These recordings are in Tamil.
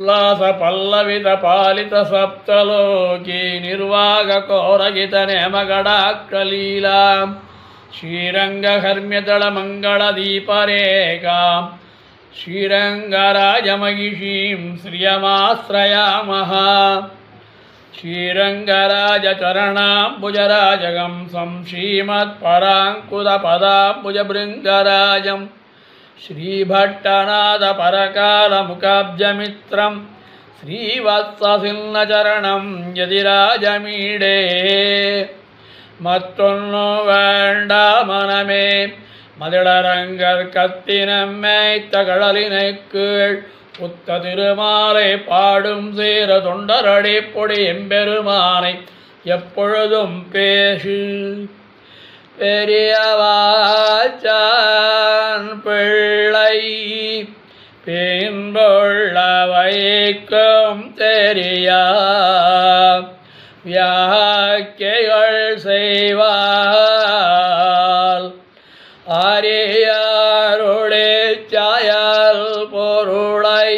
उल्लास पल्लवित पालित सप्तलोकी निर्वाग कोरगित नेमगडाक्षलीला श्रीरंगहर्म्यदल मंगल दीपरेखा श्रीरंगराजमहिषीं श्रियमाश्रयामः श्रीरंगराजचरणाम्बुजराजगं श्रीमत्पराङ्कुशपदाम्बुजभृङ्गराजं श्रीभट्टनाथपरकालमुखाब्जमित्रं श्रीवत्ससिंहचरणं यदिराजमीडे मत्तொன்னு வேண்டாமனமே மதிளரங்கர் கத்தினம்மைத்த கடலினைக் கீழ் புத்த திருமாலை பாடும் சேர தொண்டரடி பொடி எம்பெருமானை எப்பொழுதும் பேசு பெரியவாச்சான் பிள்ளை பின்புள்ள வைக்கும் தெரியா வியாக்கியைகள் செய்வால் ஆரியாருடைய சாயல் பொருளை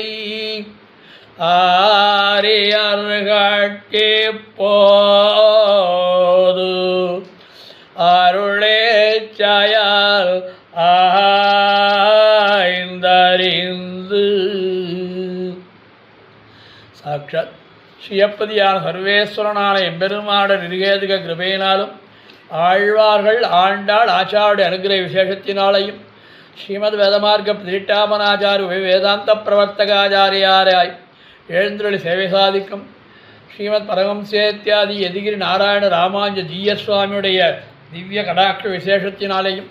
ஆரியர்கட்கி போது அருளே சாயல் ஆய்ந்தறிந்து சாட்சாத் ஸ்ரீயப்பதியான சர்வேஸ்வரனான எம்பெருமாட நிர்கேதுக கிருபையினாலும் ஆழ்வார்கள் ஆண்டாள் ஆச்சாருடைய அனுகிரக விசேஷத்தினாலையும் ஸ்ரீமத் வேதமார்க்க பிரதிஷ்டாபனாச்சாரிய வேதாந்த பிரவர்த்தகாச்சாரியாராய் எழுந்துருளி சேவை சாதிக்கும் ஸ்ரீமத் பரமஹம்சேத்யாதி யதிகிரி நாராயண ராமானுஜ ஜீயர் சுவாமியுடைய திவ்ய கடாட்ச விசேஷத்தினாலேயும்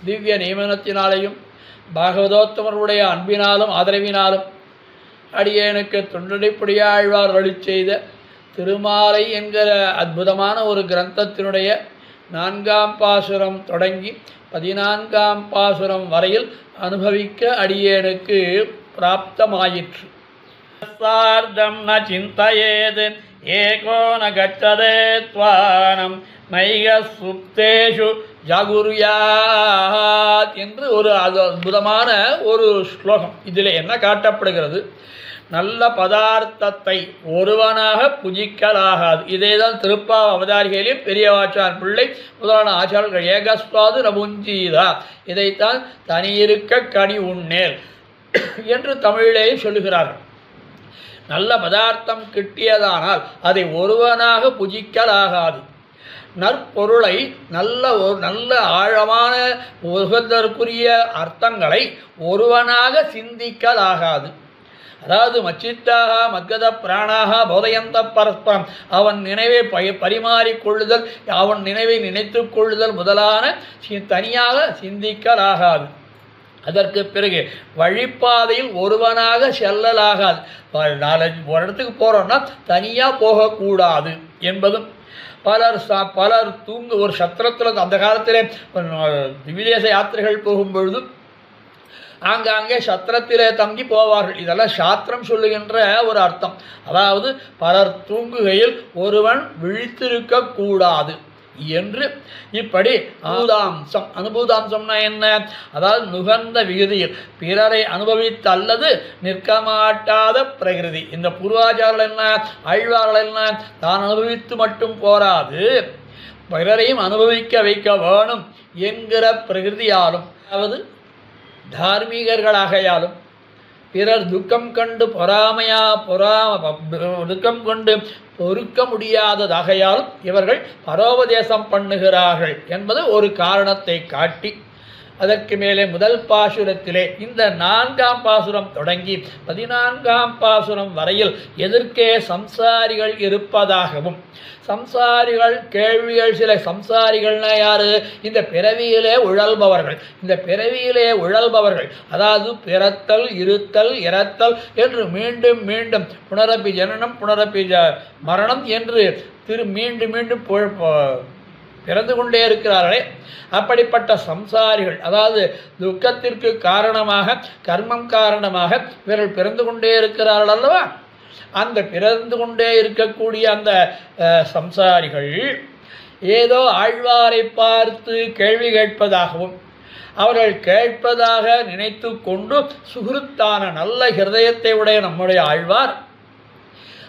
திவ்ய நியமனத்தினாலேயும் பாகவதோத்தமருடைய அன்பினாலும் ஆதரவினாலும் அடியேனுக்கு தொண்டடிப்படியாழ்வார் அருளி செய்த திருமாலை என்கிற அற்புதமான ஒரு கிரந்தத்தினுடைய 4ஆம் பாசுரம் தொடங்கி 14ஆம் பாசுரம் வரையில் அனுபவிக்க அடியேனுக்கு பிராப்தமாயிற்று. சார்தம் ந சிந்தயேத் ஏகோ ந கச்சதே த்வானம் நைக சுப்தேஷு ஜாகுர்யாத் என்று ஒரு அற்புதமான ஒரு ஸ்லோகம். இதில் என்ன காட்டப்படுகிறது? நல்ல பதார்த்தத்தை ஒருவனாக புஜிக்கலாகாது. இதேதான் திருப்பாவ அவதாரிகையிலும் பெரியவாச்சான் பிள்ளை முதலான ஆச்சாரர்கள் ஏகஸ்வாது நபுஞ்சீதா, இதைத்தான் தனியிருக்க கனி உண்ணேல் என்று தமிழிலேயே சொல்லுகிறார்கள். நல்ல பதார்த்தம் கிட்டியதானால் அதை ஒருவனாக புஜிக்கலாகாது. நற்பொருளை நல்ல ஆழமான உகந்தற்குரிய அர்த்தங்களை ஒருவனாக சிந்திக்கலாகாது. அதாவது மச்சித்தாக மத்கத பிராணாக போதயந்த பரஸ்பரம், அவன் நினைவை பரிமாறிக்கொள்ளுதல், அவன் நினைவை நினைத்து கொள்ளுதல் முதலான தனியாக சிந்திக்கலாகாது. அதற்கு பிறகு வழிப்பாதையில் ஒருவனாக செல்லலாகாது. ஒரு இடத்துக்கு போகிறோம்னா தனியாக போகக்கூடாது என்பதும் பலர் ஒரு சத்திரத்தில் அந்த காலத்திலே விதேச யாத்திரைகள் போகும்பொழுது ஆங்காங்கே சத்திரத்திலே தங்கி போவார்கள். இதெல்லாம் சாத்திரம் சொல்லுகின்ற ஒரு அர்த்தம். அதாவது பலர் தூங்குகையில் ஒருவன் விழித்திருக்க கூடாது என்று இப்படி அனுபூதாம்சம்னா என்ன? அதாவது நுகர்ந்த விகுதியில் பிறரை அனுபவித்து அல்லது நிற்க மாட்டாத பிரகிருதி. இந்த பூர்வாச்சாரர்கள் என்ன, ஆழ்வார்கள் என்ன, தான் அனுபவித்து மட்டும் போராது பிறரையும் அனுபவிக்க வைக்க வேணும் என்கிற பிரகிருதியாலும், அதாவது தார்மீகர்களாகையாலும் பிறர் துக்கம் கண்டு துக்கம் கொண்டு பொறுக்க முடியாததாகையாலும் இவர்கள் பரோபதேசம் பண்ணுகிறார்கள் என்பது ஒரு காரணத்தை காட்டி, அதற்கு மேலே முதல் பாசுரத்திலே இந்த 4ஆம் பாசுரம் தொடங்கி 14ஆம் பாசுரம் வரையில் எதிர்க்கே சம்சாரிகள் இருப்பதாகவும், சம்சாரிகள் கேள்விகள் சில சம்சாரிகள்னா யாரு? இந்த பிறவியிலே உழல்பவர்கள். இந்த பிறவியிலே உழல்பவர்கள் அதாவது பிறத்தல் இருத்தல் இறத்தல் என்று மீண்டும் மீண்டும் புனரப்பி ஜனனம் புனரப்பி மரணம் என்று மீண்டும் மீண்டும் பிறந்து கொண்டே இருக்கிறார்களே, அப்படிப்பட்ட சம்சாரிகள், அதாவது துக்கத்திற்கு காரணமாக கர்மம் காரணமாக இவர்கள் பிறந்து கொண்டே இருக்கிறார்கள் அல்லவா? அந்த பிறந்து கொண்டே இருக்கக்கூடிய அந்த சம்சாரிகள் ஏதோ ஆழ்வாரை பார்த்து கேள்வி கேட்பதாகவும் அவர்கள் கேட்பதாக நினைத்து கொண்டு சுகிருத்தான நல்ல ஹிருதயத்தை உடைய நம்முடைய ஆழ்வார்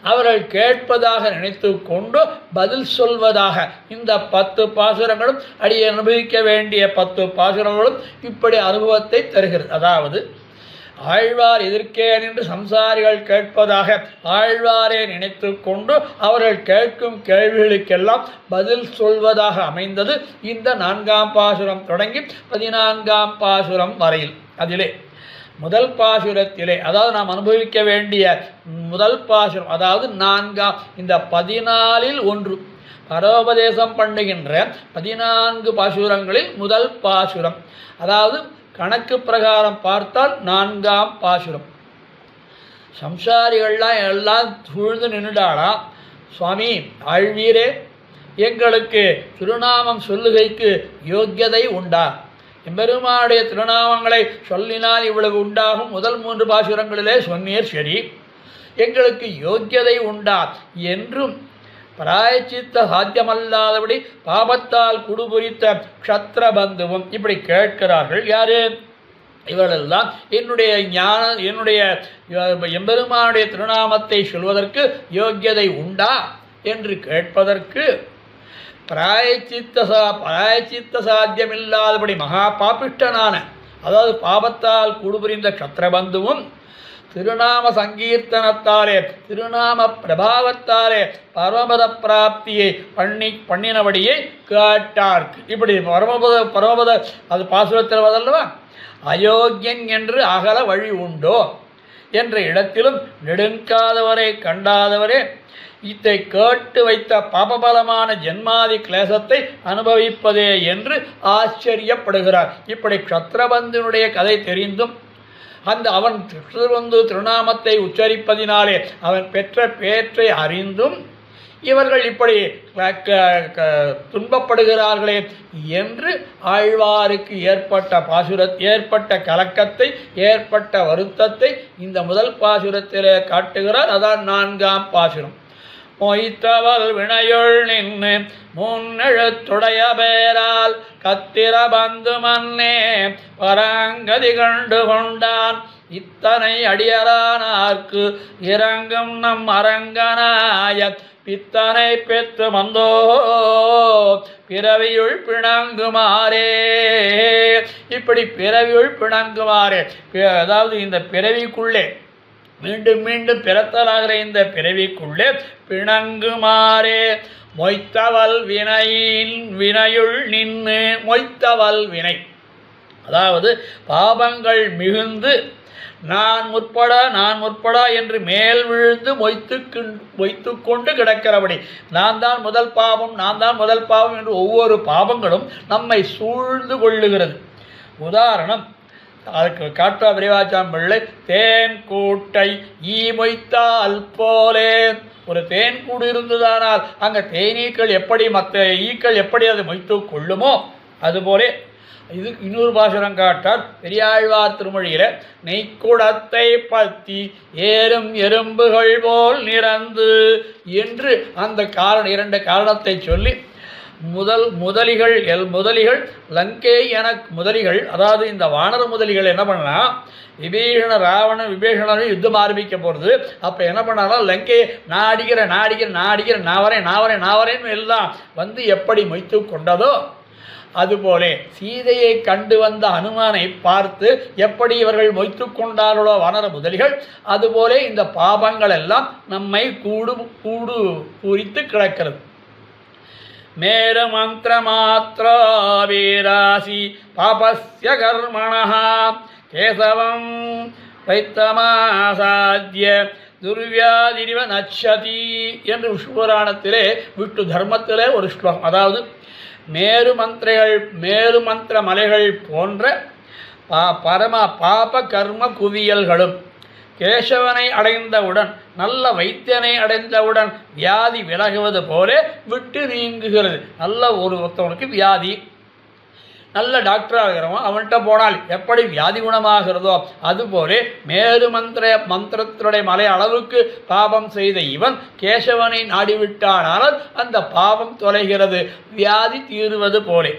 அவர்கள் கேட்பதாக நினைத்து கொண்டு பதில் சொல்வதாக இந்த 10 பாசுரங்களும் அடியே அனுபவிக்க வேண்டிய 10 பாசுரங்களும் இப்படி அனுபவத்தை தருகிறது. அதாவது ஆழ்வார் எதிர்க்கே நின்று சம்சாரிகள் கேட்பதாக ஆழ்வாரே நினைத்து கொண்டு அவர்கள் கேட்கும் கேள்விகளுக்கெல்லாம் பதில் சொல்வதாக அமைந்தது இந்த 4ஆம் பாசுரம் தொடங்கி 14ஆம் பாசுரம் வரையில். அதிலே முதல் பாசுரத்திலே அதாவது நாம் அனுபவிக்க வேண்டிய முதல் பாசுரம் அதாவது 4ஆம் இந்த 14இல் 1 பரோபதேசம் பண்ணுகின்ற 14 பாசுரங்களில் முதல் பாசுரம் அதாவது கணக்கு பிரகாரம் பார்த்தால் 4ஆம் பாசுரம். சம்சாரிகள்லாம் எல்லாம் சூழ்ந்து நின்றுடாலாம். சுவாமி ஆழ்வீரே எங்களுக்கு திருநாமம் சொல்லுகைக்கு யோக்கியதை உண்டா? எம்பெருமானுடைய திருநாமங்களை சொல்லினால் இவ்வளவு உண்டாகும் முதல் 3 பாசுரங்களிலே சொன்னீர் சரி, எங்களுக்கு யோக்கியதை உண்டா என்றும் பிராயச்சித்த சாத்தியமல்லாதபடி பாபத்தால் குடுபுரித்த க்ஷத்ரபந்துவும் இப்படி கேட்கிறார்கள். யாரு? இவர்களெல்லாம் என்னுடைய என்னுடைய எம்பெருமானுடைய திருநாமத்தை சொல்வதற்கு யோக்கியதை உண்டா என்று கேட்பதற்கு பிராயச்சித்த சாத்தியமில்லாதபடி மகா பாபிஷ்டனான அதாவது பாபத்தால் குடுபுரிந்த க்ஷத்ரபந்துவும் திருநாம சங்கீர்த்தனத்தாலே திருநாம பிரபாவத்தாலே பரமபத பிராப்தியை பண்ணினபடியே கேட்டார்க்கு. இப்படி பரமபத அது பாசுரத்தில் வதல்லவா அயோக்கியன் என்று அகல வழி உண்டோ என்ற இடத்திலும் நெடுங்காதவரை கண்டாதவரே இத்தை கேட்டு வைத்த பாபபலமான ஜென்மாதி கிளேசத்தை அனுபவிப்பதே என்று ஆச்சரியப்படுகிறார். இப்படி க்ஷத்ரபந்தனுடைய கதை தெரிந்தும் அவன் திருநாமத்தை உச்சரிப்பதினாலே அவன் பெற்ற பேற்றை அறிந்தும் இவர்கள் இப்படி துன்பப்படுகிறார்களே என்று ஆழ்வாருக்கு ஏற்பட்ட கலக்கத்தை ஏற்பட்ட வருத்தத்தை இந்த முதல் பாசுரத்திலே காட்டுகிறார். அதான் 4ஆம் பாசுரம். மொய்த்தவள் வினையுள் நின்று முன்னெழுத்துடைய பேரால் கத்திர பந்து மன்னே பரங்கதி கண்டு கொண்டான் இத்தனை அடியரானார்க்கு இறங்கும் நம் அரங்கனாய பித்தனை பெற்று மந்தோ பிறவியுள் பிணங்குமாறே. இப்படி பிறவியுள் பிணங்குமாறே அதாவது இந்த பிறவிக்குள்ளே மீண்டும் மீண்டும் பிறத்தலாகிற இந்த பிறவிக்குள்ளே பிணங்குமாறே மொய்த்தவல் வினையுள் நின்று மொய்த்தவல் வினை அதாவது பாபங்கள் மிகுந்து நான் முற்படா என்று மேல் விழுந்து மொய்த்து கொண்டு கிடக்கிறபடி நான் தான் முதல் பாவம் என்று ஒவ்வொரு பாவங்களும் நம்மை சூழ்ந்து கொள்ளுகிறது. உதாரணம் அதுக்கு காட்டா விரிவாச்சாம் பிள்ளை தேன் கூட்டை ஈ மொய்த்தால் போலே. ஒரு தேன் கூடு இருந்ததானால் அங்கே தேனீக்கள் எப்படி மற்ற ஈக்கள் எப்படி அதை மொய்த்து கொள்ளுமோ அதுபோலே இது இன்னொரு பாசுரம் காட்டார் பெரியாழ்வார் திருமொழியில நெய்க்குடத்தை பத்தி ஏறும் எறும்புகள் போல் நிறந்து என்று அந்த இரண்டு காரணத்தை சொல்லி முதலிகள் லங்கை என முதலிகள் அதாவது இந்த வானர முதலிகள் என்ன பண்ணா விபீஷணரும் யுத்தம் ஆரம்பிக்க போகிறது. அப்போ என்ன பண்ணாலும் லங்கையை நான் வரேன்னு எல்லாம் வந்து எப்படி மொய்த்து கொண்டதோ அதுபோலே சீதையை கண்டு வந்த அனுமானை பார்த்து எப்படி இவர்கள் மொய்த்து கொண்டார்களோ வானர முதலிகள் அதுபோலே இந்த பாபங்கள் எல்லாம் நம்மை கூடு பூரித்து கிடக்கிறது. மேரு மந்திர மாத்ரா வீராசி பாபஸ்ய கர்மணஹ கேசவம் வைத்தமாசாத்ய துர்வியாதிரிவ நச்சதி என்று விஷ்ணுபுராணத்திலே விஷ்ணு தர்மத்திலே ஒரு ஸ்லோகம். அதாவது மேரு மந்திர மலைகள் போன்ற பரம பாப கர்ம குவியல்களும் கேசவனை அடைந்தவுடன் நல்ல வைத்தியனை அடைந்தவுடன் வியாதி விலகுவது போல விட்டு நீங்குகிறது. நல்ல ஒருத்தவனுக்கு வியாதி நல்ல டாக்டர் ஆகிறவன் அவன்கிட்ட போனால் எப்படி வியாதி குணமாகிறதோ அதுபோல மேரு மந்திரத்தினுடைய மலை அளவுக்கு பாபம் செய்த இவன் கேசவனை நாடிவிட்டானால் அந்த பாபம் தொலைகிறது, வியாதி தீருவது போலே.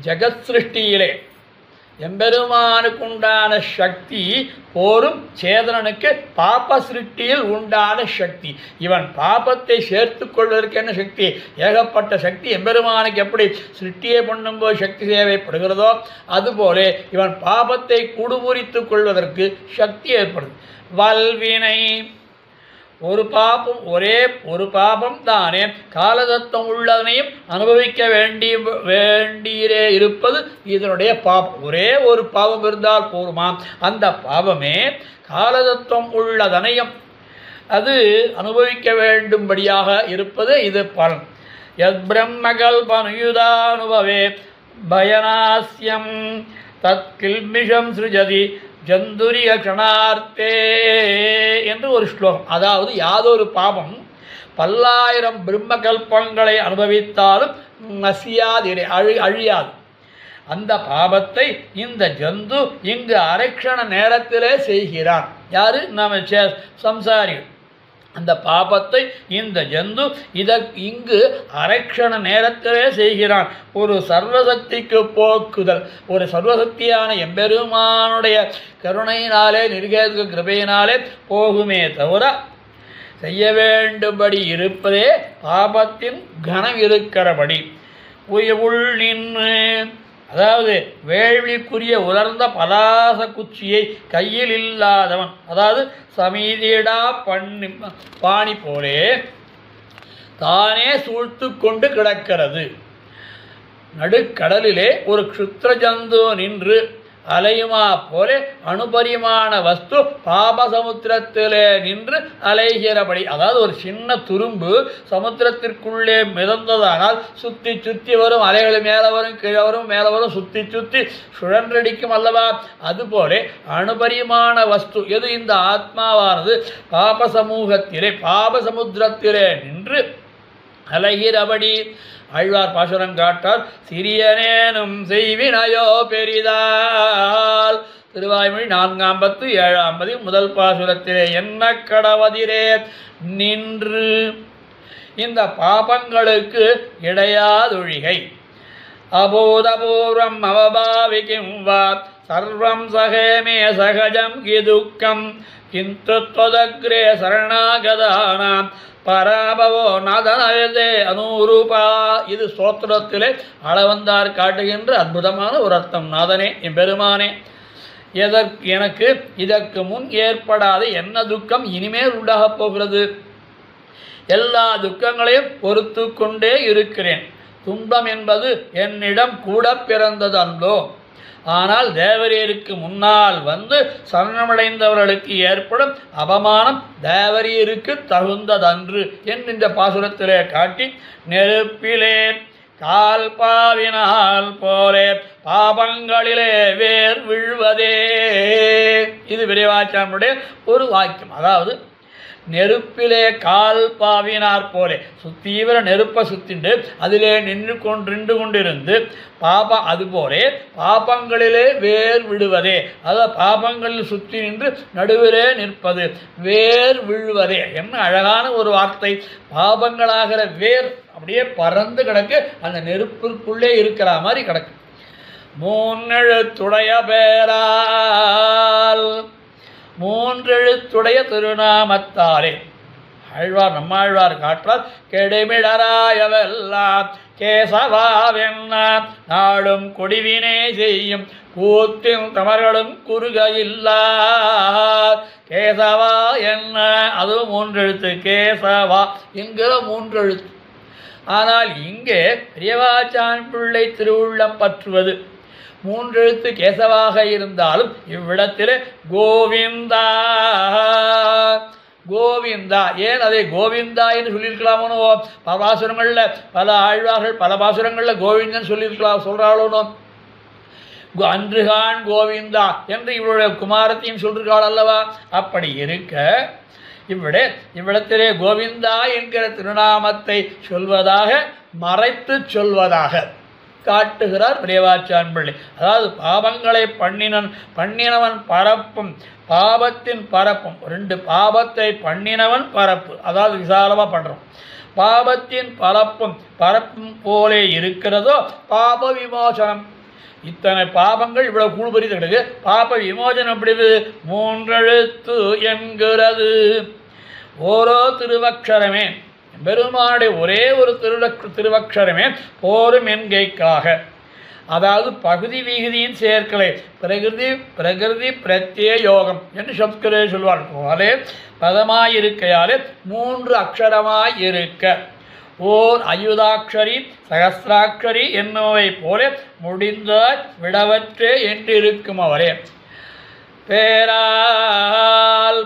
ஜெகத் சிருஷ்டியிலே எம்பெருமானுக்குண்டான சக்தி போரும் சேதனனுக்கு பாப சிருஷ்டியில் உண்டான சக்தி. இவன் பாபத்தை சேர்த்து கொள்வதற்கு என்ன சக்தி? ஏகப்பட்ட சக்தி. எம்பெருமானுக்கு எப்படி சிருஷ்டியை பண்ணும்போது சக்தி தேவைப்படுகிறதோ அதுபோல இவன் பாபத்தை குடுமுறித்துக் கொள்வதற்கு சக்தி ஏற்படுது. வல்வினை ஒரு பாபம், ஒரே ஒரு பாபம் தானே காலதத்துவம் உள்ளதனையும் அனுபவிக்க வேண்டியே இருப்பது இதனுடைய பாபம். ஒரே ஒரு பாவம் இருந்தால் போருமா? அந்த பாவமே காலதத்துவம் உள்ளதனையும் அது அனுபவிக்க வேண்டும்படியாக இருப்பது இது பலன். யத் பிரம்மகல்பனுயுதானுபவே பயனாஸ்யம் தத் கில்மிஷம் சிருஜதி ஜந்துரிய கணார்த்தே என்று ஒரு ஸ்லோகம். அதாவது யாதொரு பாபம் பல்லாயிரம் பிரம்மகல்பங்களை அனுபவித்தாலும் நசியாதிரை அழியாது. அந்த பாபத்தை இந்த ஜந்து இங்கு அரக்ஷண நேரத்திலே செய்கிறான். யாரு? நம்ம சம்சாரிகள். அந்த பாபத்தை இந்த ஜந்து இங்கு அரக்ஷண நேரத்திலே செய்கிறான். ஒரு சர்வசக்திக்கு போக்குதல், ஒரு சர்வசக்தியான எம்பெருமானுடைய கருணையினாலே நிர்கேதுக கிருபையினாலே போகுமே தவிர செய்ய வேண்டும்படி இருப்பதே பாபத்தின் கனம் இருக்கிறபடி. உள் நின்று, அதாவது வேள்விக்குரிய உலர்ந்த பலாச குச்சியை கையில் இல்லாதவன், அதாவது சமீதிடா பாணி போலே தானே சூழ்த்து கொண்டு கிடக்கிறது. நடுக்கடலிலே ஒரு க்ஷுத்ர ஜந்து நின்று அலையுமா போலே அணுபரிமாண வஸ்து பாபசமுத்திரத்திலே நின்று அலைகிறபடி. அதாவது ஒரு சின்ன துரும்பு சமுத்திரத்திற்குள்ளே மிதந்ததானால் சுற்றி சுற்றி வரும், அலைகள் மேலே வரும் கீழே வரும் மேலே வரும், சுற்றி சுற்றி சுழன்றடிக்கும் அல்லவா? அதுபோலே அணுபரிமாண வஸ்து எது? இந்த ஆத்மாவானது பாபசமூகத்திலே பாபசமுத்திரத்திலே நின்று அலைகிறபடி. ஆழ்வார் பாசுரம் காட்டார். சிறியனேனும் செய்வினையோ பெரிதால். திருவாய்மொழி 4:7 முதல் பாசுரத்திலே என்ன கடவதிரே நின்று இந்த பாபங்களுக்கு இடையாதொழிகை. அபூதபூர்வம் அவபாவிக்கும் வா சர்வம் சகேமே சகஜம் கிதுக்கம் கிந்து त्वदग्रे சரணாகதானாம் பராபவோ நாதனதே அனுரூபா. இது ஸ்தோத்திரத்திலே அளவந்தார் காட்டுகின்ற அற்புதமான ஒரு அர்த்தம். நாதனே, எம்பெருமானே, எனக்கு இதற்கு முன் ஏற்படாத என்ன துக்கம் இனிமேல் உண்டாகப் போகிறது? எல்லா துக்கங்களையும் பொறுத்து கொண்டே இருக்கிறேன். துன்பம் என்பது என்னிடம் கூட பிறந்தது அன்றோ. ஆனால் தேவரீருக்கு முன்னால் வந்து சரணமடைந்தவர்களுக்கு ஏற்படும் அவமானம் தேவரீருக்கு தகுந்ததன்று என்கின்ற பாசுரத்திலே காட்டி, நெருப்பிலே கால் பாவினால் போலே பாபங்களிலே வேர் விழுவதே. இது விரைவாச்சானுடைய ஒரு வாக்கியம். அதாவது நெருப்பிலே கால் பாவினார் போலே தீவிர நெருப்பை சுத்திண்டு அதிலே நின்று கொண்டிருந்து பாபம் அதுபோலே பாபங்களிலே வேர் விடுவதே. அதாவது பாபங்களில் சுற்றி நின்று நடுவிலே நிற்பது, வேர் விழுவதே. என்ன அழகான ஒரு வார்த்தை! பாபங்களாகிற வேர் அப்படியே பறந்து கிடக்கு, அந்த நெருப்பிற்குள்ளே இருக்கிற மாதிரி கிடக்கு. மூன்னெழுத்துடைய பேரால், மூன்றெழுத்துடைய திருநாமத்தாரே. ஆழ்வார் நம்மாழ்வார் காற்றால் கெடுமிடராயவெல்லாம் கேசவாவென்ன நாடும் கொடிவினை செய்யும் கூத்தின் தமர்களும் குறுகையில்லா கேசவா என்ன. அதுவும் மூன்றெழுத்து, கேசவா என்கிற மூன்றெழுத்து. ஆனால் இங்கே பெரியவாச்சான் பிள்ளை திருவுள்ளம் பற்றுவது மூன்றெழுத்து கேசவாக இருந்தாலும் இவ்விடத்திலே கோவிந்தா கோவிந்தா. ஏன் அதை கோவிந்தா என்று சொல்லியிருக்கலாமோ? பல பாசுரங்களில் பல ஆழ்வார்கள் பல பாசுரங்களில் கோவிந்தன் சொல்கிறாளோனோ. அன்றுகான் கோவிந்தா என்று இவருடைய குமாரத்தையும் சொல்கிறாள் அல்லவா? அப்படி இருக்க இவ்விடத்திலே கோவிந்தா என்கிற திருநாமத்தை சொல்வதாக மறைத்து சொல்வதாக காட்டுகிறார் பெரியவாச்சான் பிள்ளை. அதாவது பாவங்களை பண்ணினவன் பரப்பும் பாபத்தின் பரப்பும். ரெண்டு பாபத்தை பண்ணினவன் பரப்பு, அதாவது விசாலமாக பண்ணுறோம். பாபத்தின் பரப்பும் போலே இருக்கிறதோ பாப விமோசனம். இத்தனை பாபங்கள் இவ்வளவு கூழ்பறித்து கிடக்கு, பாப விமோசனம் எப்படி? மூன்றெழுத்து என்கிறது. ஓரோ திருவக்ஷரமே, பெருமானுடைய ஒரே ஒரு திருவக்ஷரமே போரும் என்கைக்காக. அதாவது பகுதி விகுதியின் சேர்க்கலை பிரகிருதி பிரத்யே யோகம் என்று சம்ஸ்கிருதம் சொல்வார். போலே பதமாயிருக்கையாலே 3 அக்ஷரமாயிருக்க ஓர் அயுதாட்சரி சகசிராட்சரி என்னவை போல முடிந்தால் விடவற்றே என்றிருக்கும் அவரே. பேரால்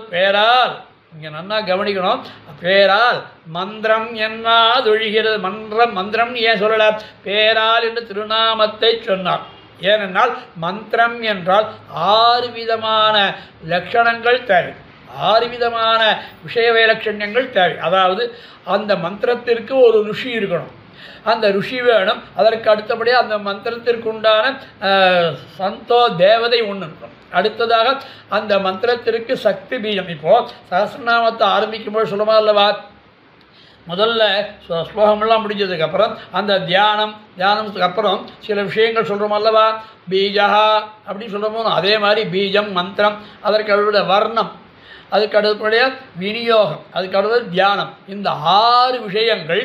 இங்கே நல்லா கவனிக்கணும். பேரால் மந்திரம் என்னாதொழிகிறது. மந்திரம் ஏன் சொல்லல? பேரால் என்று திருநாமத்தை சொன்னார். ஏனென்றால் மந்திரம் என்றால் 6 விதமான லட்சணங்கள் தேவை, 6 விதமான விஷய வைலட்சண்யங்கள் தேவை. அதாவது அந்த மந்திரத்திற்கு ஒரு ருஷி இருக்கணும், அந்த ருஷி வேணும். அதற்கு அடுத்தபடியாக அந்த மந்திரத்திற்கு உண்டான சந்தோ தேவதை ஒன்று இருக்கணும். அடுத்ததாக அந்த மந்திரத்திற்கு சக்தி பீஜம். இப்போது சஹஸ்ரநாமத்தை ஆரம்பிக்கும்போது சொல்லுமா அல்லவா, முதல்ல ஸ்லோகமெல்லாம் முடிஞ்சதுக்கப்புறம் அந்த தியானத்துக்கு அப்புறம் சில விஷயங்கள் சொல்கிறோம் அல்லவா, பீஜா அப்படின்னு சொல்கிறோமோ அதே மாதிரி பீஜம் மந்திரம், அதற்கு அடுத்த வர்ணம், அதுக்கு அடுத்தபடியாக விநியோகம், அதுக்கு அடுத்தது தியானம். இந்த 6 விஷயங்கள்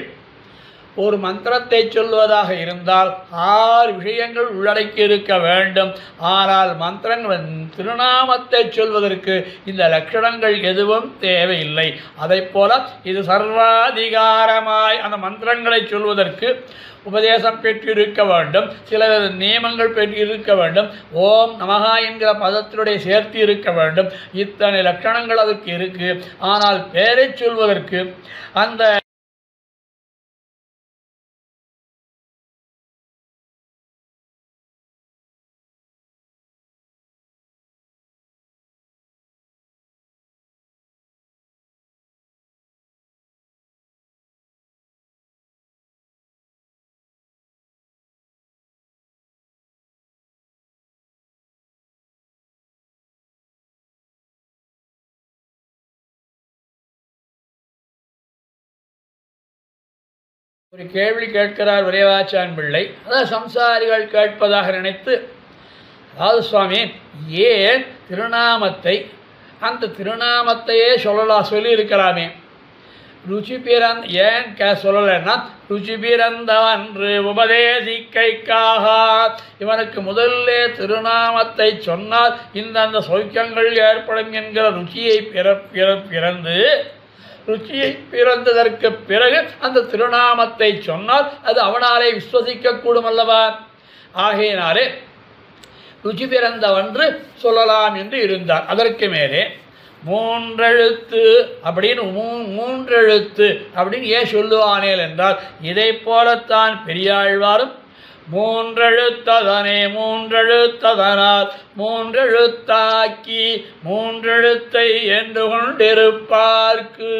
ஒரு மந்திரத்தை சொல்வதாக இருந்தால் 6 விஷயங்கள் உள்ளடக்கி இருக்க வேண்டும். ஆனால் மந்திரங்கள் திருநாமத்தை சொல்வதற்கு இந்த லட்சணங்கள் எதுவும் தேவையில்லை. அதை போல இது சர்வாதிகாரமாய் அந்த மந்திரங்களை சொல்வதற்கு உபதேசம் பெற்றிருக்க வேண்டும், சில நியமங்கள் பெற்றிருக்க வேண்டும், ஓம் நமஹா என்கிற பதத்தினுடைய சேர்த்து இருக்க வேண்டும். இத்தனை லட்சணங்கள் அதுக்கு இருக்கு. ஆனால் பேரை சொல்வதற்கு அந்த ஒரு கேள்வி கேட்கிறார் விரைவாச்சான் பிள்ளை. அதாவது சம்சாரிகள் கேட்பதாக நினைத்து, அதாவது சுவாமி ஏன் திருநாமத்தை அந்த திருநாமத்தையே சொல்லியிருக்கலாமே, ருச்சி பிறந்த ஏன் சொல்லலைன்னா ருச்சி பிறந்தவன்று உபதேசிக்கைக்காக இவனுக்கு முதல்ல திருநாமத்தை சொன்னால் இந்த சௌக்கியங்கள் ஏற்படும் என்கிற ருச்சியை ருச்சியை பிறந்ததற்கு பிறகு அந்த திருநாமத்தை சொன்னால் அது அவனாலே விஸ்வசிக்கக்கூடும் அல்லவா. ஆகையினாலே ருச்சி பிறந்தவன்று சொல்லலாம் என்று இருந்தார். அதற்கு மேலே மூன்றெழுத்து அப்படின்னு ஏன் சொல்லுவானேல் என்றால் இதை போலத்தான் பெரியாழ்வாரும் மூன்றெழுத்ததனால் மூன்றெழுத்தாக்கி மூன்றெழுத்தை என்று கொண்டிருப்பார்க்கு.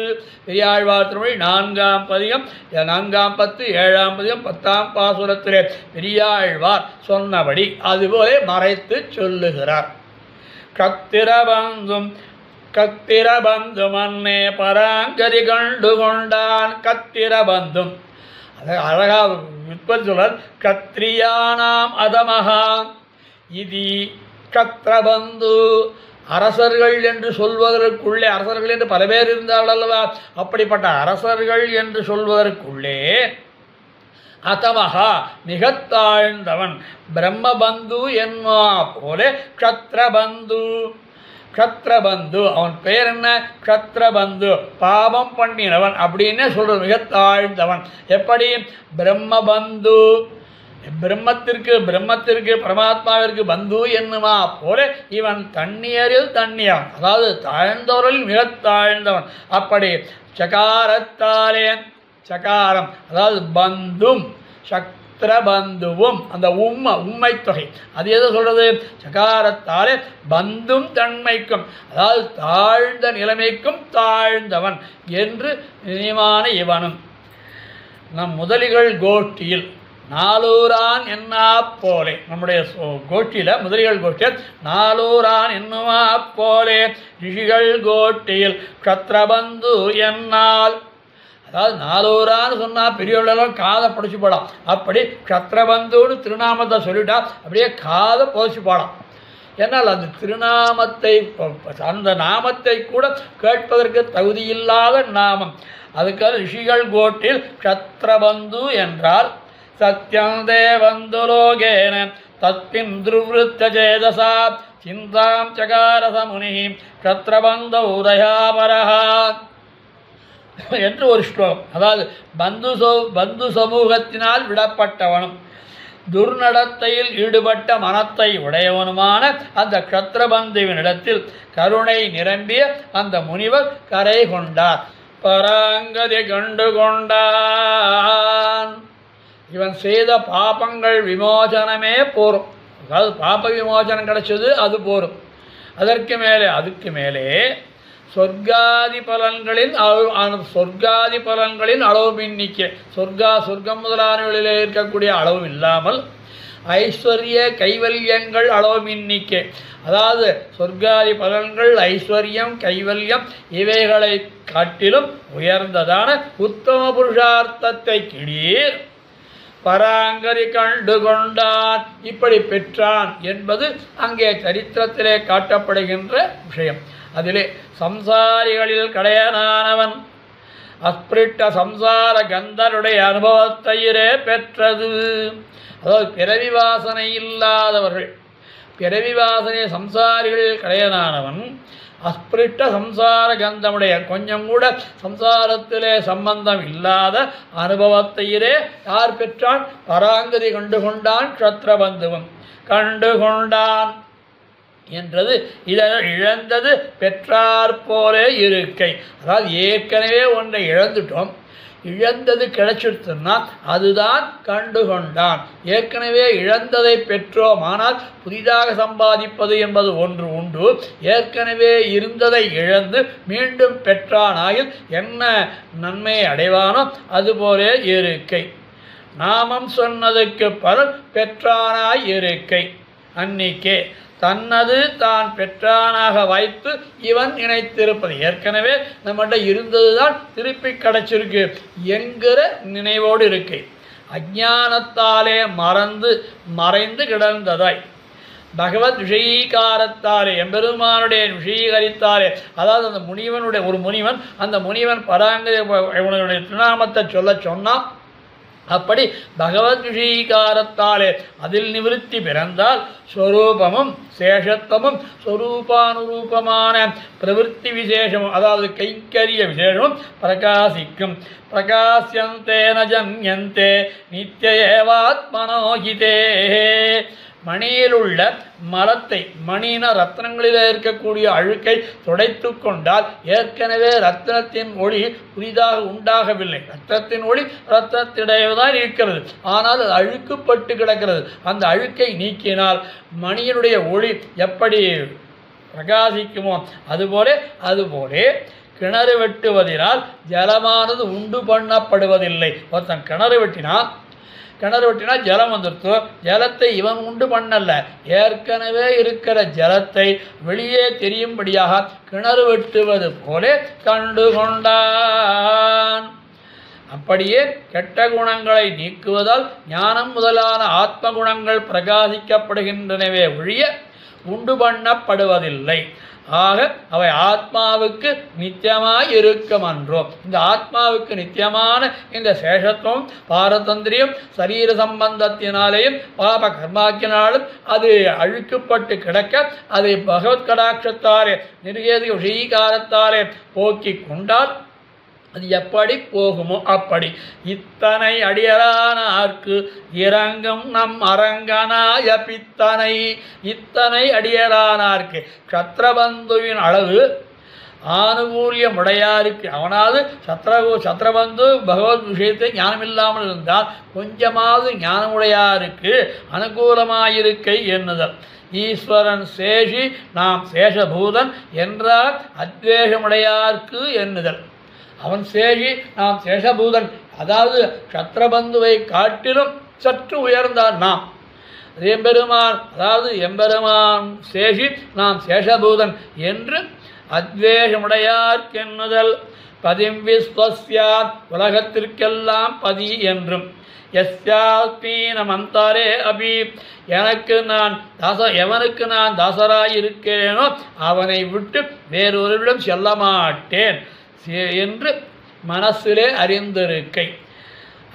பெரியாழ்வார் திருமொழி 4ஆம் பதிகம் 4ஆம் பத்து 7ஆம் பதிகம் 10ஆம் பாசுரத்திலே பெரியாழ்வார் சொன்னபடி அதுபோல மறைத்து சொல்லுகிறார். கத்திரபந்தும் அன்னே பராங்கதி கண்டு கொண்டான். கத்திரபந்தும் அழகாக விற்பது சொல்றார். கத்திரியானாம் அதமஹா இது கத்திரபந்து. அரசர்கள் என்று சொல்வதற்குள்ளே, அரசர்கள் என்று பல பேர் இருந்தார்கள் அல்லவா, அப்படிப்பட்ட அரசர்கள் என்று சொல்வதற்குள்ளே அதமஹா மிக தாழ்ந்தவன் பிரம்மபந்து என்னா போல க்ஷத்ரபந்து அவன் பெயர் என்ன? க்ஷத்ரபந்து, பாவம் பண்ணினவன் அப்படின்னு சொல்றது, மிக தாழ்ந்தவன். எப்படி? பிரம்மபந்து, பிரம்மத்திற்கு பரமாத்மாவிற்கு பந்து என்னுமா போல இவன் தண்ணீரில் தண்ணியான், அதாவது தாழ்ந்தவரில் மிக தாழ்ந்தவன். அப்படி சகாரத்தாலே சகாரம் அதாவது பந்தும் சக்திரபந்துவும் அந்த உம்மை தொகை அது எதை சொல்றது? சகாரத்தாலே பந்தும் தன்மைக்கும் அதாவது தாழ்ந்த நிலைமைக்கும் தாழ்ந்தவன் என்று நியமான இவனும். நம் முதலிகள் கோஷ்டியில் நாலூரான் என்னா போலே, நம்முடைய கோஷ்டியில் முதலிகள் கோஷ்டியில் நாலூரான் என்னுமா போலே ரிஷிகள் கோஷ்டியில் க்ஷத்ரபந்து என்னால், அதாவது நாலூரான்னு சொன்னால் பெரியவர்களெல்லாம் காதை பிடிச்சி போடலாம். அப்படி க்ஷத்ரபந்துன்னு திருநாமத்தை சொல்லிட்டா அப்படியே காதை புதைச்சி போடலாம். ஏன்னால் அந்த திருநாமத்தை அந்த நாமத்தை கூட கேட்பதற்கு தகுதியில்லாத நாமம். அதுக்காக ரிஷிகள் கோட்டில் க்ஷத்ரபந்து என்றால் சத்யம் தேவந்து லோகேன தஸ்மின் துர்விருத்த சேதசா சிந்தாம் சகாரச முனி க்ஷத்ரபந்த உதயாபரஹா என்று ஒரு ஸ்லோகம். அதாவது பந்து சமூகத்தினால் விடப்பட்டவனும் துர்நடத்தையில் ஈடுபட்ட மனத்தை உடையவனுமான அந்த க்ஷத்ரபந்துவினிடத்தில் கருணை நிரம்பிய அந்த முனிவர் கரை கொண்டார். பராங்கதி கண்டு கொண்டான். இவன் செய்த பாபங்கள் விமோசனமே போரும். அதாவது பாப விமோசனம் கிடைச்சது, அது போரும். அதுக்கு மேலே சொர்க்காதி பலன்களின் அளவு மின்னிக்க சொர்க்கம் முதலானவர்களிலே இருக்கக்கூடிய அளவு இல்லாமல் ஐஸ்வர்ய கைவல்யங்கள் அளவு மின்னிக்க, அதாவது சொர்க்காதி பலன்கள் ஐஸ்வர்யம் கைவல்யம் இவைகளை காட்டிலும் உயர்ந்ததான உத்தம புருஷார்த்தத்தை கிடீர் பராங்கதி கண்டு கொண்டான். இப்படி பெற்றான் என்பது அங்கே சரித்திரத்திலே காட்டப்படுகின்ற விஷயம். அதிலே சம்சாரிகளில் கடையனானவன் அஸ்பிரிட்ட சம்சார கந்தருடைய அனுபவத்தையிலே பெற்றது. அதாவது பிறவி வாசனை இல்லாதவர்கள், பிறவி வாசனை சம்சாரிகளில் கடையனானவன் அஸ்பிரிட்ட சம்சார கந்தமுடைய கொஞ்சம் கூட சம்சாரத்திலே சம்பந்தம் இல்லாத அனுபவத்தையிலே யார் பெற்றான்? பராங்கதி கண்டு கொண்டான். க்ஷத்ரபந்துவன் கண்டு கொண்டான் என்றது இதை இழந்தது பெற்றார் போலே இருக்கை. அதாவது ஏற்கனவே ஒன்றை இழந்துட்டோம், இழந்தது கிடைச்சிடுத்துன்னா அதுதான் கண்டு கொண்டான். ஏற்கனவே இழந்ததை பெற்றோம், ஆனால் புதிதாக சம்பாதிப்பது என்பது ஒன்று உண்டு. ஏற்கனவே இருந்ததை இழந்து மீண்டும் பெற்றானாயில் என்ன நன்மையை அடைவானோ அதுபோலே இருக்கை. நாமம் சொன்னதுக்கு பலன் பெற்றானாய் இருக்கை. அன்னிக்கே தன்னது தான் பெற்றானாக வைத்து இவன் நினைத்திருப்பது, ஏற்கனவே நம்மகிட்ட இருந்தது தான் திருப்பி கிடைச்சிருக்கு என்கிற நினைவோடு இருக்கை. அஞ்ஞானத்தாலே மறைந்து கிடந்ததாய் பகவத் விஷயீகாரத்தாலே எம்பெருமானுடைய விஷயீகரித்தாலே, அதாவது அந்த முனிவனுடைய ஒரு முனிவன், அந்த முனிவன் பராங்கதி இவனுடைய திருநாமத்தை சொன்னான். அப்படி பகவத் விஷயீகாரத்தாலே அதில் நிவிருத்தி பிறந்தால் ஸ்வரூபமும் சேஷத்துவமும் ஸ்வரூபானுரூபமான பிரவருத்தி விசேஷமும், அதாவது கைங்கரிய விசேஷமும் பிரகாசிக்கும். பிரகாசியந்தேன ஜன்யந்தே நித்ய ஏவாத்மனோஹிதே. மணியில் உள்ள மரத்தை, மணின ரத்னங்களில் இருக்கக்கூடிய அழுக்கை துடைத்து கொண்டால் ஏற்கனவே ரத்னத்தின் ஒளி புதிதாக உண்டாகவில்லை. ரத்னத்தின் ஒளி ரத்னத்திடையேதான் இருக்கிறது, ஆனால் அது அழுக்குப்பட்டு கிடக்கிறது. அந்த அழுக்கை நீக்கினால் மணியினுடைய ஒளி எப்படி பிரகாசிக்குமோ அதுபோலே கிணறு வெட்டுவதினால் ஜலமானது உண்டு பண்ணப்படுவதில்லை. ஒருத்தன் கிணறு வெட்டினா ஜலம் வந்துடுத்து, ஜலத்தை இவன் உண்டு பண்ணல, ஏற்கனவே இருக்கிற ஜலத்தை வெளியே தெரியும்படியாக கிணறு வெட்டுவது போலே கண்டு கொண்டான். அப்படியே கெட்ட குணங்களை நீக்குவதால் ஞானம் முதலான ஆத்ம குணங்கள் பிரகாசிக்கப்படுகின்றனவே ஒழிய உண்டு பண்ணப்படுவதில்லை. ஆக அவை ஆத்மாவுக்கு நித்தியமாய் இருக்குமன்றோம். இந்த ஆத்மாவுக்கு நித்தியமான இந்த சேஷத்துவம் பாரதந்திரியம் சரீர சம்பந்தத்தினாலேயும் பாப கர்மாக்கினாலும் அது அழுக்கப்பட்டு கிடக்க அதை பகவத் கடாட்சத்தாலே நிர்கேதி விஷயீகாரத்தாலே போக்கி கொண்டால் அது எப்படி போகுமோ அப்படி. இத்தனை அடியரானார்க்கு இறங்கும் நம் அரங்கனாய பித்தனை. இத்தனை அடியரானார்க்கு க்ஷத்ரபந்துவின் அளவு ஆனுகூல்யமுடையாருக்கு, அவனாவது சத்ரபந்து பகவத் விஷயத்தை ஞானமில்லாமல் இருந்தால் கொஞ்சமாவது ஞானமுடையாருக்கு அனுகூலமாயிருக்கை எண்ணுதல். ஈஸ்வரன் சேஷி நாம் சேஷபூதன் என்றால் அத்வேஷமுடையார்க்கு எண்ணுதல். அவன் சேஷி நாம் சேஷபூதன், அதாவது க்ஷத்ரபந்துவை காட்டிலும் சற்று உயர்ந்தான் நாம். எம்பெருமான், அதாவது எம்பெருமான் சேஷி நாம் சேஷபூதன் என்று அத்வேஷமுடையார்க்கென்னுதல். பதிம் விஸ்வஸ்யாத் உலகத்திற்கெல்லாம் பதி என்றும் யஸ்யாஸ்மீனமந்தாரே அபி எவனுக்கு நான் தாசராயிருக்கிறேனோ அவனை விட்டு வேறொருவிடம் செல்ல மாட்டேன் என்று மனசிலே அறிந்திருக்கை.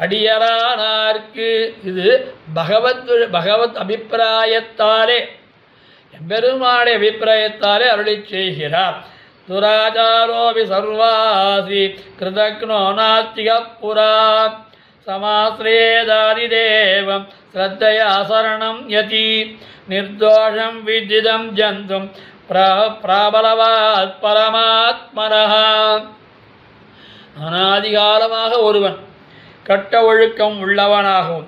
அடியரானார்க்கு இது பகவத் அபிப்பிராயத்தாலே எம்பெருமானுடைய அபிப்பிராயத்தாலே அருளி செய்கிறார். துராச்சாரோபி சர்வாசி கிருதக்னோ நாஸ்திக புரா சமாஸ்ரேதாதிதேவம் ஸ்ரத்தையா சரணம் யதி நிர்தோஷம் விஜிதம் ஜந்தும் பிராபலவாத் பரமாத்மனஹ. அனாதிகாலமாக ஒருவன் கட்ட ஒழுக்கம் உள்ளவனாகவும்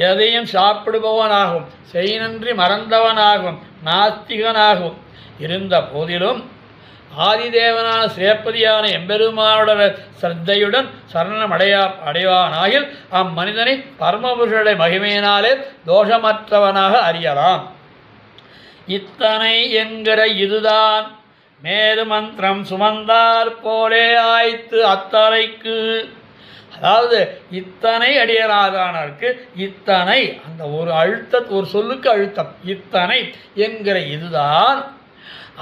எதையும் சாப்பிடுபவனாகவும் செய்நன்றி மறந்தவனாகவும் நாஸ்திகனாகவும் இருந்த போதிலும் ஆதிதேவனான சிரேப்பதியான எம்பெருமானுடைய சிரத்தையுடன் சரணம் அடைவானாயில் அம்மனிதனை பரமபுருஷனுடைய மகிமையினாலே தோஷமற்றவனாக அறியலாம். இத்தனை என்கிற இதுதான் மேரு மந்திரம் சுமந்தார் போலே ஆய்த்து அத்தனைக்கு. அதாவது இத்தனை அடியராதானருக்கு இத்தனை அந்த ஒரு சொல்லுக்கு அழுத்தம் இத்தனை என்கிற இதுதான்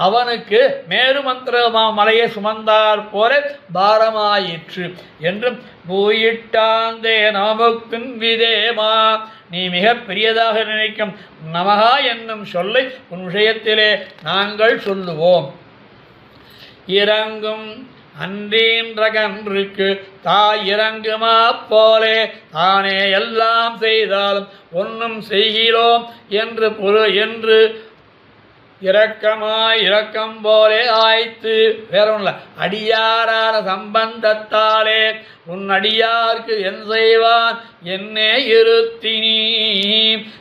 அவனுக்கு மேரு மந்திர மலையை சுமந்தார் போல பாரமாயிற்று என்றும் பூயிட்டாந்தே நமக்குன் விதேமா நீ மிக பெரியதாக நினைக்கும் நமகா என்னும் சொல்லை உன் விஷயத்திலே நாங்கள் சொல்லுவோம். இறங்கும் அன்றீன்ற கன்றுக்கு தாய் இறங்குமா போலே தானே எல்லாம் செய்தாலும் ஒன்றும் செய்கிறோம் என்று இரக்கம் போலே ஆய்த்து. வேற ஒன்றும் இல்லை, அடியாரான சம்பந்தத்தாலே உன் அடியார்க்கு என் செய்வான் என்னே இருத்தினி.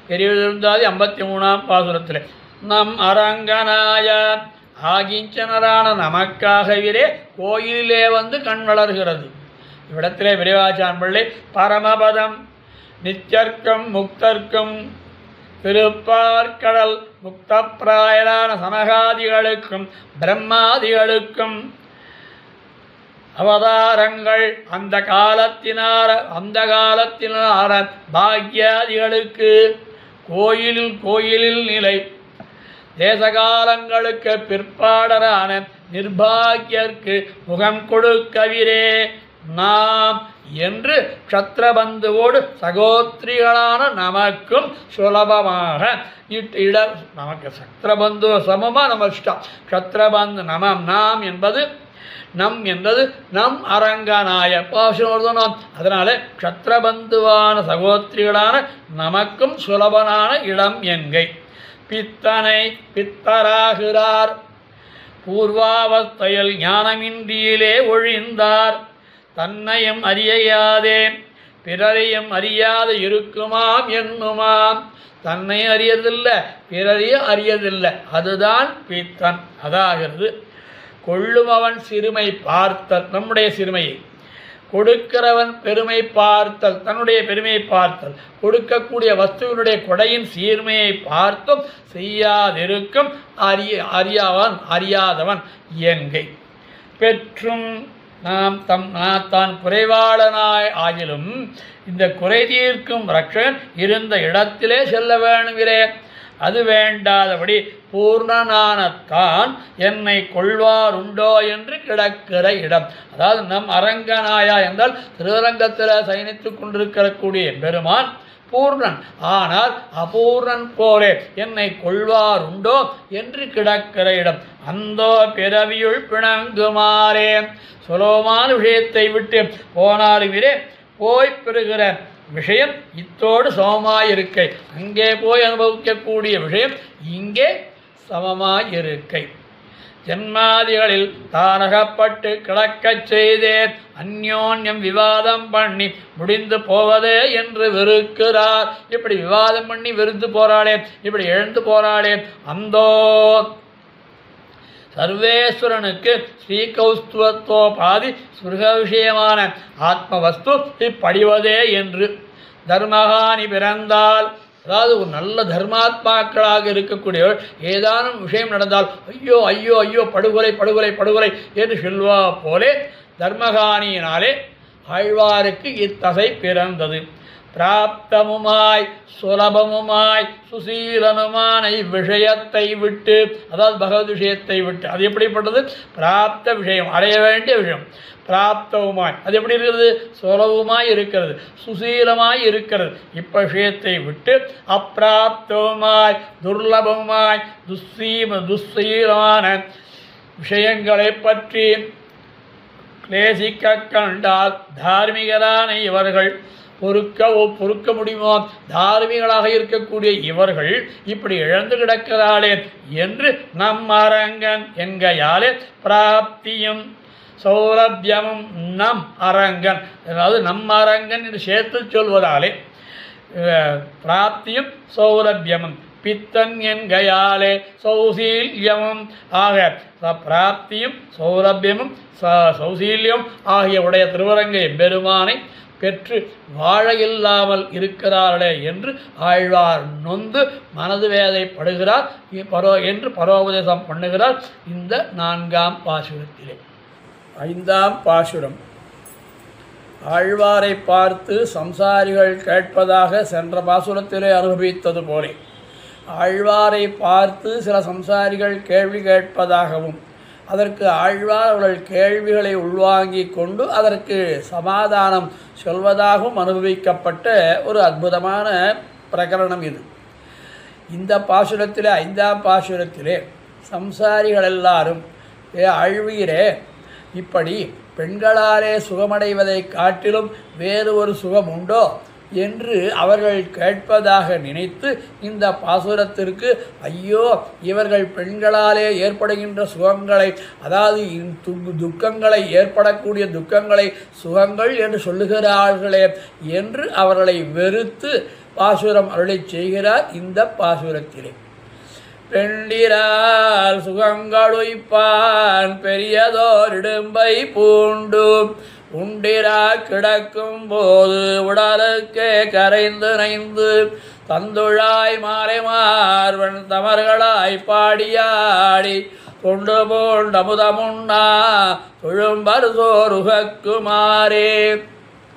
பெரியவிருந்தாதி 53ஆம் பாசுரத்தில் நம் அரங்கனாய ஆகிஞ்சனரான நமக்காகவே கோயிலே வந்து கண் வளர்கிறது. இவ்விடத்திலே விரைவாச்சான் பிள்ளை பரமபதம் நித்தியர்க்கம் முக்தர்க்கும் திருப்பார்கடல் முக்தப்பிராயரான சனகாதிகளுக்கும் பிரம்மாதிகளுக்கும் அவதாரங்கள் அந்த காலத்தினார பாக்யாதிகளுக்கு கோயிலில் நிலை தேசகாலங்களுக்கு பிற்பாடரான நிர்பாகியர்க்கு முகம் கொடுக்கவிரே நாம் என்று க்ஷத்ரபந்துவோடு சகோத்திரிகளான நமக்கும் சுலபமாக நமக்கு சத்ரபந்து சமமாக நம்ம இஷ்டம். க்ஷத்ரபந்து நாம் என்பது நம் அரங்கனாய பாசனம். அதனால க்ஷத்ரபந்துவான சகோத்திரிகளான நமக்கும் சுலபனான இடம் என்கை. பித்தராகிறார் பூர்வாவஸ்தையில் ஞானமின்றியிலே ஒழிந்தார் தன்னையும் அறியாதே பிறரையும் அறியாது இருக்குமாம் என்னுமாம். தன்னை அறியதில்லை பிறரையும் அறியதில்லை, அதுதான் பித்தன். அதாகிறது கொள்ளுமவன் சிறுமை பார்த்தல் நம்முடைய சிறுமையை, கொடுக்கிறவன் பெருமை பார்த்தல் தன்னுடைய பெருமையை பார்த்தல், கொடுக்கக்கூடிய வஸ்துவினுடைய கொடையின் சீர்மையை பார்த்தும் செய்யாதிருக்கும் அறியாதவன் என்கை. பெற்றும் தான் குறைவாளனாய் ஆகிலும் இந்த குறை தீர்க்கும் ரட்சகன் இருந்த இடத்திலே செல்ல வேணுகிறே. அது வேண்டாதபடி பூர்ணனானத்தான் என்னை கொள்வார் உண்டோ என்று கிடக்கிற இடம். அதாவது நம் அரங்கனாயா என்றால் திருரங்கத்தில் சயனித்துக் கொண்டிருக்கக்கூடிய பெருமான் பூர்ணன். ஆனால் அபூர்ணன் போலே என்னை கொள்வார் உண்டோ என்று கிடக்கிற இடம். அந்தோ பிறவியுள் பிணங்குமாறே சுலபமான விஷயத்தை விட்டு போனாலுமிரே போய் பெறுகிற விஷயம் இத்தோடு சமமாயிருக்கை. அங்கே போய் அனுபவிக்கக்கூடிய விஷயம் இங்கே சமமாயிருக்கை. ஜன்மாதிகளில் தானகப்பட்டு கிடக்கச் செய்தே அந்யோன்யம் விவாதம் பண்ணி முடிந்து போவதே என்று வெறுக்கிறார். இப்படி விவாதம் பண்ணி வெறுத்து போராளே, இப்படி எழுந்து போராளே. அந்தோ சர்வேஸ்வரனுக்கு ஸ்ரீகௌஸ்துவத்தோபாதி சுருக விஷயமான ஆத்மவஸ்து இப்படிவதே என்று தர்மகானி பிறந்தால், அதாவது ஒரு நல்ல தர்மாத்மாக்களாக இருக்கக்கூடியவர் ஏதானும் விஷயம் நடந்தால் ஐயோ ஐயோ ஐயோ படுகொலை படுகொலை படுகொலை என்று சொல்வா போலே தர்மகானியினாலே ஆழ்வாருக்கு இத்தசை பிறந்தது. பிராப்தமுமாய் சுலபமுமாய் சுசீலனுமான இவ்விஷயத்தை விட்டு, அதாவது பகவத் விஷயத்தை விட்டு, அது எப்படிப்பட்டது? பிராப்த விஷயம், அடைய வேண்டிய விஷயம். பிராப்தவுமாய் அது எப்படி இருக்கிறது? சுலபமாய் இருக்கிறது, சுசீலமாய் இருக்கிறது. இப்ப விஷயத்தை விட்டு அப்பிராப்தவுமாய் துர்லபமாய் துஸ்சீலமான விஷயங்களை பற்றி கிளேசிக்க கண்டால் தார்மிகரான இவர்கள் பொறுக்க முடியுமோ? தார்மிகளாக இருக்கக்கூடிய இவர்கள் இப்படி இழந்து கிடக்கிறாளே என்று நம் அரங்கன் என்கையாலே பிராப்தியும் சௌலபியமும் நம் அரங்கன், அதாவது நம் அரங்கன் என்று சேர்த்து சொல்வதாலே பிராப்தியும் சௌலபியமும் பித்தன் என்கையாலே சௌசீல்யமும் ஆக பிராப்தியும் சௌலபியமும் சௌசீல்யம் ஆகிய உடைய திருவரங்க எம்பெருமானை பெற்று வாழ இல்லாமல் இருக்கிறார்களே என்று ஆழ்வார் நொந்து மனது வேதைப்படுகிறார் என்று பரோபதேசம் பண்ணுகிறார். இந்த 4ஆம் பாசுரத்திலே 5ஆம் பாசுரம் ஆழ்வாரை பார்த்து சம்சாரிகள் கேட்பதாக சென்ற பாசுரத்திலே அனுபவித்தது போலே ஆழ்வாரை பார்த்து சில சம்சாரிகள் கேள்வி கேட்பதாகவும் அதற்கு ஆழ்வார் அவர்கள் கேள்விகளை உள்வாங்கிக் கொண்டு அதற்கு சமாதானம் சொல்வதாகவும் அனுபவிக்கப்பட்ட ஒரு அற்புதமான பிரகரணம் இது. இந்த பாசுரத்திலே 5ஆம் பாசுரத்திலே சம்சாரிகள் எல்லாரும் ஆழ்வீரே, இப்படி பெண்களாலே சுகமடைவதை காட்டிலும் வேறு ஒரு சுகம் உண்டோ என்று அவர்கள் கேட்பதாக நினைத்து இந்த பாசுரத்திற்கு ஐயோ இவர்கள் பெண்களாலே ஏற்படுகின்ற சுகங்களை, அதாவது துக்கங்களை ஏற்படக்கூடிய துக்கங்களை சுகங்கள் என்று சொல்லுகிறார்களே என்று அவர்களை வெறுத்து பாசுரம் அருளை செய்கிறார். இந்த பாசுரத்திலே பெண்டிரால் சுகங்களுய்ப்பான் பெரியதோர் இடும்பை பூண்டு உண்டிரா கிடக்கும் போது உடலுக்கே கரைந்து நைந்து தந்துழாய் மாலை மார்வன் தமர்களாய் பாடியாடி தொண்டு போல் அமுதமுன்னா தொழும்பர் சோருகக்குமாரே.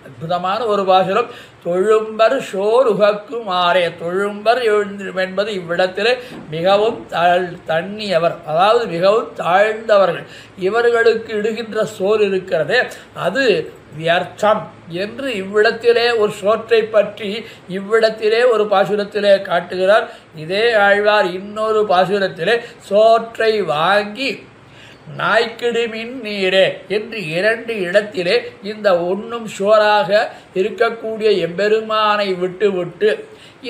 அற்புதமான ஒரு பாசுரம். தொழும்பர் சோருகக்குமாரே. தொழும்பர் என்பது இவ்விடத்திலே மிகவும் தண்ணியவர், அதாவது மிகவும் தாழ்ந்தவர்கள். இவர்களுக்கு இடுகின்ற சோறு இருக்கிறதே அது வியர்த்தம் என்று இவ்விடத்திலே ஒரு சோற்றை பற்றி இவ்விடத்திலே ஒரு பாசுரத்திலே காட்டுகிறார். இதே ஆழ்வார் இன்னொரு பாசுரத்திலே சோற்றை வாங்கி நாய்க்கிடுமின் நீரே என்று 2 இடத்திலே இந்த ஒன்றும் சோறாக இருக்கக்கூடிய எம்பெருமானை விட்டு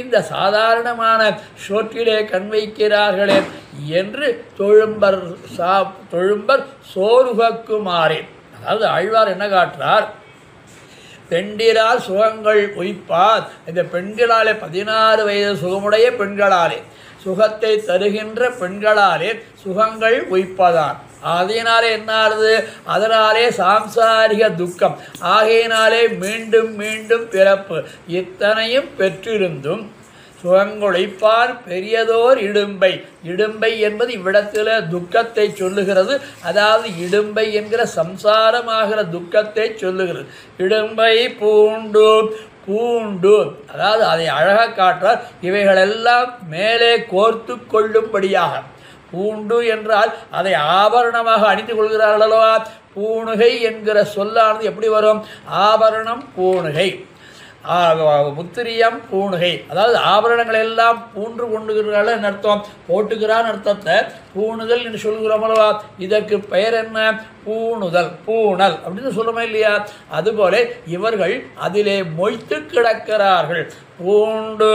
இந்த சாதாரணமான சோற்றிலே கண் வைக்கிறார்களே என்று தொழும்பர் சோறுகக்குமாறே. அதாவது ஆழ்வார் என்ன காட்டுறார்? பெண்டிரால் சுகங்கள் உய்ப்பார். இந்த பெண்களாலே 16 வயது சுகமுடைய பெண்களாலே சுகத்தை தருகின்ற பெண்களாலே சுகங்கள் உய்ப்பதான். அதனாலே என்னாவது? அதனாலே சாம்சாரிக துக்கம் ஆகையினாலே மீண்டும் மீண்டும் பிறப்பு இத்தனையும் பெற்றிருந்தும் சுகங்குழைப்பார் பெரியதோர் இடும்பை. இடும்பை என்பது இவ்விடத்தில் துக்கத்தை சொல்லுகிறது. அதாவது இடும்பை என்கிற சம்சாரமாகிற துக்கத்தை சொல்லுகிறது. இடும்பை பூண்டு அதாவது அதை அழகாக காட்டுறார். இவைகளெல்லாம் மேலே கோர்த்து கொள்ளும்படியாக பூண்டு என்றால் அதை ஆபரணமாக அணிந்து கொள்கிறார்களோ. பூணுகை என்கிற சொல்லானது எப்படி வரும்? ஆபரணம் பூணுகை, முத்திரியம் பூணுகை, அதாவது ஆபரணங்கள் எல்லாம் பூன்று கொண்டுகிறார்கள் அர்த்தம், போட்டுக்கிறான் அர்த்தத்தை பூணுதல் என்று சொல்கிறோம் அல்லவா. இதற்கு பெயர் என்ன? பூணுதல், பூணல் அப்படின்னு சொல்கிறோமா இல்லையா? அதுபோல இவர்கள் அதிலே மொய்த்து கிடக்கிறார்கள். பூண்டு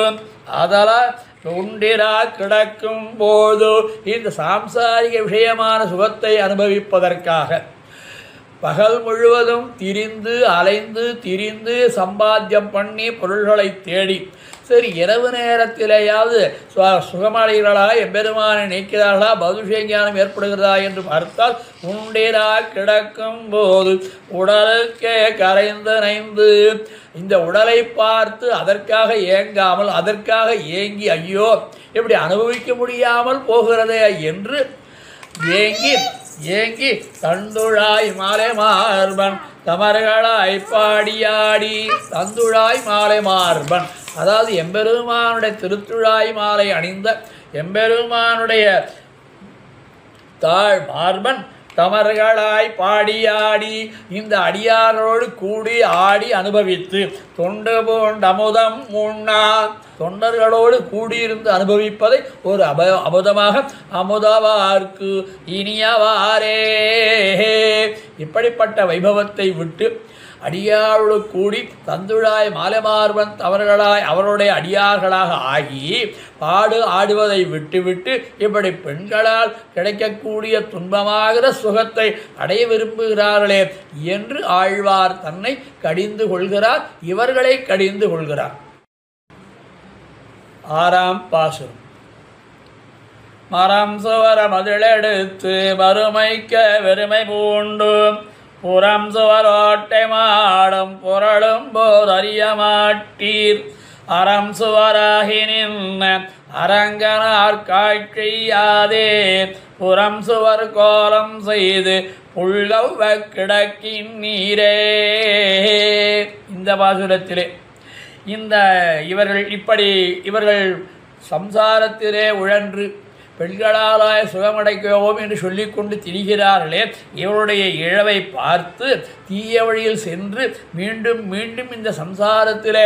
அதெல்லாம் உண்டிரா கிடக்கும் போது இந்த சாம்சாரிக விஷயமான சுகத்தை அனுபவிப்பதற்காக பகல் முழுவதும் திரிந்து சம்பாத்தியம் பண்ணி பொருள்களை தேடி சரி இரவு நேரத்திலேயாவது சுகமடைகிறாளா, எம்பெருமானை நீக்கிறார்களா, பௌதிக ஞானம் ஏற்படுகிறதா என்று பார்த்தால் உண்டிரா கிடக்கும் போது உடலுக்கே கரைந்து நைந்து இந்த உடலை பார்த்து அதற்காக ஏங்காமல் அதற்காக ஏங்கி ஐயோ இப்படி அனுபவிக்க முடியாமல் போகிறதே என்று ஏங்கி ஏங்கி தந்துழாய் மாலை மார்பன் தமர்களாய் பாடியாடி. தந்துழாய் மாலை மார்பன் அதாவது எம்பெருமானுடைய திருத்துழாய் மாலை அணிந்த எம்பெருமானுடைய தாழ் மார்பன் தமர்களாய் பாடியாடி. இந்த அடியாரோடு கூடி ஆடி அனுபவித்து தொண்டு போன்ற அமுதம் உண்ணா. தொண்டர்களோடு கூடியிருந்து அனுபவிப்பதை ஒரு அமுதமாக அமுதவார்க்கு இனியவாரே. இப்படிப்பட்ட வைபவத்தை விட்டு அடியாரோடு கூடி தந்துழாய் மாலைமார்பன் அவர்களாய் அவருடைய அடியார்களாக ஆகி ஆடுவதை விட்டுவிட்டு இப்படி பெண்களால் கிடைக்கக்கூடிய துன்பமாகிற சுகத்தை அடைய விரும்புகிறார்களே என்று ஆழ்வார் தன்னை கடிந்து கொள்கிறார், இவர்களை கடிந்து கொள்கிறார். 6ஆம் பாசுரம். மரம் சுவர மதிலெடுத்து மறுமைக்க வெறுமை பூண்டு புறம் சுவரோட்டை மாடும் புரளும் போதறிய மாட்டீர். அறம் சுவராகி நின்ன அரங்கனார் காட்சியாதே புறம் சுவர் கோலம் செய்து புள்ளவ கிடக்கின் நீரே. இந்த பாசுரத்திலே இவர்கள் சம்சாரத்திலே உழன்று பெண்களாலாய சுகமடைக்குவோம் என்று சொல்லிக்கொண்டு திரிகிறார்களே, இவருடைய இழவை பார்த்து தீய வழியில் சென்று மீண்டும் மீண்டும் இந்த சம்சாரத்திலே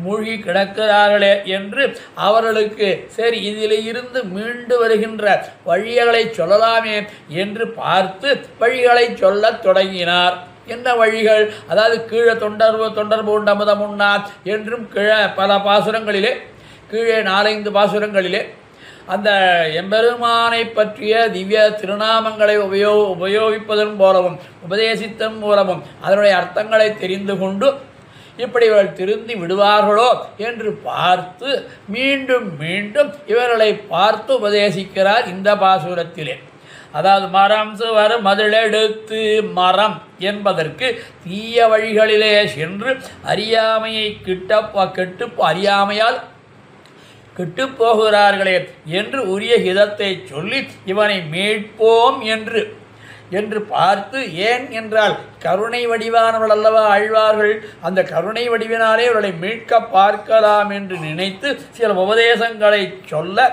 மூழ்கி கிடக்கிறார்களே என்று அவர்களுக்கு சரி இதில் இருந்து மீண்டு வருகின்ற வழிகளை சொல்லலாமே என்று பார்த்து வழிகளை சொல்லத் தொடங்கினார். என்ன வழிகள்? அதாவது கீழே தொண்டர் பூண்ட அமுதம் உண்ணார் என்றும் கீழே பல பாசுரங்களிலே கீழே 4-5 பாசுரங்களிலே அந்த எம்பெருமானை பற்றிய திவ்ய திருநாமங்களை உபயோகிப்பதன் மூலமும் உபதேசித்தன் மூலமும் அதனுடைய அர்த்தங்களை தெரிந்து கொண்டு இப்படி இவர்கள் திருந்தி விடுவார்களோ என்று பார்த்து மீண்டும் மீண்டும் இவர்களை பார்த்து உபதேசிக்கிறார் இந்த பாசுரத்திலே. அதாவது மரம் சுவர் மதிலெடுத்து. மரம் என்பதற்கு தீய வழிகளிலே சென்று அறியாமையை அறியாமையால் கெட்டு போகிறார்களே என்று உரிய ஹிதத்தை சொல்லி இவனை மீட்போம் என்று பார்த்து, ஏன் என்றால் கருணை வடிவானவர்கள் அல்லவா ஆழ்வார்கள், அந்த கருணை வடிவினாலே இவர்களை மீட்க பார்க்கலாம் என்று நினைத்து சில உபதேசங்களை சொல்ல,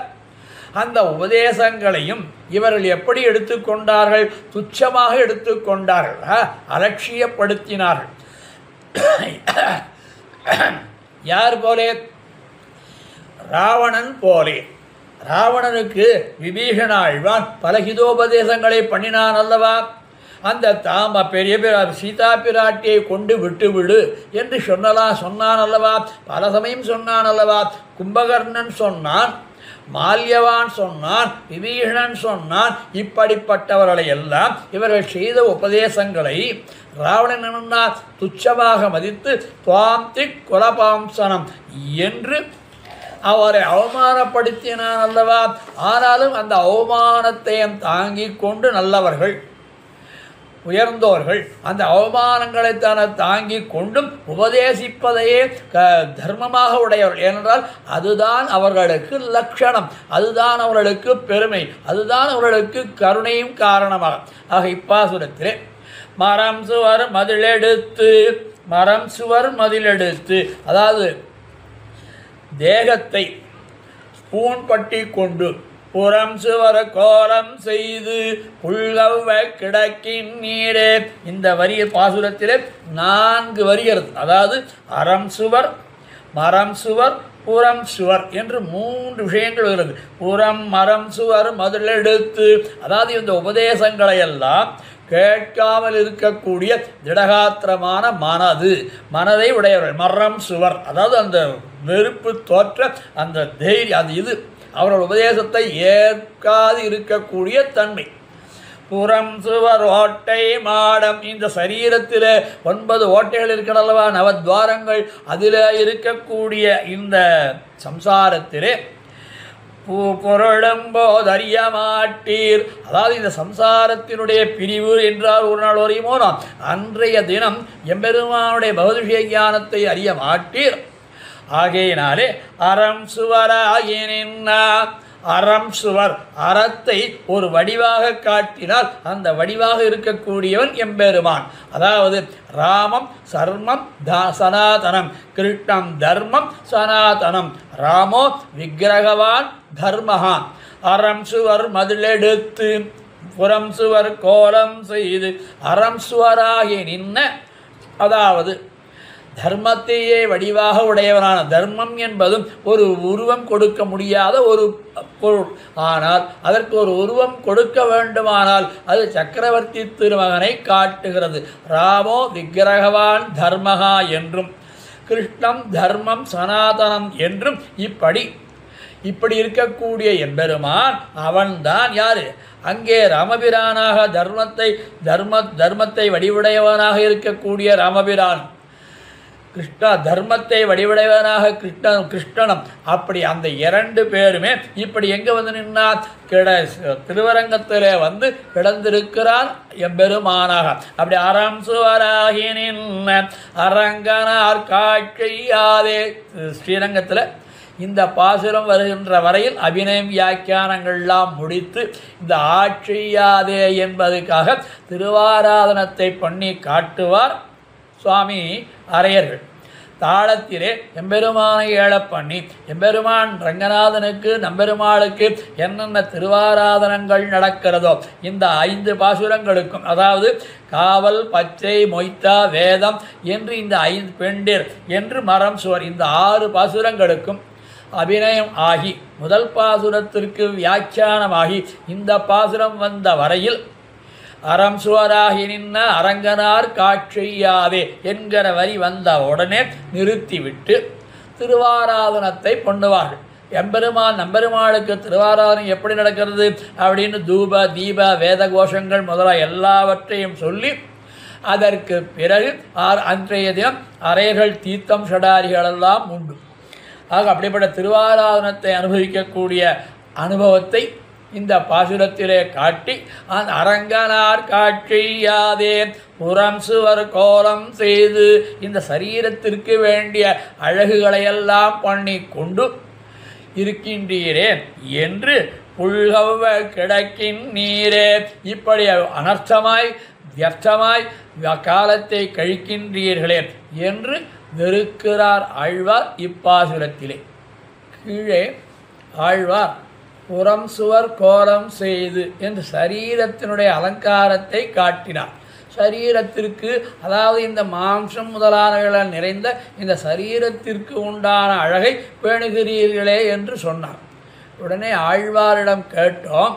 அந்த உபதேசங்களையும் இவர்கள் எப்படி எடுத்துக்கொண்டார்கள்? துச்சமாக எடுத்துக்கொண்டார்கள், அலட்சியப்படுத்தினார்கள். யார் போலே? ராவணன் போலே. ராவணனுக்கு விபீஷண ஆழ்வான் பல ஹிதோபதேசங்களை பண்ணினான் அல்லவா? அந்த பெரிய சீதா பிராட்டியை கொண்டு விட்டுவிடு என்று சொன்னான் அல்லவா? பல சமயம் சொன்னான் அல்லவா? கும்பகர்ணன் சொன்னான், மால்யவான் சொன்னான், விபீஷணன் சொன்னான். இப்படிப்பட்டவர்களை எல்லாம் இவர்கள் செய்த உபதேசங்களை ராவணன் என்ன துச்சமாக மதித்து துவாம் திக் குலபாம்சனம் என்று அவரை அவமானப்படுத்தினான் அல்லவா? ஆனாலும் அந்த அவமானத்தையும் தாங்கி கொண்டு நல்லவர்கள் உயர்ந்தோர்கள் அந்த அவமானங்களை தாங்கி கொண்டும் உபதேசிப்பதையே தர்மமாக உடையவர்கள். ஏனென்றால் அதுதான் அவர்களுக்கு லட்சணம், அதுதான் அவர்களுக்கு பெருமை, அதுதான் அவர்களுக்கு கருணையும் காரணமாக. ஆக இப்பாசுரத்திலே மரம் சுவர் மதிலெடுத்து அதாவது தேகத்தை ஸ்பூன் பட்டி கொண்டு புறம் சுவர் கோலம் செய்து புல்கவ கிடக்கின் நீரே. இந்த வரிய பாசுரத்திலே 4 வரிகள், அதாவது அறம் சுவர், மரம் சுவர், புறம் சுவர் என்று 3 விஷயங்கள் வருகிறது. புறம் மரம் சுவர் மதிலெடுத்து அதாவது இந்த உபதேசங்களை எல்லாம் கேட்காமல் இருக்கக்கூடிய திடகாத்திரமான மனதை உடையவர்கள். மரம் சுவர் அதாவது அந்த வெறுப்பு தோற்ற அந்த தைரியம், அது இது அவர்கள் உபதேசத்தை ஏற்காது இருக்கக்கூடிய தன்மை. புறம் சுவர் ஓட்டை மாடம் இந்த சரீரத்தில் 9 ஓட்டைகள் இருக்கிறல்லவா, நவத்வாரங்கள், அதில் இருக்கக்கூடிய இந்த சம்சாரத்திலே பொருளும்போதறிய மாட்டீர். அதாவது இந்த சம்சாரத்தினுடைய பிரிவு என்றால் ஒரு நாள் வரையுமோ நாம் அன்றைய தினம் எம்பெருமானுடைய பகவத்விஷய ஞானத்தை அறிய மாட்டீர். ஆகையினாலே அறம் சுவராகி நின்னா அறம் சுவர், அறத்தை ஒரு வடிவாக காட்டினால் அந்த வடிவாக இருக்கக்கூடியவன் எம்பெருமான். அதாவது ராமம் சர்மம் சனாதனம், கிருஷ்ணம் தர்மம் சனாதனம். ராமோ விக்கிரகவான் தர்மஹா, அறம் சுவர் மதிலெடுத்து புறம் சுவர் கோலம் செய்து அறம் சுவராகி நின்ன, அதாவது தர்மத்தையே வடிவாக உடையவனான, தர்மம் என்பதும் ஒரு உருவம் கொடுக்க முடியாத ஒரு பொருள். ஆனால் அதற்கு ஒரு உருவம் கொடுக்க வேண்டுமானால் அது சக்கரவர்த்தி திருமகனை காட்டுகிறது. ராமோ விக்கிரகவான் தர்மஹா என்றும் கிருஷ்ணம் தர்மம் சனாதனம் என்றும் இப்படி இருக்கக்கூடிய எம்பெருமான் அவன்தான் யாரு? அங்கே ராமபிரானாக தர்மத்தை வடிவுடையவனாக இருக்கக்கூடிய ராமபிரான், தர்மத்தை வடிவடைவனாக கிருஷ்ணனும். அப்படி அந்த இரண்டு பேருமே இப்படி எங்கே வந்து நின்றார்? திருவரங்கத்திலே வந்து கிடந்திருக்கிறார் எம்பெருமானாக. அப்படி அறம் சுவராகி நின்ன அரங்கனார் காட்சியாதே. ஸ்ரீரங்கத்தில் இந்த பாசுரம் வருகின்ற வரையில் அபிநயம் வியாக்கியானங்கள்லாம் முடித்து இந்த ஆட்சியாதே என்பதற்காக திருவாராதனத்தை பண்ணி காட்டுவார் சுவாமி அரையர்கள். தாளத்திலே எம்பெருமானை ஏழப் பண்ணி எம்பெருமான் ரங்கநாதனுக்கு நம்பெருமாளுக்கு என்னென்ன திருவாராதனங்கள் நடக்கிறதோ இந்த 5 பாசுரங்களுக்கும், அதாவது காவல் பச்சை மொய்த்தா வேதம் என்று இந்த 5 பெண்டிர் என்று மரம் சுவர் இந்த 6 பாசுரங்களுக்கும் அபிநயம் ஆகி முதல் பாசுரத்திற்கு வியாக்கியானமாகி இந்த பாசுரம் வந்த வரையில் அறம் சுவராகி நின்ன அரங்கனார் காட்சியாதே என்கிற வரி வந்த உடனே நிறுத்திவிட்டு திருவாராதனத்தை பண்ணுவார்கள். நம்பெருமாளுக்கு திருவாராதனம் எப்படி நடக்கிறது அப்படின்னு தூப தீப வேத கோஷங்கள் முதலாக எல்லாவற்றையும் சொல்லி அதற்கு பிறகு அன்றைய தினம் அரையர்கள் தீர்த்தம் ஷடாரிகளெல்லாம் உண்டு. ஆக அப்படிப்பட்ட திருவாராதனத்தை அனுபவிக்கக்கூடிய அனுபவத்தை இந்த பாசுரத்திலே காட்டி அந்த அரங்கனார் காட்சியாதே புறம் சுவர் கோலம் செய்து இந்த சரீரத்திற்கு வேண்டிய அழகுகளையெல்லாம் பண்ணி கொண்டு இருக்கின்றீரே என்று புல்கவ கிடக்கின் நீரே, இப்படி அனர்த்தமாய் வியர்த்தமாய் காலத்தை கழிக்கின்றீர்களே என்று வெறுக்கிறார் ஆழ்வார் இப்பாசுரத்திலே. கீழே ஆழ்வார் புறம் சுவர் கோலம் செய்து என்று சரீரத்தினுடைய அலங்காரத்தை காட்டினார். சரீரத்திற்கு, அதாவது இந்த மாம்சம் முதலானவர்களால் நிறைந்த இந்த சரீரத்திற்கு உண்டான அழகை பேணுகிறீர்களே என்று சொன்னார். உடனே ஆழ்வாரிடம் கேட்டோம்,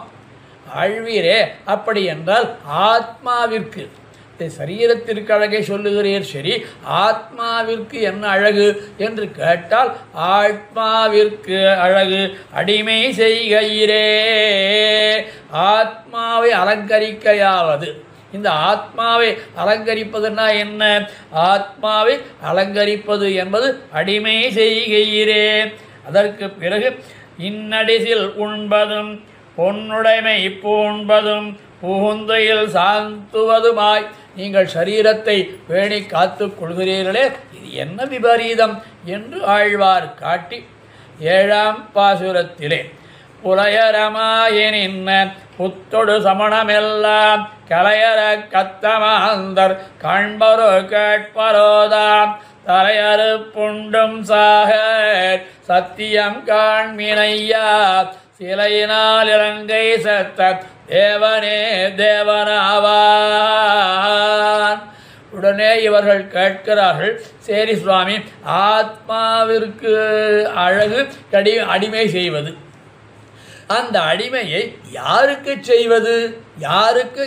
ஆழ்வீரே அப்படி என்றால் ஆத்மாவிற்கு சரீரத்திற்கு அழகை சொல்லுகிறீர், சரி ஆத்மாவிற்கு என்ன அழகு என்று கேட்டால் ஆத்மாவிற்கு அழகு அடிமை செய்கிறே. ஆத்மாவை அலங்கரிக்கையாவது. இந்த ஆத்மாவை அலங்கரிப்பதுன்னா என்ன? ஆத்மாவை அலங்கரிப்பது என்பது அடிமை செய்கிறே. அதற்கு பிறகு இன்னடிசில் உண்பதும் பொன்னுடைமை பூண்பதும் பூந்தையில் சாந்துவதுமாய் நீங்கள் சரீரத்தை பேணி காத்து கொள்கிறீர்களே, இது என்ன விபரீதம் என்று ஆழ்வார் காட்டி 7ஆம் பாசுரத்திலே புலையரமாயினின்ன புத்தொடு சமணமெல்லாம் கலையர கத்தமாந்தர் காண்பரோ கேட்பரோதாம் தலையறு புண்டும் சாக சத்தியம் காண்மினையா சிலையினால் இலங்கை செத்த தேவனே தேவனாவான். உடனே இவர்கள் கேட்கிறார்கள், சரி சுவாமி, ஆத்மாவிற்கு அழகு அடிமை செய்வது, அந்த அடிமையை யாருக்கு செய்வது,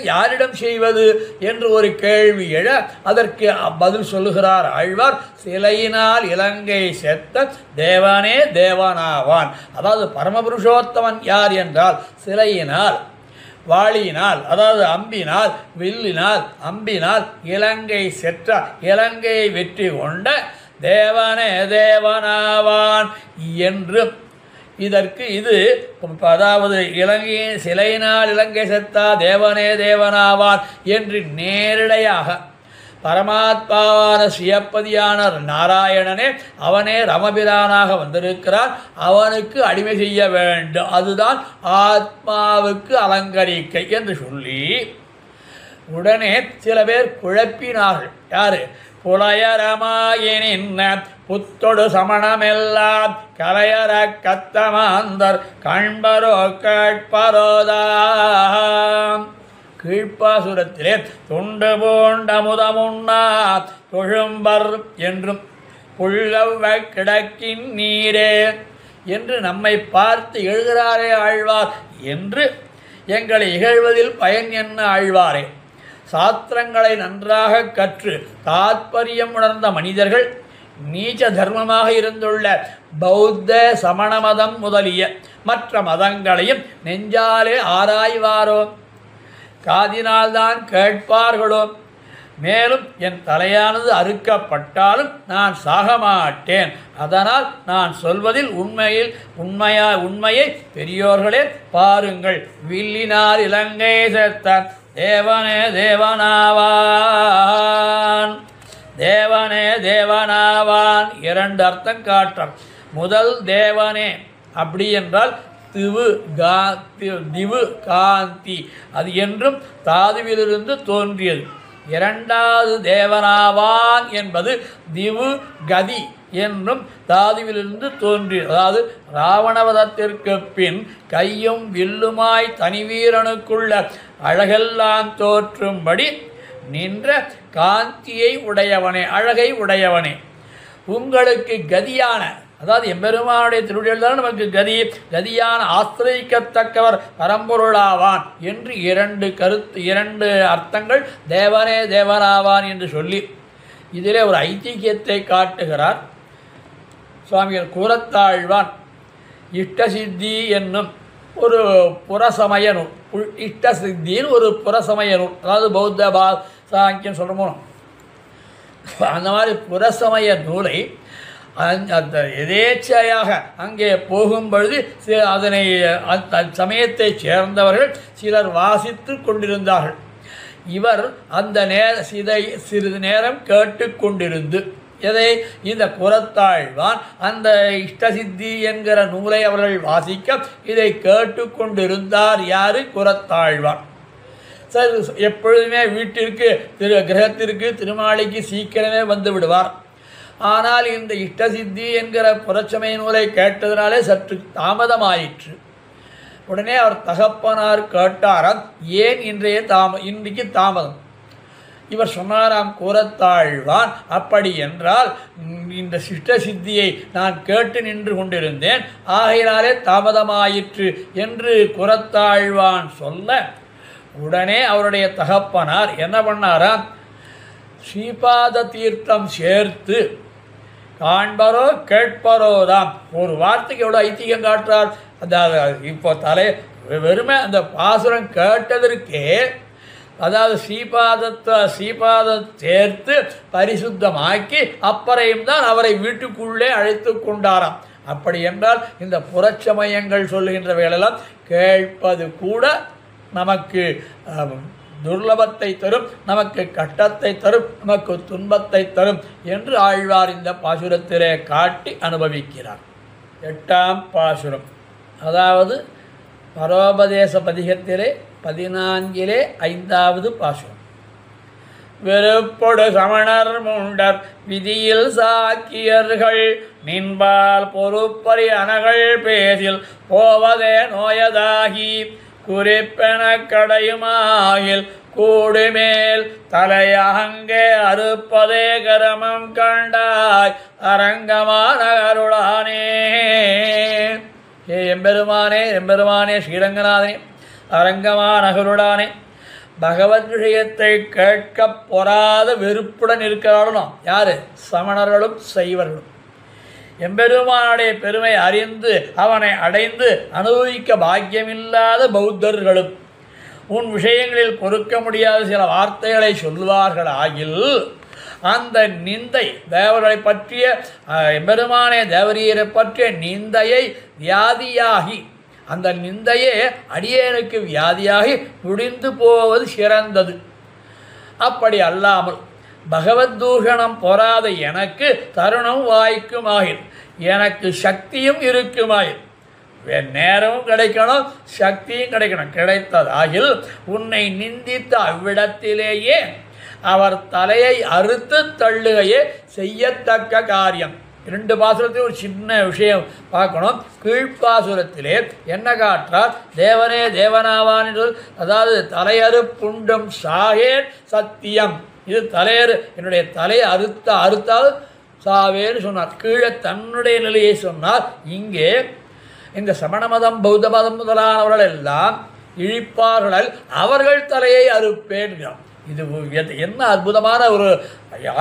யாரிடம் செய்வது என்று ஒரு கேள்வி எழ அதற்கு பதில் சொல்லுகிறார் ஆழ்வார், சிலையினால் இலங்கை செத்த தேவனே தேவனாவான். அதாவது பரமபுருஷோத்தமன் யார் என்றால் சிலையினால், வாளியினால், அதாவது அம்பினால், வில்லினால், அம்பினால் இலங்கை செற்ற, இலங்கையை வெற்றி கொண்ட தேவனே தேவனாவான் என்று இதற்கு இது, அதாவது இலங்கை சிலையினால் இலங்கை செத்தா தேவனே தேவனாவான் என்று நேரடியாக பரமாத்மாவான சிவப்பதியான நாராயணனே அவனே ரமபிரானாக வந்திருக்கிறார், அவனுக்கு அடிமை செய்ய வேண்டும், அதுதான் ஆத்மாவுக்கு அலங்கரிக்கை என்று சொல்லி உடனே சில பேர் குழப்பினார்கள். யாரு? புலையரமாயினின் புத்தொடு சமணமெல்லாம் கலையற கத்தமாந்தர் கண்பரோ கேட்பரோதாம். கீழ்ப்பாசுரத்திலே தொண்டு போண்டமுதமுன்னா தொழும்பர் என்றும் புள்ளவ கிடக்கின் நீரே என்று நம்மை பார்த்து எழுகிறாரே ஆழ்வார் என்று எங்களை இகழ்வதில் பயன் என்ன ஆழ்வாரே? சாஸ்திரங்களை நன்றாக கற்று தாத்பரியம் உணர்ந்த மனிதர்கள் நீச்ச தர்மமாக இருந்துள்ள பௌத்த சமண மதம் முதலிய மற்ற மதங்களையும் நெஞ்சாலே ஆராய்வாரோ? காதினால்தான் கேட்பார்களோ? மேலும் என் தலையானது அறுக்கப்பட்டாலும் நான் சாக மாட்டேன், அதனால் நான் சொல்வதில் உண்மையை பெரியோர்களே பாருங்கள். வில்லினார் இலங்கை சேர்த்தான் தேவனே தேவனாவான், தேவனே தேவனாவான். இரண்டு அர்த்தம் காட்டுறான். முதல் தேவனே அப்படி என்றால் திவு காந்தி, அது என்றும் தாதுவிலிருந்து தோன்றியது. இரண்டாவது தேவனாவான் என்பது திவு கதி என்றும் தாதுவிலிருந்து தோன்றியது. அதாவது ராவணவதத்திற்கு பின் கையும் வில்லுமாய் தனிவீரனுக்குள்ள அழகெல்லாம் தோற்றும்படி நின்ற காந்தியை உடையவனே, அழகை உடையவனே, உங்களுக்கு கதியான, அதாவது எம்பெருமானுடைய திருவிழியில் தான் நமக்கு கதியான ஆசிரியக்கத்தக்கவர் பரம்பொருளாவான் என்று இரண்டு அர்த்தங்கள் தேவனே தேவனாவான் என்று சொல்லி இதிலே ஒரு ஐதிகியத்தை காட்டுகிறார் சுவாமிகள். கூரத்தாழ்வான் இஷ்டசித்தி என்னும் ஒரு புறசமய நூல், இஷ்டசித்தின்னு ஒரு புறசமய நூல், அதாவது பௌத்த சாங்கியம் சொல்கிறோமோ அந்த மாதிரி புறசமய நூலை அந்த எதேச்சையாக அங்கே போகும்பொழுது அதனை அந்த சமயத்தைச் சேர்ந்தவர்கள் சிலர் வாசித்து கொண்டிருந்தார்கள். இவர் அந்த சிறிது நேரம் கேட்டுக்கொண்டிருந்து எதை? இந்த கூரத்தாழ்வான் அந்த இஷ்டசித்தி என்கிற நூலை அவர்கள் வாசிக்க இதை கேட்டுக்கொண்டிருந்தார். யாரு? கூரத்தாழ்வான். சார் எப்பொழுதுமே வீட்டிற்கு கிரகத்திற்கு திருமாளிக்கு சீக்கிரமே வந்து விடுவார். ஆனால் இந்த இஷ்டசித்தி என்கிற புறச்சமய நூலை கேட்டதினாலே சற்று தாமதமாயிற்று. உடனே அவர் தகப்பனார் கேட்டாராம், ஏன் இன்றைக்கு தாமதம்? இவர் சொன்னாராம், கூரத்தாழ்வான், அப்படி என்றால் இந்த இஷ்டசித்தியை நான் கேட்டு நின்று கொண்டிருந்தேன், ஆகையினாலே தாமதமாயிற்று என்று கூரத்தாழ்வான் சொல்ல உடனே அவருடைய தகப்பனார் என்ன பண்ணாராம், ஸ்ரீபாத தீர்த்தம் சேர்த்து காண்பரோ கேட்பரோதாம். ஒரு வார்த்தைக்கு எவ்வளோ ஐதீகம் காட்டுறார். அதாவது இப்போ வெறுமை அந்த பாசுரம் கேட்டதற்கே, அதாவது ஸ்ரீபாதத்தை சேர்த்து பரிசுத்தமாக்கி அப்புறையும் தான் அவரை வீட்டுக்குள்ளே அழைத்து கொண்டாராம். அப்படி என்றால் இந்த புறச்சமயங்கள் சொல்லுகின்ற வேளையெல்லாம் கேட்பது கூட நமக்கு துர்லபத்தை தரும், நமக்கு கட்டத்தை தரும், நமக்கு துன்பத்தை தரும் என்று ஆழ்வார் இந்த பாசுரத்திலே காட்டி அனுபவிக்கிறார். 8ஆம் பாசுரம், அதாவது பரோபதேச பதிகத்திலே 14 5வது பாசுரம். வெறுப்பொடு சமணர் முண்டர் விதியில் சாக்கியர்கள் நின்பால் பொறுப்பறி அனகள் பேசில் போவதே நோயதாகி குறிப்பென கடையுமாயில் கூடுமேல் தலையங்கே அறுப்பதே கரமம் கண்டாய் அரங்கமான அருளானே. எம்பெருமானே ஸ்ரீரங்கநாதனே, அரங்கமான அருளானே, பகவத் விஷயத்தை கேட்க பொறாத வெறுப்புடன் இருக்கிறாலும் யாரு? சமணர்களும் சைவர்களும். எம்பெருமானுடைய பெருமை அறிந்து அவனை அடைந்து அனுபவிக்க பாக்கியமில்லாத பௌத்தர்களும் உன் விஷயங்களில் பொறுக்க முடியாத சில வார்த்தைகளை சொல்லுவார்கள் ஆகில் அந்த நிந்தை தேவர்களை பற்றிய எம்பெருமானே தேவரீரை பற்றிய நிந்தையை வியாதியாகி, அந்த நிந்தையே அடியேனுக்கு வியாதியாகி முடிந்து போவது சிறந்தது. அப்படி அல்லாமல் பகவத் தூஷணம் பொறாத எனக்கு தருணம் வாய்க்குமாயில், எனக்கு சக்தியும் இருக்குமாயில், நேரமும் கிடைக்கணும் சக்தியும் கிடைக்கணும். கிடைத்ததாகில் உன்னை நிந்தித்த அவ்விடத்திலேயே அவர் தலையை அறுத்து தள்ளுகையே செய்யத்தக்க காரியம். 2 பாசுரத்தையும் ஒரு சின்ன விஷயம் பார்க்கணும். கீழ்ப்பாசுரத்திலே என்ன காற்றார்? தேவனே தேவனாவான் என்று, அதாவது தலையறு புண்டும் சாகேன் சத்தியம். இது தலையறு, என்னுடைய தலையை அறுத்தால் சாவேன்னு சொன்னார். கீழே தன்னுடைய நிலையை சொன்னார். இங்கே இந்த சமண மதம் பௌத்த மதம் முதலானவர்கள் எல்லாம் இழிப்பார்கள், அவர்கள் தலையை அறுப்பேன்கிறார். இது என்ன அற்புதமான ஒரு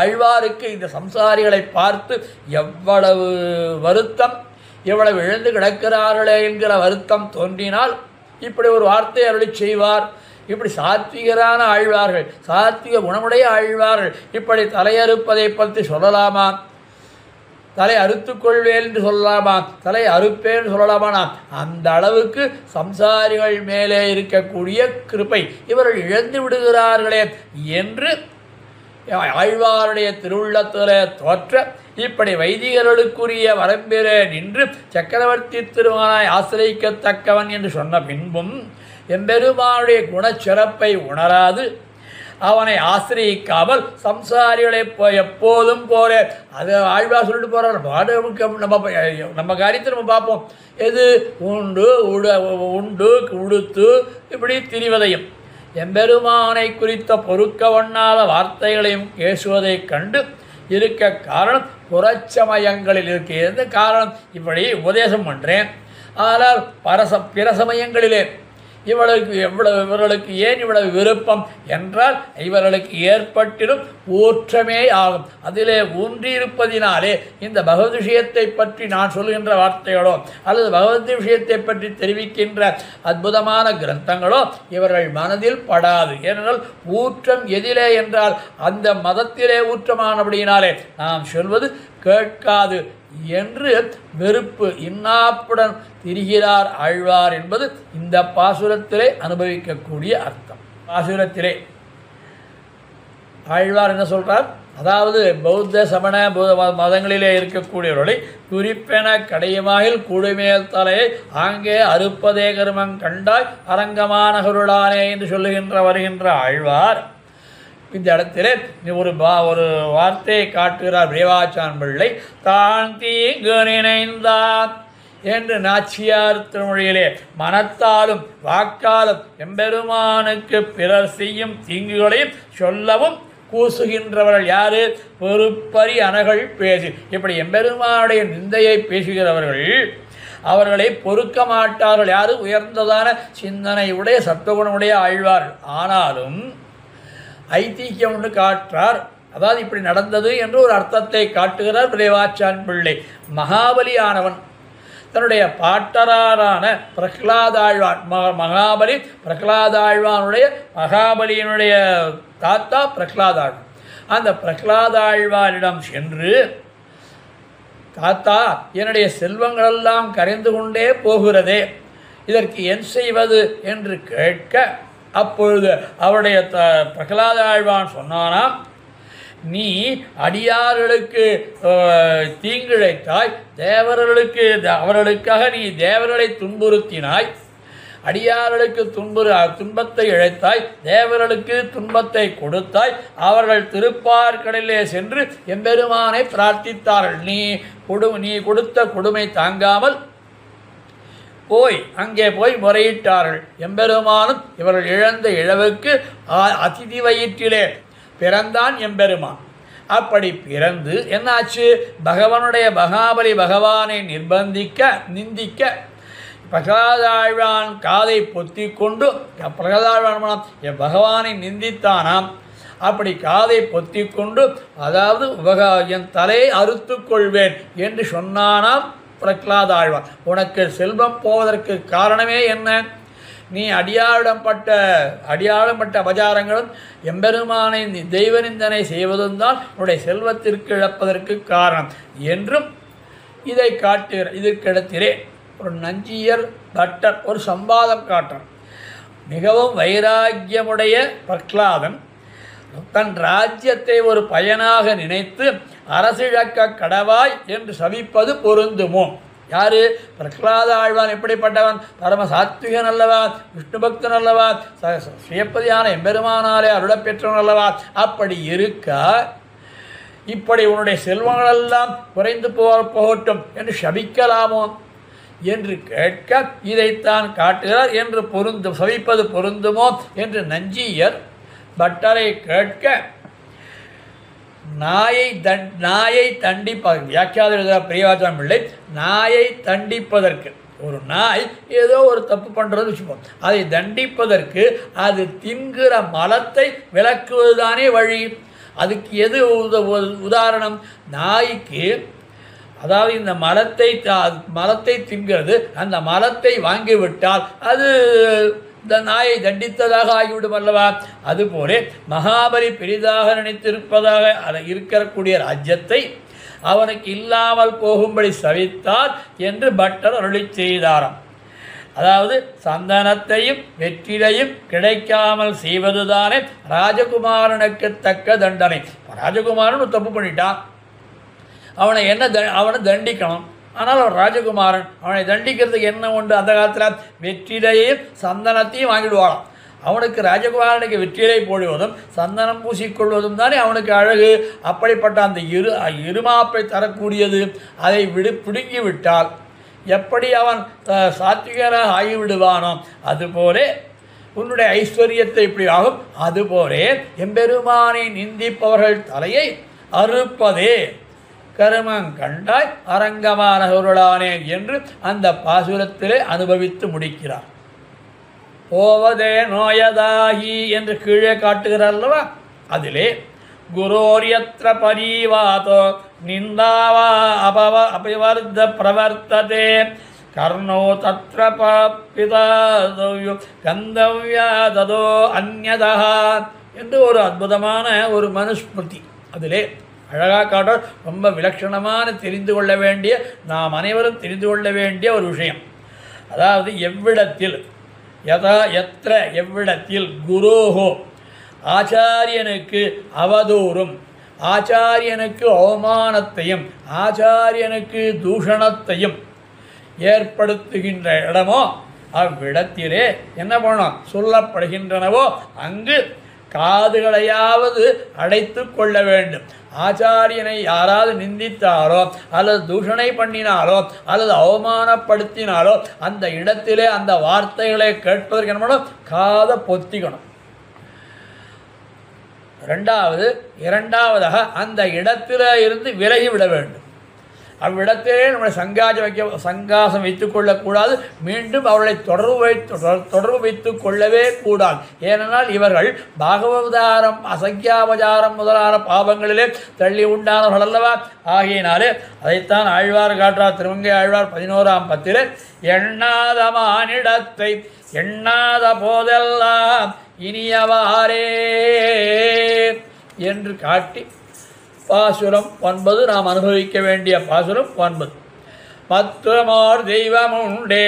ஆழ்வாருக்கு இந்த சம்சாரிகளை பார்த்து எவ்வளவு வருத்தம், எவ்வளவு இழந்து கிடக்கிறார்களே என்கிற வருத்தம் தோன்றினால் இப்படி ஒரு வார்த்தை அருளி செய்வார். இப்படி சாத்விகரான ஆழ்வார்கள், சாத்விக குணமுடைய ஆழ்வார்கள் இப்படி தலையறுப்பதை பற்றி சொல்லலாமா? தலை அறுத்துக்கொள்வேன் என்று சொல்லலாமா? தலை அறுப்பேன்னு சொல்லலாமா? அந்த அளவுக்கு சம்சாரிகள் மேலே இருக்கக்கூடிய கிருபை இவர்கள் இழந்து விடுகிறார்களே என்று ஆழ்வாருடைய திருவுள்ளத்திலே தோற்ற இப்படி வைதிகர்களுக்குரிய வரம்பிலே நின்று சக்கரவர்த்தி திருமகனாய் ஆசிரியக்கத்தக்கவன் என்று சொன்ன பின்பும் எம்பெருமானுடைய குணச்சிறப்பை உணராது அவனை ஆசிரியிக்காமல் சம்சாரிகளை எப்போதும் போல அது ஆழ்வார் சொல்லிட்டு போகிறார். நம்ம காரியத்தை நம்ம பார்ப்போம். எது உண்டு உடுத்து இப்படி திரிவதையும் எம்பெருமானை குறித்த பொறுக்க வண்ணாத வார்த்தைகளையும் பேசுவதைக் கண்டு இருக்க காரணம் புறச்சமயங்களில் இருக்கிறது. காரணம் இப்படி உபதேசம் பண்ணுறேன், ஆனால் பிற சமயங்களிலே இவர்களுக்கு ஏன் இவ்வளவு விருப்பம் என்றால் இவர்களுக்கு ஏற்பட்டிடும் ஊற்றமே ஆகும். அதிலே ஊன்றியிருப்பதினாலே இந்த பகவத் விஷயத்தை பற்றி நான் சொல்கின்ற வார்த்தைகளோ அல்லது பகவத் விஷயத்தை பற்றி தெரிவிக்கின்ற அற்புதமான கிரந்தங்களோ இவர்கள் மனதில் படாது. ஏனென்றால் ஊற்றம் எதிலே என்றால் அந்த மதத்திலே ஊற்றமானபடியினாலே நாம் சொல்வது கேட்காது என்று வெறுப்பு இன்னாப்புடன் திரிகிறார் ஆழ்வார் என்பது இந்த பாசுரத்திலே அனுபவிக்கக்கூடிய அர்த்தம். பாசுரத்திலே ஆழ்வார் என்ன சொல்றார்? அதாவது பௌத்த சமண மதங்களிலே இருக்கக்கூடியவர்களை குறிப்பென கடையமாகில் கூடுமேல் தலையை ஆங்கே அறுப்பதே கருமம் கண்டாய் அரங்கமானகருளானே என்று சொல்லுகின்ற வருகின்ற ஆழ்வார் இந்த இடத்திலே ஒரு வார்த்தையை காட்டுகிறார். பிரேவாச்சான் பிள்ளை தான் தீங்கு நினைந்தான் என்று நாச்சியார் திருமொழியிலே மனத்தாலும் வாக்காலும் எம்பெருமானுக்கு பிறர் செய்யும் தீங்குகளையும் சொல்லவும் கூசுகின்றவர்கள் யாரு? பொறுப்பறி அனகள் பேசி. இப்படி எம்பெருமானுடைய நிந்தையை பேசுகிறவர்கள் அவர்களை பொறுக்க மாட்டார்கள். யாரு? உயர்ந்ததான சிந்தனை உடைய சத்துவகுணமுடைய ஆழ்வார்கள். ஆனாலும் ஐதீகம் ஒன்று காட்டுறார். அதாவது இப்படி நடந்தது என்று ஒரு அர்த்தத்தை காட்டுகிறார் பிரேவாச்சான் பிள்ளை. மகாபலியானவன் தன்னுடைய பாட்டரான பிரகலாதாழ்வான், மகாபலி பிரகலாதாழ்வானுடைய மகாபலியினுடைய தாத்தா பிரகலாதாழ்வான். அந்த பிரகலாதாழ்வானிடம் சென்று, தாத்தா என்னுடைய செல்வங்களெல்லாம் கரைந்து கொண்டே போகிறதே, இதற்கு என் செய்வது என்று கேட்க, அப்பொழுது அவருடைய பிரகலாதாழ்வான் சொன்னானாம், நீ அடியார்களுக்கு தீங்கிழைத்தாய், அவர்களுக்காக நீ தேவர்களை துன்புறுத்தினாய், அடியார்களுக்கு துன்பத்தை இழைத்தாய், தேவர்களுக்கு துன்பத்தை கொடுத்தாய். அவர்கள் திருப்பார்கடலிலே சென்று எம்பெருமானை பிரார்த்தித்தார்கள். நீ கொடுத்த கொடுமை தாங்காமல் அங்கே போய் முறையிட்டார்கள். எம்பெருமானும் இவர்கள் இழந்த இழவுக்கு அதிதி வயிற்றிலே பிறந்தான் எம்பெருமான். அப்படி பிறந்து என்னாச்சு? பகவானுடைய மகாபலி பகவானை நிந்திக்க பிரகலாதாழ்வான் காதை பொத்தி கொண்டு பிரகலாதாழ்வான் பகவானை நிந்தித்தானாம். அப்படி காதை பொத்தி கொண்டு, அதாவது என் தலையை அறுத்து கொள்வேன் என்று சொன்னானாம் பிரகலாதாழ்வான். உனக்கு செல்வம் போவதற்கு காரணமே என்ன? நீ அடியாரிடம் பட்ட அபச்சாரங்களும் எம்பெருமானை தெய்வ நிந்தனை செய்வதும் தான் உன்னுடைய செல்வத்திற்கு இழப்பதற்கு காரணம் என்றும் இதை காட்டுகிற. இதற்கிடத்திலே ஒரு நஞ்சியர் பட்டர் ஒரு சம்பாதம் காட்டுறார். மிகவும் வைராக்கியமுடைய பிரகலாதன் தன் ராஜ்யத்தை ஒரு பயனாக நினைத்து அரசிழக்க கடவாய் என்று சபிப்பது பொருந்துமோ? யாரு? பிரகலாத ஆழ்வான் எப்படிப்பட்டவன்? பரம சாத்விகன் அல்லவா, விஷ்ணு பக்தன் அல்லவா, சுயப்பதியான எம்பெருமானாலே அருளப் பெற்றவன் அல்லவா? அப்படி இருக்க இப்படி உன்னுடைய செல்வங்களெல்லாம் குறைந்து போகட்டும் என்று சபிக்கலாமோ என்று கேட்க இதைத்தான் காட்டுகிறார் என்று சபிப்பது பொருந்துமோ என்று நஞ்சியர் பட்டரை கேட்க, நாயை தண்டிப்பதற்கு வியாக்கியாத எழுதுகிற பிரியவாச்சம் பிள்ளை, நாயை தண்டிப்பதற்கு ஒரு நாய் ஏதோ ஒரு தப்பு பண்ணுறது வச்சுப்போம், அதை தண்டிப்பதற்கு அது தின்கிற மலத்தை விலக்குவதுதானே வழி. அதுக்கு எது உதாரணம்? நாய்க்கு அதாவது இந்த மலத்தை தின்கிறது, அந்த மலத்தை வாங்கிவிட்டால் அது இந்த நாயை தண்டித்ததாக ஆகிவிடும் அல்லவா? அதுபோல மகாபலி பெரிதாக நினைத்திருப்பதாக இருக்கக்கூடிய ராஜ்யத்தை அவனுக்கு இல்லாமல் போகும்படி சவித்தார் என்று பட்டர் அருளி செய்தாராம். அதாவது சந்தனத்தையும் வெற்றிலையும் கிடைக்காமல் செய்வதுதானே ராஜகுமாரனுக்கு தக்க தண்டனை. ராஜகுமாரன் தப்பு பண்ணிட்டான், அவனை தண்டிக்கணும். ஆனால் அவன் ராஜகுமாரன், அவனை தண்டிக்கிறதுக்கு என்ன உண்டு? அந்த காலத்தில் வெற்றிலையும் சந்தனத்தையும் வாங்கிடுவாளாம். அவனுக்கு ராஜகுமாரனுக்கு வெற்றிலை போடுவதும் சந்தனம் பூசிக்கொள்வதும் தானே அவனுக்கு அழகு. அப்படிப்பட்ட அந்த இருமாப்பை தரக்கூடியது அதை பிடுங்கிவிட்டால் எப்படி அவன் சாத்விகனாக ஆகிவிடுவானோ அதுபோலே உன்னுடைய ஐஸ்வர்யத்தை இப்படி ஆகும். அதுபோலே எம்பெருமானை நிந்திப்பவர்கள் தலையை அறுப்பதே கருமங்கண்டாய் அரங்கமானவர்களானே என்று அந்த பாசுரத்திலே அனுபவித்து முடிக்கிறார். போவதே நோயதாகி என்று கீழே காட்டுகிறார் அல்லவா? அதிலே குரோரியத்ர பரீவாதோ நிந்தாவா அபவர்த பிரவர்த்ததே கர்ணோ தத்ர பாப்பிதோ கந்தவ்யா ததோ அந்யதா என்று ஒரு அற்புதமான ஒரு மனுஸ்மிருதி அதிலே அழகாக காட்ட, ரொம்ப விலட்சணமான தெரிந்து கொள்ள வேண்டிய, நாம் அனைவரும் தெரிந்து கொள்ள வேண்டிய ஒரு விஷயம். அதாவது எவ்விடத்தில் எவ்விடத்தில் குரோஹோ ஆச்சாரியனுக்கு அவதூறும், ஆச்சாரியனுக்கு அவமானத்தையும், ஆச்சாரியனுக்கு தூஷணத்தையும் ஏற்படுத்துகின்ற இடமோ அவ்விடத்திலே என்ன பண்ணணும் சொல்லப்படுகின்றனவோ அங்கு காதுகளையாவது அடைத்து கொள்ள வேண்டும். ஆச்சாரியனை யாராவது நிந்தித்தாரோ அல்லது தூஷணை பண்ணினாரோ அல்லது அவமானப்படுத்தினாரோ அந்த இடத்திலே அந்த வார்த்தைகளை கேட்பதற்கு என்ன பண்ணணும்? காதை பொத்திக்கணும். இரண்டாவதாக அந்த இடத்தில இருந்து விலகிவிட வேண்டும். அவ்விடத்திலே நம்மளை சங்காசம் வைத்துக் கொள்ளக்கூடாது. மீண்டும் அவர்களை தொடர்பு வைத்துக் கொள்ளவே கூடாது. ஏனென்றால் இவர்கள் பாகவதாரம் அசங்கியாபசாரம் முதலான பாவங்களிலே தள்ளி உண்டானவர்கள் அல்லவா? ஆகையினாலே அதைத்தான் ஆழ்வார் காட்டுறார். திருமங்கை ஆழ்வார் 11ஆம் பத்திலே எண்ணாத மானிடத்தை எண்ணாத போதெல்லாம் இனியவாரே என்று காட்டி பாசுரம் 9 நாம் அனுபவிக்க வேண்டிய பாசுரம் 9. மத்துமோர் தெய்வமுண்டே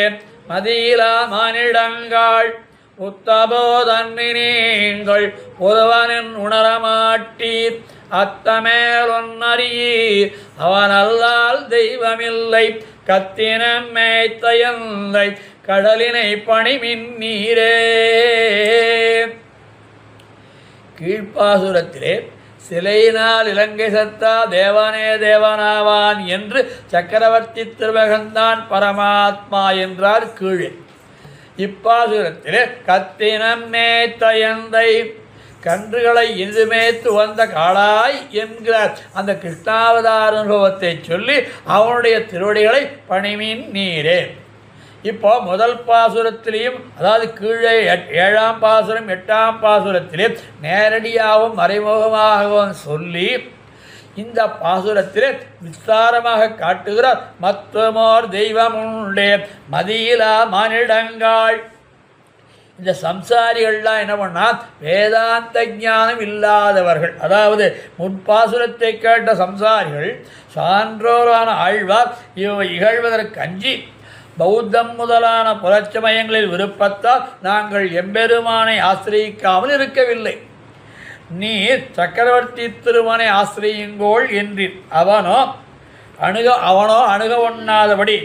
மதியிலா மானிடங்கள் உத்தபோதன்னினீங்கள் ஒருவனின் உணரமாட்டீர் அத்தமேல் ஒன்னறியீர் அவனல்லால் தெய்வமில்லை கத்தினம் மேய்த்தயந்தை கடலினை பணிமின் நீரே. கீழ்ப்பாசுரத்திலே சிலையினால் இலங்கை சத்தா தேவனே தேவனாவான் என்று சக்கரவர்த்தி திருமகன்தான் பரமாத்மா என்றார் கீழே. இப்பாசுரத்திலே கத்தினம் மேய்த்தயந்தை கன்றுகளை இந்துமேத்து வந்த காளாய் என்கிறார் அந்த கிருஷ்ணாவதார அனுபவத்தை சொல்லி அவனுடைய திருவடிகளை பணிமின் நீரே. இப்போ முதல் பாசுரத்திலையும் அதாவது கீழே 7ஆம் பாசுரம் 8ஆம் பாசுரத்திலே நேரடியாகவும் மறைமுகமாகவும் சொல்லி இந்த பாசுரத்திலே விஸ்தாரமாக காட்டுகிறார். மத்துமோர் தெய்வமுண்டே மதியிலா மானிடங்கள். இந்த சம்சாரிகள்லாம் என்ன பண்ணால் வேதாந்த ஞானம் இல்லாதவர்கள், அதாவது முன்பாசுரத்தை கேட்ட சம்சாரிகள் சான்றோரான ஆழ்வார் இகழ்வதற்கு அஞ்சி பௌத்தம் முதலான புறச்சமயங்களில் விருப்பத்தால் நாங்கள் எம்பெருமானை ஆசிரியிக்காமல் இருக்கவில்லை. நீர் சக்கரவர்த்தி திருமனை ஆசிரியுங்கோள் என்றீர். அவனோ அணுக ஒண்ணாதபடி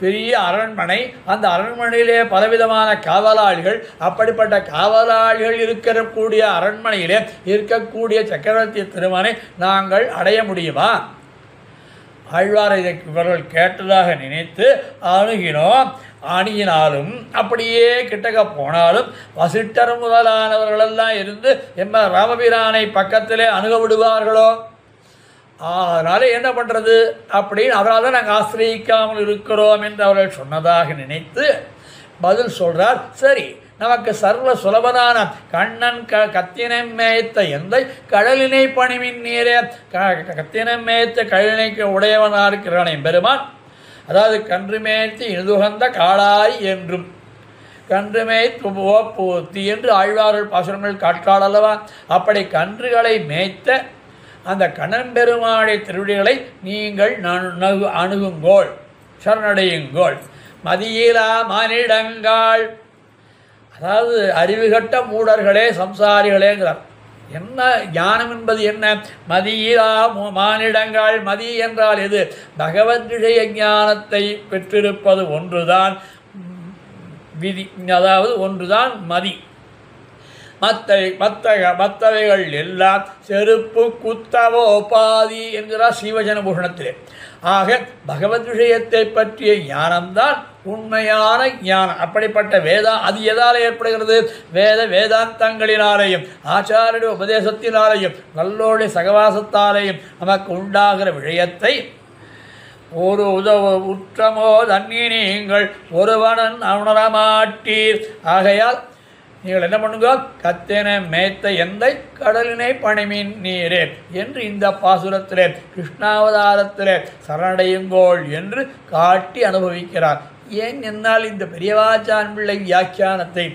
பெரிய அரண்மனை, அந்த அரண்மனையிலே பலவிதமான காவலாளிகள், அப்படிப்பட்ட காவலாளிகள் இருக்கக்கூடிய அரண்மனையிலே இருக்கக்கூடிய சக்கரவர்த்தி திருமனை நாங்கள் அடைய முடியுமா? ஆழ்வாரை இவர்கள் கேட்டதாக நினைத்து அணுகினாலும் அப்படியே கிட்டக்க போனாலும் வசிட்டர் முதலானவர்களெல்லாம் இருந்து ராமபிரானை பக்கத்திலே அணுக விடுவார்களோ? அதனால் என்ன பண்ணுறது அப்படின்னு அவரால் தான் நாங்கள் ஆசிரியிக்காமல் இருக்கிறோம் என்று அவர்கள் சொன்னதாக நினைத்து பதில் சொல்கிறார். சரி, நமக்கு சர்வ சுலபனான கண்ணன் கத்தினை மேய்த்த எந்தை கடலினை பணிமின் நீரே, கத்தினை மேய்த்த கடலினைக்கு உடையவனாக இருக்கிறான் எம்பெருமான். அதாவது கன்று மேய்த்து இழுதுகந்த காளாய் என்றும் கன்று மேய்த்து போத்தி என்று ஆழ்வார்கள் பாசுரங்கள் காட்காள் அல்லவா? அப்படி கன்றுகளை மேய்த்த அந்த கண்ணன் பெருமாளை திருவடிகளை நீங்கள் அணுகுங்கோள், சரணடையுங்கோள். மதியிலா மானிடங்காள், அதாவது அறிவுகட்ட மூடர்களே சம்சாரிகளேங்கிறார். என்ன ஞானம் என்பது என்ன? மதியிலா மானிடங்கள். மதி என்றால் எது? பகவத் விஷய ஞானத்தை பெற்றிருப்பது ஒன்றுதான் விதி, அதாவது ஒன்றுதான் மதி. மற்றவைகள் எல்லாம் செருப்பு குத்தவோ பாதி என்கிறார் ஸ்ரீவஜன பூஷணத்திலே. ஆக பகவத் விஷயத்தை பற்றிய ஞானம்தான் உண்மையான ஞானம். அப்படிப்பட்ட அது எதால் ஏற்படுகிறது? வேதாந்தங்களினாலேயும் ஆச்சாரிய உபதேசத்தினாலேயும் நல்லோடைய சகவாசத்தாலேயும் நமக்கு உண்டாகிற விஷயத்தை ஒரு உற்றமோ தண்ணி நீங்கள் ஒருவனன் உணரமாட்டீர். ஆகையால் நீங்கள் என்ன பண்ணுங்க? கத்தென மேய்த்த எந்தை கடலினை பணிமின் நீரே என்று இந்த பாசுரத்திலே கிருஷ்ணாவதாரத்திலே சரணடையுங்கோள் என்று காட்டி அனுபவிக்கிறார். ஏன் என்னால் இந்த பெரியவாச்சான் பிள்ளை வியாக்கியானத்தை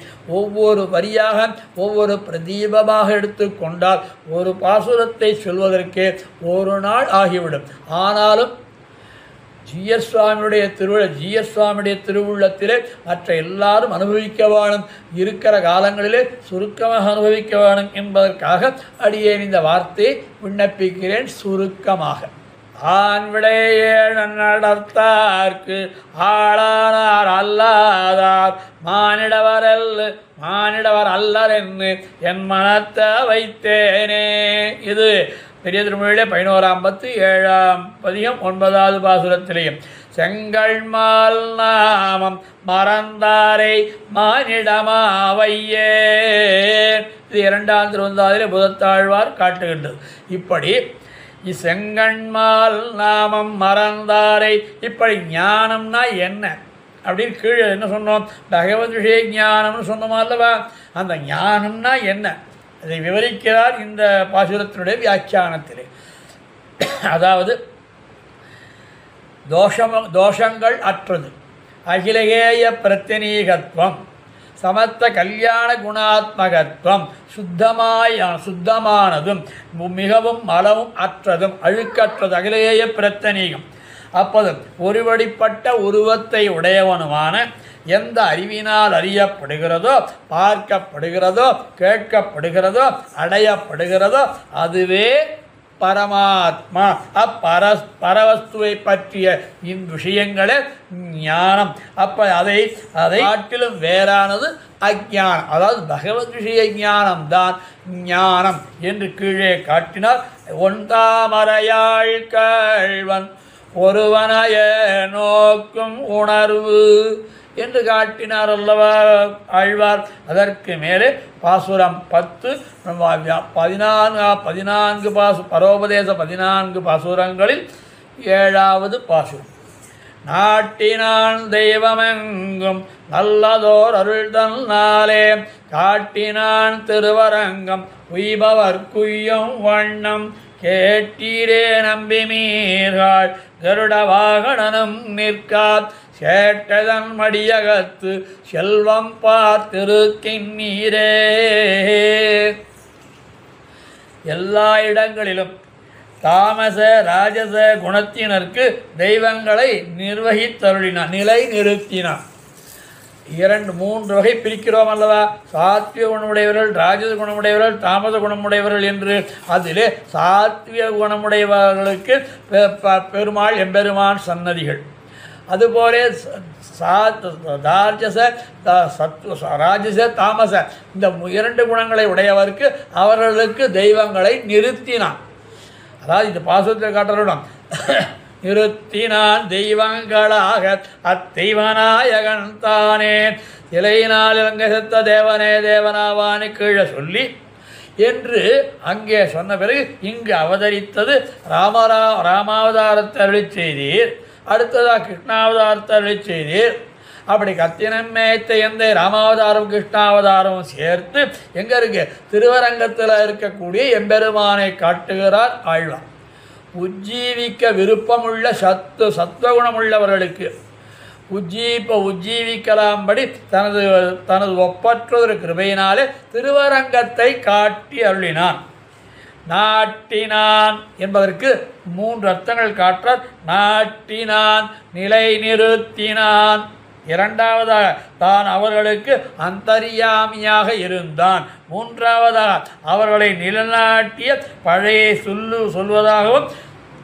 ஒவ்வொரு வரியாக ஒவ்வொரு பிரதீபமாக எடுத்துக்கொண்டால் ஒரு பாசுரத்தை சொல்வதற்கே ஒரு நாள் ஆகிவிடும். ஆனாலும் ஜிஎஸ் சுவாமியுடைய திருவுள்ளத்திலே மற்ற எல்லாரும் அனுபவிக்க வேணும், இருக்கிற காலங்களிலே சுருக்கமாக அனுபவிக்க வேணும் என்பதற்காக அடியேன் இந்த வார்த்தையை விண்ணப்பிக்கிறேன் சுருக்கமாக. ஆண் விடையேடர்த்தார்க்கு ஆளானார் அல்லாதார் மானிடவர் அல்லர் என்று என் மனத்தை வைத்தேனே. இது பெரிய திருமொழியிலே 11ஆம் பத்து 7ஆம் பதிகம் 9வது பாசுரத்திலேயும் செங்கல் மால் நாமம் மறந்தாரை மானிடமாவையே இது 2ஆம் திருவந்தாதிலே புதத்தாழ்வார் காட்டுகின்றது. இப்படி செங்கண்மால் நாமம் மறந்தாரை, இப்படி ஞானம்னா என்ன அப்படின்னு கீழே என்ன சொன்னோம்? பகவத் விஷய ஞானம்னு சொன்னோமா அல்லவா? அந்த ஞானம்னா என்ன அதை விவரிக்கிறார் இந்த பாசுரத்தினுடைய வியாக்கியானத்திலே. அதாவது தோஷங்கள் அற்றது, அகிலகேய பிரத்யநீகத்துவம், சமத்த கல்யாண குணாத்மகத்துவம், சுத்தமானதும் மிகவும் மலமும் அற்றதும் அழுக்கற்றது, அகிலேய பிரத்யநீகம். அப்போது ஒருவடிப்பட்ட உருவத்தை உடையவனுமான எந்த அறிவினால் அறியப்படுகிறதோ, பார்க்கப்படுகிறதோ, கேட்கப்படுகிறதோ, அடையப்படுகிறதோ அதுவே பரமாத்மா. பரவஸ்துவை பற்றிய இந்த விஷயங்களே ஞானம். அதை காட்டிலும் வேறானது அஞ்ஞானம். அதாவது பகவத் விஷய ஞானம்தான் ஞானம் என்று கீழே காட்டினார். ஒன்றாமறையாள் கள்வன் ஒருவனைய நோக்கும் உணர்வு என்று காட்டினார் அல்லவா ஆழ்வார். அதற்கு மேலே பாசுரம் 10 14 பரோபதேச 14 பாசுரங்களில் 7வது பாசுரம். நாட்டினான் தெய்வமெங்கும் நல்லதோர் அருள்தல் நாளே காட்டினான் திருவரங்கம் உய்பவர் குய்யும் வண்ணம் கேட்டீரே நம்பி மீர்கள் கருட வாகனனும் நிற்காத் சேட்டதன் மடியகத்து செல்வம் பார்த்திருக்கின்றீரே. எல்லா இடங்களிலும் தாமச ராஜச குணத்தினருக்கு தெய்வங்களை நிர்வகித்தருளினார், நிலை நிறுத்தினார். மூன்று வகை பிரிக்கிறோம் அல்லவா? சாத்விக குணமுடையவர்கள், ராஜச குணமுடையவர்கள், தாமத குணமுடையவர்கள் என்று. அதிலே சாத்விக குணமுடையவர்களுக்கு பெருமாள் எம்பெருமான் சன்னதிகள். அதுபோல ராஜச தாமச இந்த 2 குணங்களை உடையவருக்கு அவர்களுக்கு தெய்வங்களை நிறுத்தினான். அதாவது இந்த பாசுரத்தில் காட்டணும், நிறுத்தினான் தெய்வங்களாக அத்தெய்வநாயகன் தானே சிலையினால் இலங்கை செத்த தேவனே தேவனாவான்னு கீழே சொல்லி என்று அங்கே சொன்ன பிறகு இங்கு அவதரித்தது ராமாவதாரத்தை அருளிச் செய்தீர், அடுத்ததாக கிருஷ்ணாவதாரத்தை அருளிச் செய்தீர். அப்படி கத்தினமேத்தை எந்த ராமாவதாரம் கிருஷ்ணாவதாரமும் சேர்த்து எங்கே இருக்கு? திருவரங்கத்தில் இருக்கக்கூடிய எம்பெருமானை காட்டுகிறார் ஆழ்வார். உஜ்ஜீவிக்க விருப்பமுள்ள சத்துவகுணமுள்ளவர்களுக்கு உஜ்ஜீவிக்கலாம்படி தனது ஒப்பற்றொரு கிருபையினாலே திருவரங்கத்தை காட்டி அருளினான். நாட்டினான் என்பதற்கு 3 அர்த்தங்கள் காட்டார். நாட்டினான், நிலை நிறுத்தினான். இரண்டாவதாக தான் அவர்களுக்கு அந்தர்யாமியாக இருந்தான். மூன்றாவதாக அவர்களை நிலநாட்டிய பழைய சொல்வதாகவும்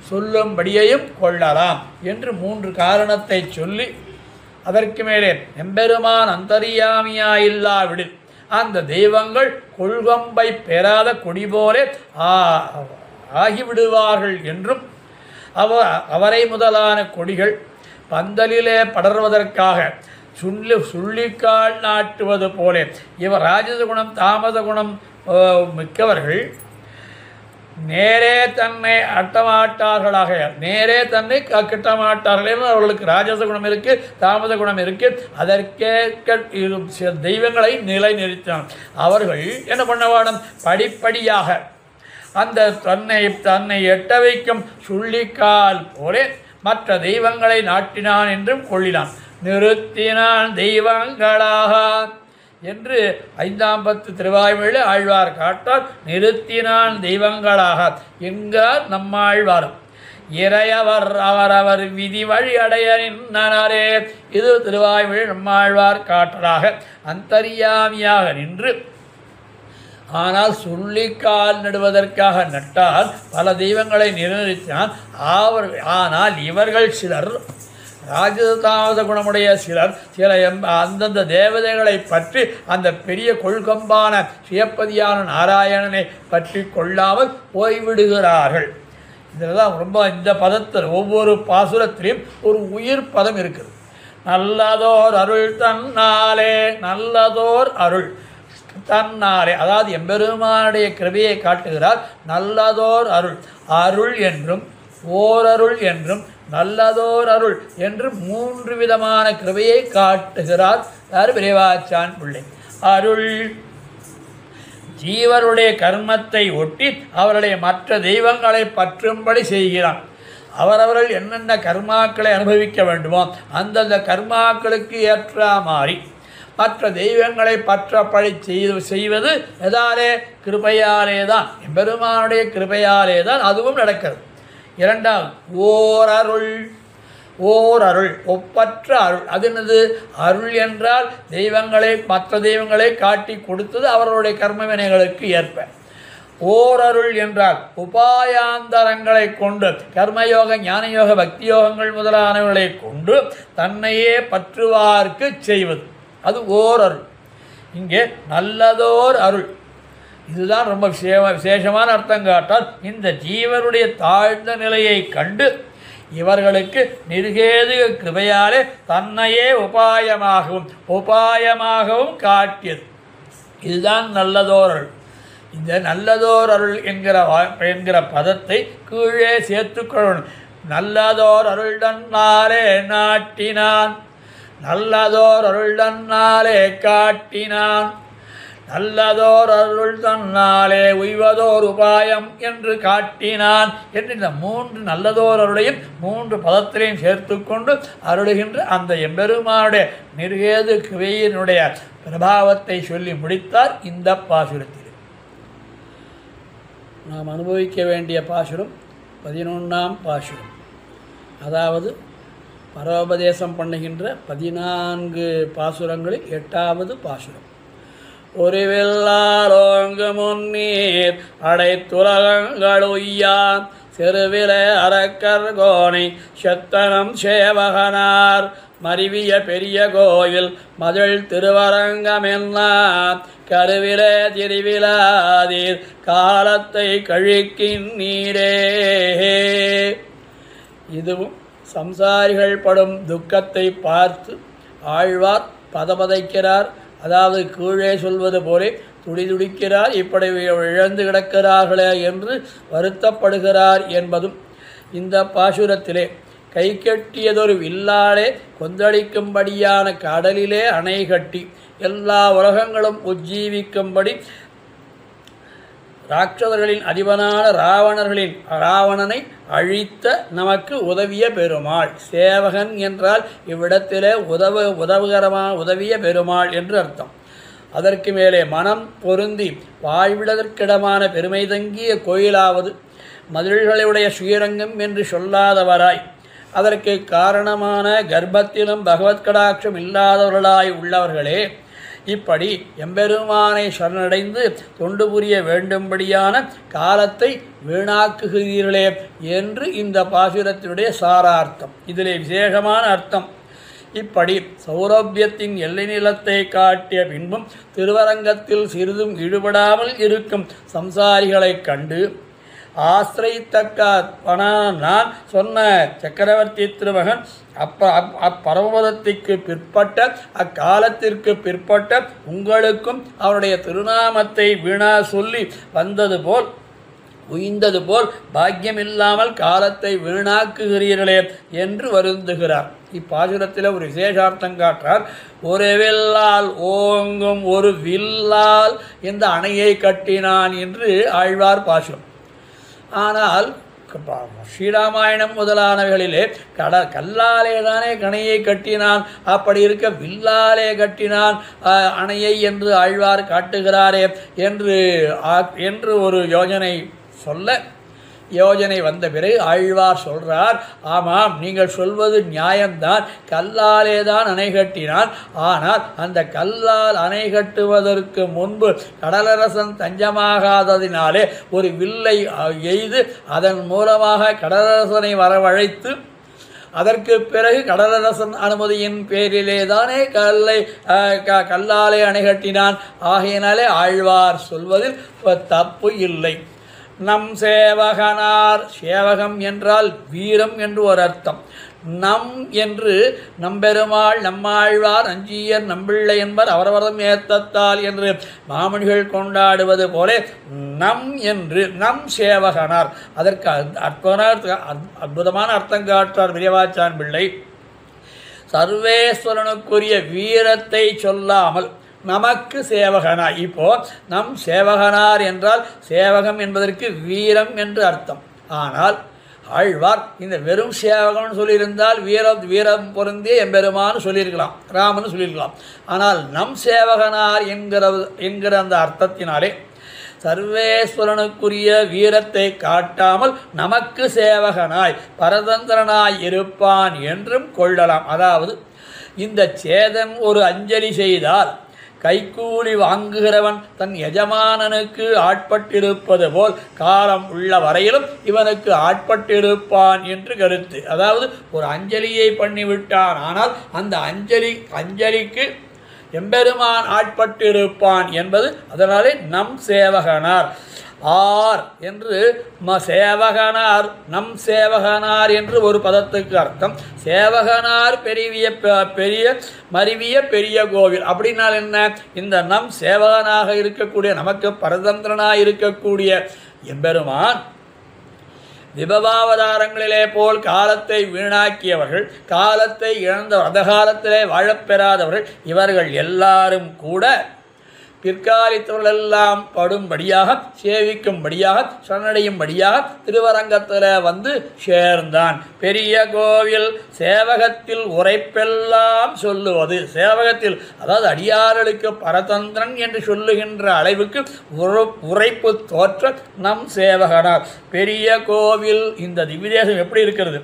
சொல்லும்படியையும் கொள்ளலாம் என்று 3 காரணத்தை சொல்லி அதற்கு மேலே எம்பெருமான் அந்தர்யாமியாயில்லாவிடில் அந்த தெய்வங்கள் கொள்கம்பை பெறாத கொடி போலே ஆகிவிடுவார்கள் என்றும் அவரை முதலான கொடிகள் பந்தலிலே படர்வதற்காக சுள்ளிக்கால் நாட்டுவது போலே இவர் ராஜச குணம் தாமத குணம் மிக்கவர்கள் நேரே தன்னை அட்டமாட்டார்களாக, நேரே தன்னை கிட்டமாட்டார்கள். அவர்களுக்கு ராஜச குணம் இருக்கு, தாமத குணம் இருக்கு. அதற்கேற்க தெய்வங்களை நிலைநிறுத்தினான். அவர்கள் என்ன பண்ண வேணும்? படிப்படியாக அந்த தன்னை எட்ட வைக்கும் சுள்ளிக்கால் போலே மற்ற தெய்வங்களை நாட்டினான் என்றும் கொள்ளினான். நிறுத்தினான் தெய்வங்களாக என்று 5ஆம் பத்து திருவாய்மொழியில் ஆழ்வார் காட்டார். நிறுத்தினான் தெய்வங்களாக எங்கார் நம்மாழ்வாரும் இறையவர் அவரவர் விதி வழி அடைய நின்றனரே. இது திருவாய்மொழி நம்மாழ்வார் காட்டலாக அந்தர்யாமியாக நின்று. ஆனால் சுள்ளிக்கால் நடுவதற்காக நட்டால் பல தெய்வங்களை நிர்ணயித்தான். ஆனால் இவர்கள் சிலர் ராஜதாமத குணமுடைய சிலர் அந்தந்த தேவதைகளை பற்றி அந்த பெரிய கொள்கம்பான சுயப்பதியான நாராயணனை பற்றி கொள்ளாமல் போய்விடுகிறார்கள். இதெல்லாம் ரொம்ப இந்த பதத்தில் ஒவ்வொரு பாசுரத்திலையும் ஒரு உயிர் பதம் இருக்குது. நல்லதோர் அருள் தன்னாலே, நல்லதோர் அருள் தன்னாலே, அதாவது எம்பெருமானுடைய கிருபையை காட்டுகிறார். நல்லதோர் அருள், அருள் என்றும் ஓரருள் என்றும் நல்லதோர் அருள் என்று 3 விதமான கிருபையை காட்டுகிறார். யார்? பெரியவாச்சான் பிள்ளை. அருள் ஜீவருடைய கர்மத்தை ஒட்டி அவருடைய மற்ற தெய்வங்களை பற்றும்படி செய்கிறான். அவரவர்கள் என்னென்ன கர்மாக்களை அனுபவிக்க வேண்டுமோ அந்தந்த கர்மாக்களுக்கு ஏற்ற மாதிரி மற்ற தெய்வங்களை பற்றப்படி செய்வது எதாலே? கிருபையாலே தான், எம்பெருமானுடைய கிருபையாலே தான் அதுவும் நடக்கிறது. இரண்டாவது ஓரருள், ஓரருள் ஒப்பற்ற அருள். அது என்னது? அருள் என்றால் தெய்வங்களை மற்ற தெய்வங்களை காட்டி கொடுத்தது அவர்களுடைய கர்மவினைகளுக்கு ஏற்ப. ஓரருள் என்றால் உபாயாந்தரங்களை கொண்டு கர்மயோக ஞானயோக பக்தி யோகங்கள் முதலானவர்களை கொண்டு தன்னையே பற்றுவார்க்கு செய்வது, அது ஓரருள். இங்கே நல்லதோர் அருள், இதுதான் ரொம்ப விசேஷமான அர்த்தம் காட்டால். இந்த ஜீவனுடைய தாழ்ந்த நிலையை கண்டு இவர்களுக்கு நிர்கேது கிருபையாலே தன்னையே உபாயமாகவும் காட்டியது. இதுதான் நல்லதோர் அருள். இந்த நல்லதோர் அருள் என்கிற பதத்தை கீழே சேர்த்துக்கொள்ளணும். நல்லதோர் அருள் தன்னாலே நாட்டினான், நல்லதோர் அருள் தன்னாலே காட்டினான், நல்லதோர் அருள் தன்னாலே உய்வதோர் உபாயம் என்று காட்டினான் என்று இந்த 3 நல்லதோர் அருளையும் 3 பதத்திலையும் சேர்த்து கொண்டு அருளுகின்ற அந்த எம்பெருமானுடைய நிர்கேது கிருபையினுடைய பிரபாவத்தை சொல்லி முடித்தார் இந்த பாசுரத்தில். நாம் அனுபவிக்க வேண்டிய பாசுரம் 11ஆம் பாசுரம். அதாவது பரோபதேசம் பண்ணுகின்ற 14 பாசுரங்களில் 8வது பாசுரம். ஒரு வெல்லாரோங்கு முன்னீர் அடைத்துலகங்களுய்யா செருவில அரக்கர் கோனை செத்தனம் சேவகனார் மருவிய பெரிய கோயில் மதில் திருவரங்கமெல்லாம் கருவில திருவிழாதீர் காலத்தை கழிக்கின்றீரே. இதுவும் சம்சாரிகள் படும் துக்கத்தை பார்த்து ஆழ்வார் பதபதைக்கிறார். அதாவது கீழே சொல்வது போலே துடிதுடிக்கிறார், இப்படி இழந்து கிடக்கிறார்களே என்று வருத்தப்படுகிறார் என்பதும் இந்த பாசுரத்திலே கை கட்டியதொரு வில்லாலே கொந்தளிக்கும்படியான கடலிலே அணை கட்டி எல்லா உலகங்களும் உஜ்ஜீவிக்கும்படி ராட்சதர்களின் அதிபனான ராவணனை அழித்த நமக்கு உதவிய பெருமாள். சேவகன் என்றால் இவ்விடத்திலே உதவிய பெருமாள் என்று அர்த்தம். அதற்கு மேலே மனம் பொருந்தி வாழ்விடதற்கிடமான பெருமை தங்கிய கோயிலாவது மதில்களுடைய ஸ்ரீரங்கம் என்று சொல்லாதவராய், அதற்கு காரணமான கர்ப்பத்திலும் பகவத் கடாட்சம் இல்லாதவர்களாய் உள்ளவர்களே, இப்படி எம்பெருமானை சரணடைந்து தொண்டு புரிய வேண்டும்படியான காலத்தை வீணாக்குகிறீர்களே என்று இந்த பாசுரத்தினுடைய சாரார்த்தம். இதிலே விசேஷமான அர்த்தம். இப்படி சௌரபியத்தின் எல்லை நிலத்தை காட்டிய பின்பும் திருவரங்கத்தில் சிறிதும் ஈடுபடாமல் இருக்கும் சம்சாரிகளைக் கண்டு ஆசிரியத்தக்க நான் சொன்ன சக்கரவர்த்தி திருமகன் அப்பரமபதத்திற்கு பிற்பட்ட அக்காலத்திற்கு பிற்பட்ட உங்களுக்கும் அவருடைய திருநாமத்தை வீணா சொல்லி உய்ந்தது போல் பாக்கியமில்லாமல் காலத்தை வீணாக்குகிறீர்களே என்று வருந்துகிறார். இப்பாசுரத்தில் ஒரு விசேஷார்த்தம் காட்டார். ஒரு வில்லால் ஓங்கும் ஒரு வில்லால் இந்த அணையை கட்டினான் என்று ஆழ்வார் பாசுரம். ஆனால் ஸ்ரீராமாயணம் முதலானவைகளிலே கல்லாலே தானே கணையை கட்டினான், அப்படி இருக்க வில்லாலே கட்டினான் அணையை என்று ஆழ்வார் காட்டுகிறாரே என்று ஒரு யோஜனை வந்த பிறகு ஆழ்வார் சொல்றார், ஆமாம் நீங்கள் சொல்வது நியாயம்தான், கல்லாலே தான் அணை கட்டினான். ஆனால் அந்த கல்லால் அணை கட்டுவதற்கு முன்பு கடலரசன் தஞ்சமாகாததினாலே ஒரு வில்லை எய்து அதன் மூலமாக கடலரசனை வரவழைத்து அதற்கு பிறகு கடலரசன் அனுமதியின் பேரிலே தானே கல்லாலே அணை கட்டினான். ஆகையினாலே ஆழ்வார் சொல்வதில் தப்பு இல்லை. நம் சேவகனார், சேவகம் என்றால் வீரம் என்று ஒரு அர்த்தம். நம் என்று நம்பெருமாள் நம்மாழ்வார் அஞ்சியர் நம்பிள்ளை என்பர் அவரவரம் ஏத்தத்தால் என்று மாமணிகள் கொண்டாடுவது போல நம் என்று நம் சேவகனார், அதற்கு அற்புதமான அர்த்தம் காட்டார் விரியவாச்சான் பிள்ளை. சர்வேஸ்வரனுக்குரிய வீரத்தை சொல்லாமல் நமக்கு சேவகனார். இப்போ நம் சேவகனார் என்றால் சேவகம் என்பதற்கு வீரம் என்று அர்த்தம். ஆனால் ஆழ்வார் இந்த வெறும் சேவகம்னு சொல்லியிருந்தால் வீரம் பொருந்திய எம்பெருமான்னு சொல்லியிருக்கலாம், ராமன்னு சொல்லியிருக்கலாம். ஆனால் நம் சேவகனார் என்கிற அந்த அர்த்தத்தினாலே சர்வேஸ்வரனுக்குரிய வீரத்தை காட்டாமல் நமக்கு சேவகனாய் பரதந்திரனாய் இருப்பான் என்றும் கொள்ளலாம். அதாவது இந்த சேதன் ஒரு அஞ்சலி செய்தால் கைக்கூலி வாங்குகிறவன் தன் எஜமானனுக்கு ஆட்பட்டிருப்பது போல் காலம் உள்ள வரையிலும் இவனுக்கு ஆட்பட்டிருப்பான் என்று கருத்து. அதாவது ஒரு அஞ்சலியை பண்ணிவிட்டான், ஆனால் அந்த அஞ்சலிக்கு எம்பெருமான் ஆட்பட்டிருப்பான் என்பது. அதனாலே நம் சேவகனார் ஆர் என்று சேவகனார் நம் சேவகனார் என்று ஒரு பதத்துக்கு அர்த்தம். சேவகனார் மருவிய பெரிய கோவில் அப்படின்னால் என்ன? இந்த நம் சேவகனாக இருக்கக்கூடிய நமக்கு பரதந்திரனாக இருக்கக்கூடிய எம்பெருமான் விபவாவதாரங்களிலே போல் காலத்தை வீணாக்கியவர்கள், காலத்தை இழந்தவர், அந்த காலத்திலே வாழப்பெறாதவர்கள், இவர்கள் எல்லாரும் கூட பிற்காலித்தவர்களெல்லாம் படும்படியாக சேவிக்கும்படியாக சரணடையும்படியாக திருவரங்கத்தில் வந்து சேர்ந்தான். பெரிய கோவில் சேவகத்தில் உரைப்பெல்லாம் சொல்லுவது, சேவகத்தில் அதாவது அடியார்களுக்கு பரதந்திரன் என்று சொல்லுகின்ற அளவுக்கு உரைப்பு தோற்ற நம் சேவகனார். பெரிய கோவில் இந்த திவ்யதேசம் எப்படி இருக்கிறது?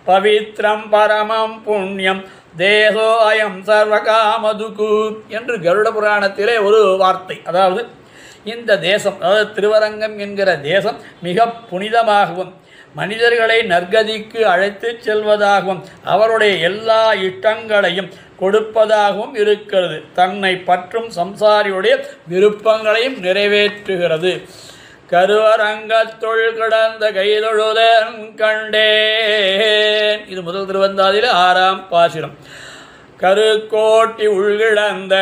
பவித்ரம் பரமம் புண்ணியம் தேசோ அயம் சர்வகாமதுகு என்று கருட புராணத்திலே ஒரு வார்த்தை. அதாவது இந்த தேசம், அதாவது திருவரங்கம் என்கிற தேசம் மிக புனிதமாகவும் மனிதர்களை நற்கதிக்கு அழைத்து செல்வதாகவும் அவருடைய எல்லா இஷ்டங்களையும் கொடுப்பதாகவும் இருக்கிறது. தன்னை பற்றும் சம்சாரியுடைய விருப்பங்களையும் நிறைவேற்றுகிறது. கருவரங்கத்துள் கிடந்த கைதொழுதன் கண்டேன். இது முதல் திருவந்தாதியில் 6ஆம் பாசுரம். கருக்கோட்டி உள்கிடந்த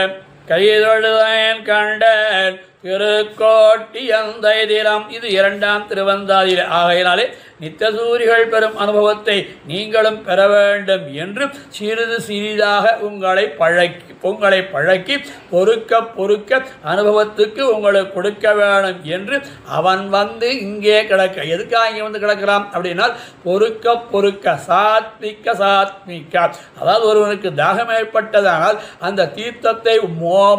கைதொழுதன் கண்டேன் திருக்கோட்டி அந்த திலம். இது 2ஆம் திருவந்தாதியில். ஆகையினாலே நித்தசூரிகள் பெறும் அனுபவத்தை நீங்களும் பெற வேண்டும் என்று சிறிது சிறிதாக உங்களை பழக்கி பொறுக்க அனுபவத்துக்கு உங்களுக்கு கொடுக்க வேணும் என்று அவன் வந்து இங்கே கிடக்க. எதுக்காக இங்கே வந்து கிடக்கிறான் அப்படின்னா பொறுக்க சாத்மிக்க அதாவது ஒருவனுக்கு தாகம் ஏற்பட்டதானால் அந்த தீர்த்தத்தை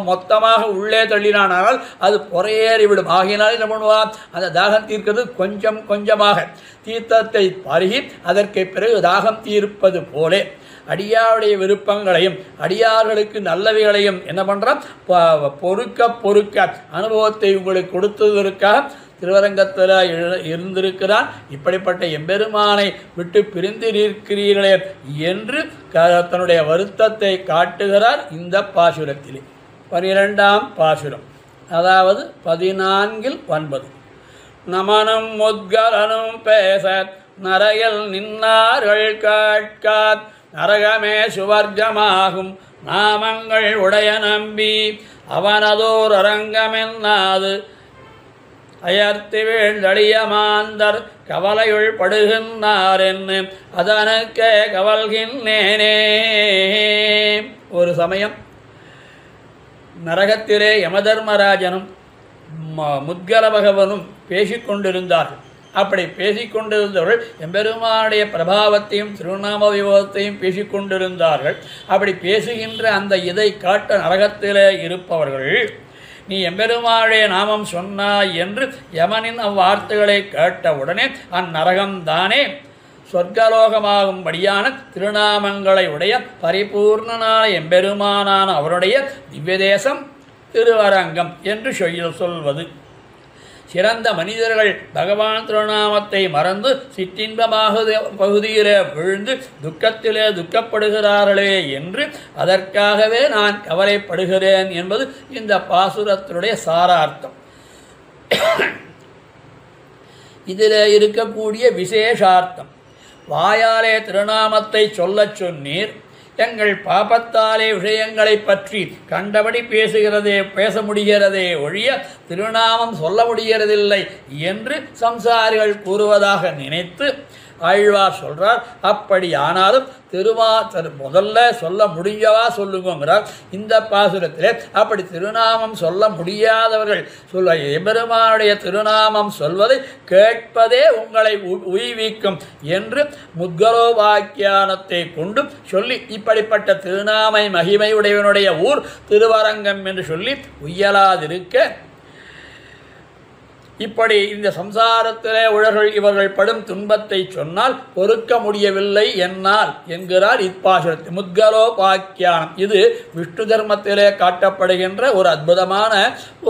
மொத்தமாக உள்ளே தள்ளினானால் அது பொறையேறிவிடும். ஆகியனால என்ன பண்ணுவான்? அந்த தாகம் தீர்க்கிறது கொஞ்சம் கொஞ்சமாக தீர்த்தத்தை பருகி அதற்கு பிறகு தாகம் தீர்ப்பது போலே அடியாருடைய விருப்பங்களையும் அடியார்களுக்கு நல்லவைகளையும் என்ன பண்ணுறான்? பொறுக்க அனுபவத்தை உங்களுக்கு கொடுத்ததற்காக திருவரங்கத்தில் இருந்திருக்கிறான். இப்படிப்பட்ட எம்பெருமானை விட்டு பிரிந்திருக்கிறீர்களே என்று தன்னுடைய வருத்தத்தை காட்டுகிறார் இந்த பாசுரத்திலே. 12ஆம் பாசுரம், அதாவது 14:9. நமனும் முத்கலனும் பேச நரையல் நின்னார்கள் கேட்காத் நரகமே சுவர்க்கமாகும் நாமங்கள் உடைய நம்பி அவனதோர் அரங்கமென்னாது அயர்த்தி வீழ்ந்தடிய மாந்தர் கவலையுள் படுகின்றார் என்று அதனுக்கே கவல்கின்றேனே. ஒரு சமயம் நரகத்திலே யமதர்மராஜனும் முத்கல பகவனும் பேசிக்கொண்டிருந்தார்கள். அப்படி பேசிக்கொண்டிருந்தவர்கள் எம்பெருமானுடைய பிரபாவத்தையும் திருநாம விபவத்தையும் பேசிக்கொண்டிருந்தார்கள். அப்படி பேசுகின்ற அந்த இதை காட்ட நரகத்திலே இருப்பவர்கள், நீ எம்பெருமானுடைய நாமம் சொன்னாய் என்று யமனின் அவ்வார்த்தைகளை கேட்டவுடனே அந்நரகம்தானே சொர்க்கலோகமாகும்படியான திருநாமங்களை உடைய பரிபூர்ணனான எம்பெருமானான அவருடைய திவ்யதேசம் திருவரங்கம் என்று சொல்வது. சிறந்த மனிதர்கள் பகவான் திருநாமத்தை மறந்து சிற்றின்பமாக பகுதியிலே விழுந்து துக்கத்திலே துக்கப்படுகிறார்களே என்று அதற்காகவே நான் கவலைப்படுகிறேன் என்பது இந்த பாசுரத்தினுடைய சாரார்த்தம். இதில் இருக்கக்கூடிய விசேஷார்த்தம், வாயாலே திருநாமத்தை சொல்லச் சொன்னீர், எங்கள் பாபத்தாலே விஷயங்களை பற்றி கண்டபடி பேச முடிகிறதே ஒழிய திருநாமம் சொல்ல முடிகிறதில்லை என்று சம்சாரிகள் கூறுவதாக நினைத்து ஆழ்வார் சொல்கிறார். அப்படி ஆனாலும் முதல்ல சொல்ல முடியவா சொல்லுங்கிறார் இந்த பாசுரத்திலே. அப்படி திருநாமம் சொல்ல முடியாதவர்கள் எம்பெருமானுடைய திருநாமம் சொல்வதை கேட்பதே உங்களை உய்விக்கும் என்று முத்கலோபாக்கியானத்தை கொண்டு சொல்லி இப்படிப்பட்ட திருநாமை மகிமையுடையவனுடைய ஊர் திருவரங்கம் என்று சொல்லி உய்யலாதிருக்க, இப்படி இந்த சம்சாரத்திலே உழர்கள் இவர்கள் படும் துன்பத்தை சொன்னால் பொறுக்க முடியவில்லை என்னால் என்கிறார் இப்பாசுரத்தில். முத்கலோபாக்கியானம் இது விஷ்ணு தர்மத்திலே காட்டப்படுகின்ற ஒரு அற்புதமான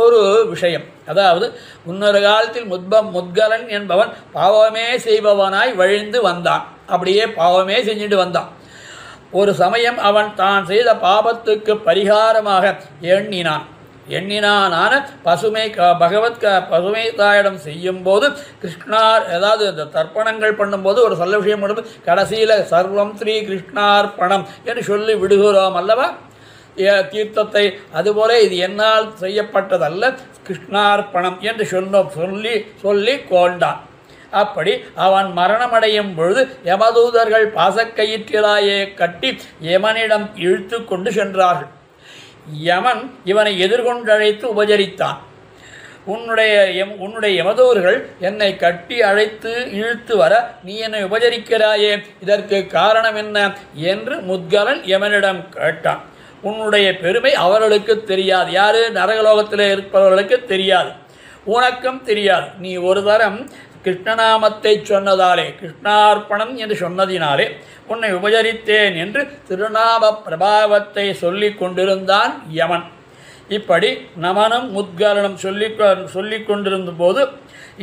ஒரு விஷயம். அதாவது முன்னொரு காலத்தில் முத்கலன் என்பவன் பாவமே செய்பவனாய் வழிந்து வந்தான். அப்படியே பாவமே செஞ்சுட்டு வந்தான். ஒரு சமயம் அவன் தான் செய்த பாபத்துக்கு பரிகாரமாக எண்ணினான பசுமை தாயிடம் செய்யும் போது கிருஷ்ணார், அதாவது இந்த தர்ப்பணங்கள் பண்ணும்போது ஒரு சொல்ல விஷயம் பண்ணும், கடைசியில் சர்வம் ஸ்ரீ கிருஷ்ணார்ப்பணம் என்று சொல்லி விடுகிறோம் அல்லவா தீர்த்தத்தை. அதுபோல இது என்னால் செய்யப்பட்டதல்ல, கிருஷ்ணார்ப்பணம் என்று சொல்லி கொண்டான். அப்படி அவன் மரணமடையும் பொழுது யமதூதர்கள் பாசக்கயிற்றிலாயே கட்டி யமனிடம் இழுத்து கொண்டு சென்றார்கள். யமன் இவனை எதிர்கொண்டழைத்து உபசரித்தான். உன்னுடைய யமதூர்கள் என்னை கட்டி அழைத்து இழுத்து வர நீ என்னை உபசரிக்கிறாயே, இதற்கு காரணம் என்ன என்று முத்கலன் யமனிடம் கேட்டான். உன்னுடைய பெருமை அவர்களுக்கு தெரியாது, யாரு நரகலோகத்தில் இருப்பவர்களுக்கு தெரியாது, உனக்கும் தெரியாது. நீ ஒரு தரம் கிருஷ்ணநாமத்தை சொன்னதாலே, கிருஷ்ணார்ப்பணம் என்று சொன்னதினாலே உன்னை உபசரித்தேன் என்று திருநாம பிரபாவத்தை சொல்லிக் கொண்டிருந்தான் யமன். இப்படி நமனும் முத்கலனும் சொல்லிக் கொண்டிருந்த போது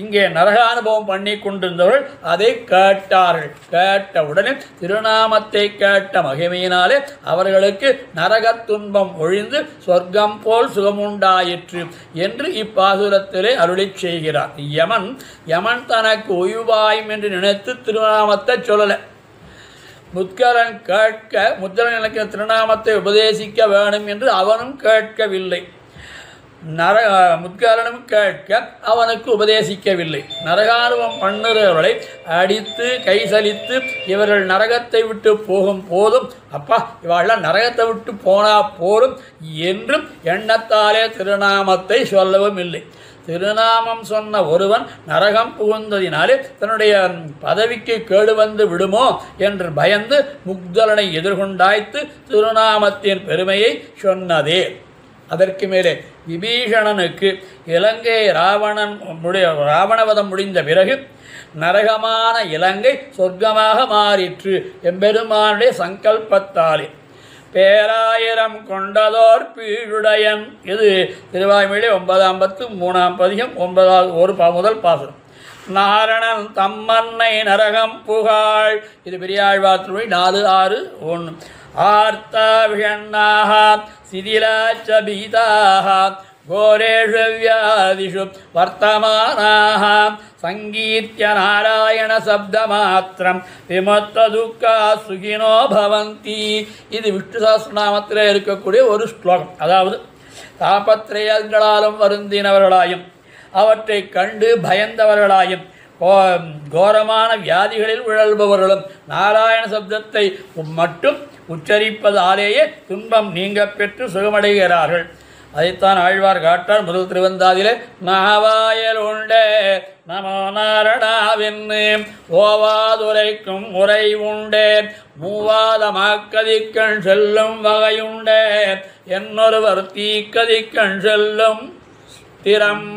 இங்கே நரகானுபவம் பண்ணி கொண்டிருந்தவர்கள் அதை கேட்டார்கள். கேட்டவுடனே திருநாமத்தை கேட்ட மகிமையினாலே அவர்களுக்கு நரகத் துன்பம் ஒழிந்து சொர்க்கம் போல் சுகமுண்டாயிற்று என்று இப்பாசுரத்திலே அருளிச் செய்கிறார். யமன் தனக்கு ஒய்வாயும் என்று நினைத்து திருநாமத்தை சொல்லலை. முத்கலன் எனக்கு திருநாமத்தை உபதேசிக்க வேணும் என்று அவனும் கேட்கவில்லை. முத்கலனும் கேட்க அவனுக்கு உபதேசிக்கவில்லை. நரகானுபவம் பண்ணுறவர்களை அடித்து கைசலித்து இவர்கள் நரகத்தை விட்டு போகும் போதும், அப்பா இவாளெல்லாம் நரகத்தை விட்டு போனா போரும் என்றும் எண்ணத்தாலே திருநாமத்தை சொல்லவும் இல்லை. திருநாமம் சொன்ன ஒருவன் நரகம் புகுந்ததினாலே தன்னுடைய பதவிக்கு கேடு வந்து விடுமோ என்று பயந்து முக்தலனை எதிர்கொண்டாய்த்து திருநாமத்தின் பெருமையை சொன்னதே. அதற்கு மேலே விபீஷணனுக்கு இலங்கை ராவணவதம் முடிந்த பிறகு நரகமான இலங்கை சொர்க்கமாக மாறிற்று எம்பெருமானுடைய சங்கல்பத்தாலே. பேராயிரம் கொண்டதோர் பீழுடையன். இது திருவாய்மொழி 953 பதிகம் 9வது முதல் பாசுரம். நாரணன் தம்மன்னை நரகம் புகாள். இது பெரியாழ்வார் திருமொழி 4:6-1. ஆர்த்தா விஷண்ணாக சிதிலாச்ச பீதாக கோரேஷு வியாதிஷு வர்த்தமானாக சங்கீத்ய நாராயண சப்தமாத்திரம் விமத்த துக்கா சுகினோ பவந்தி. இது விஷ்ணு சஹஸ்ரநாமத்தில் இருக்கக்கூடிய ஒரு ஸ்லோகம். அதாவது தாபத்ரயங்களாலும் வருந்தினவர்களாயும் அவற்றை கண்டு பயந்தவர்களாயும் கோரமான வியாதிகளில் உழல்பவர்களும் நாராயண சப்தத்தை மட்டும் உச்சரிப்பதாலேயே துன்பம் நீங்க பெற்று சுகமடைகிறார்கள். அதைத்தான் ஆழ்வார் காட்டார் முதல் திருவந்தாதிலே. நாவாயல் உண்டே நமோ நாரணாவென்னு ஓவாதுரைக்கும் உரை உண்டே மூவாத மாக்கதிக்கண் செல்லும் வகையுண்டே என்னொருவர் தீக்கதிக்கண் செல்லும் திறம்.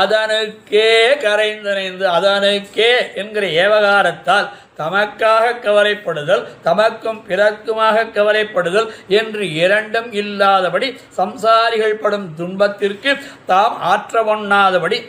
அதனுக்கே கரைந்தனைந்து அதனுக்கே என்கிற ஏவகாரத்தால் தமக்காக கவலைப்படுதல் தமக்கும் பிறக்குமாக கவலைப்படுதல் என்று இரண்டும் இல்லாதபடி சம்சாரிகள் படும் துன்பத்திற்கு தாம் ஆற்ற ஒண்ணாதபடி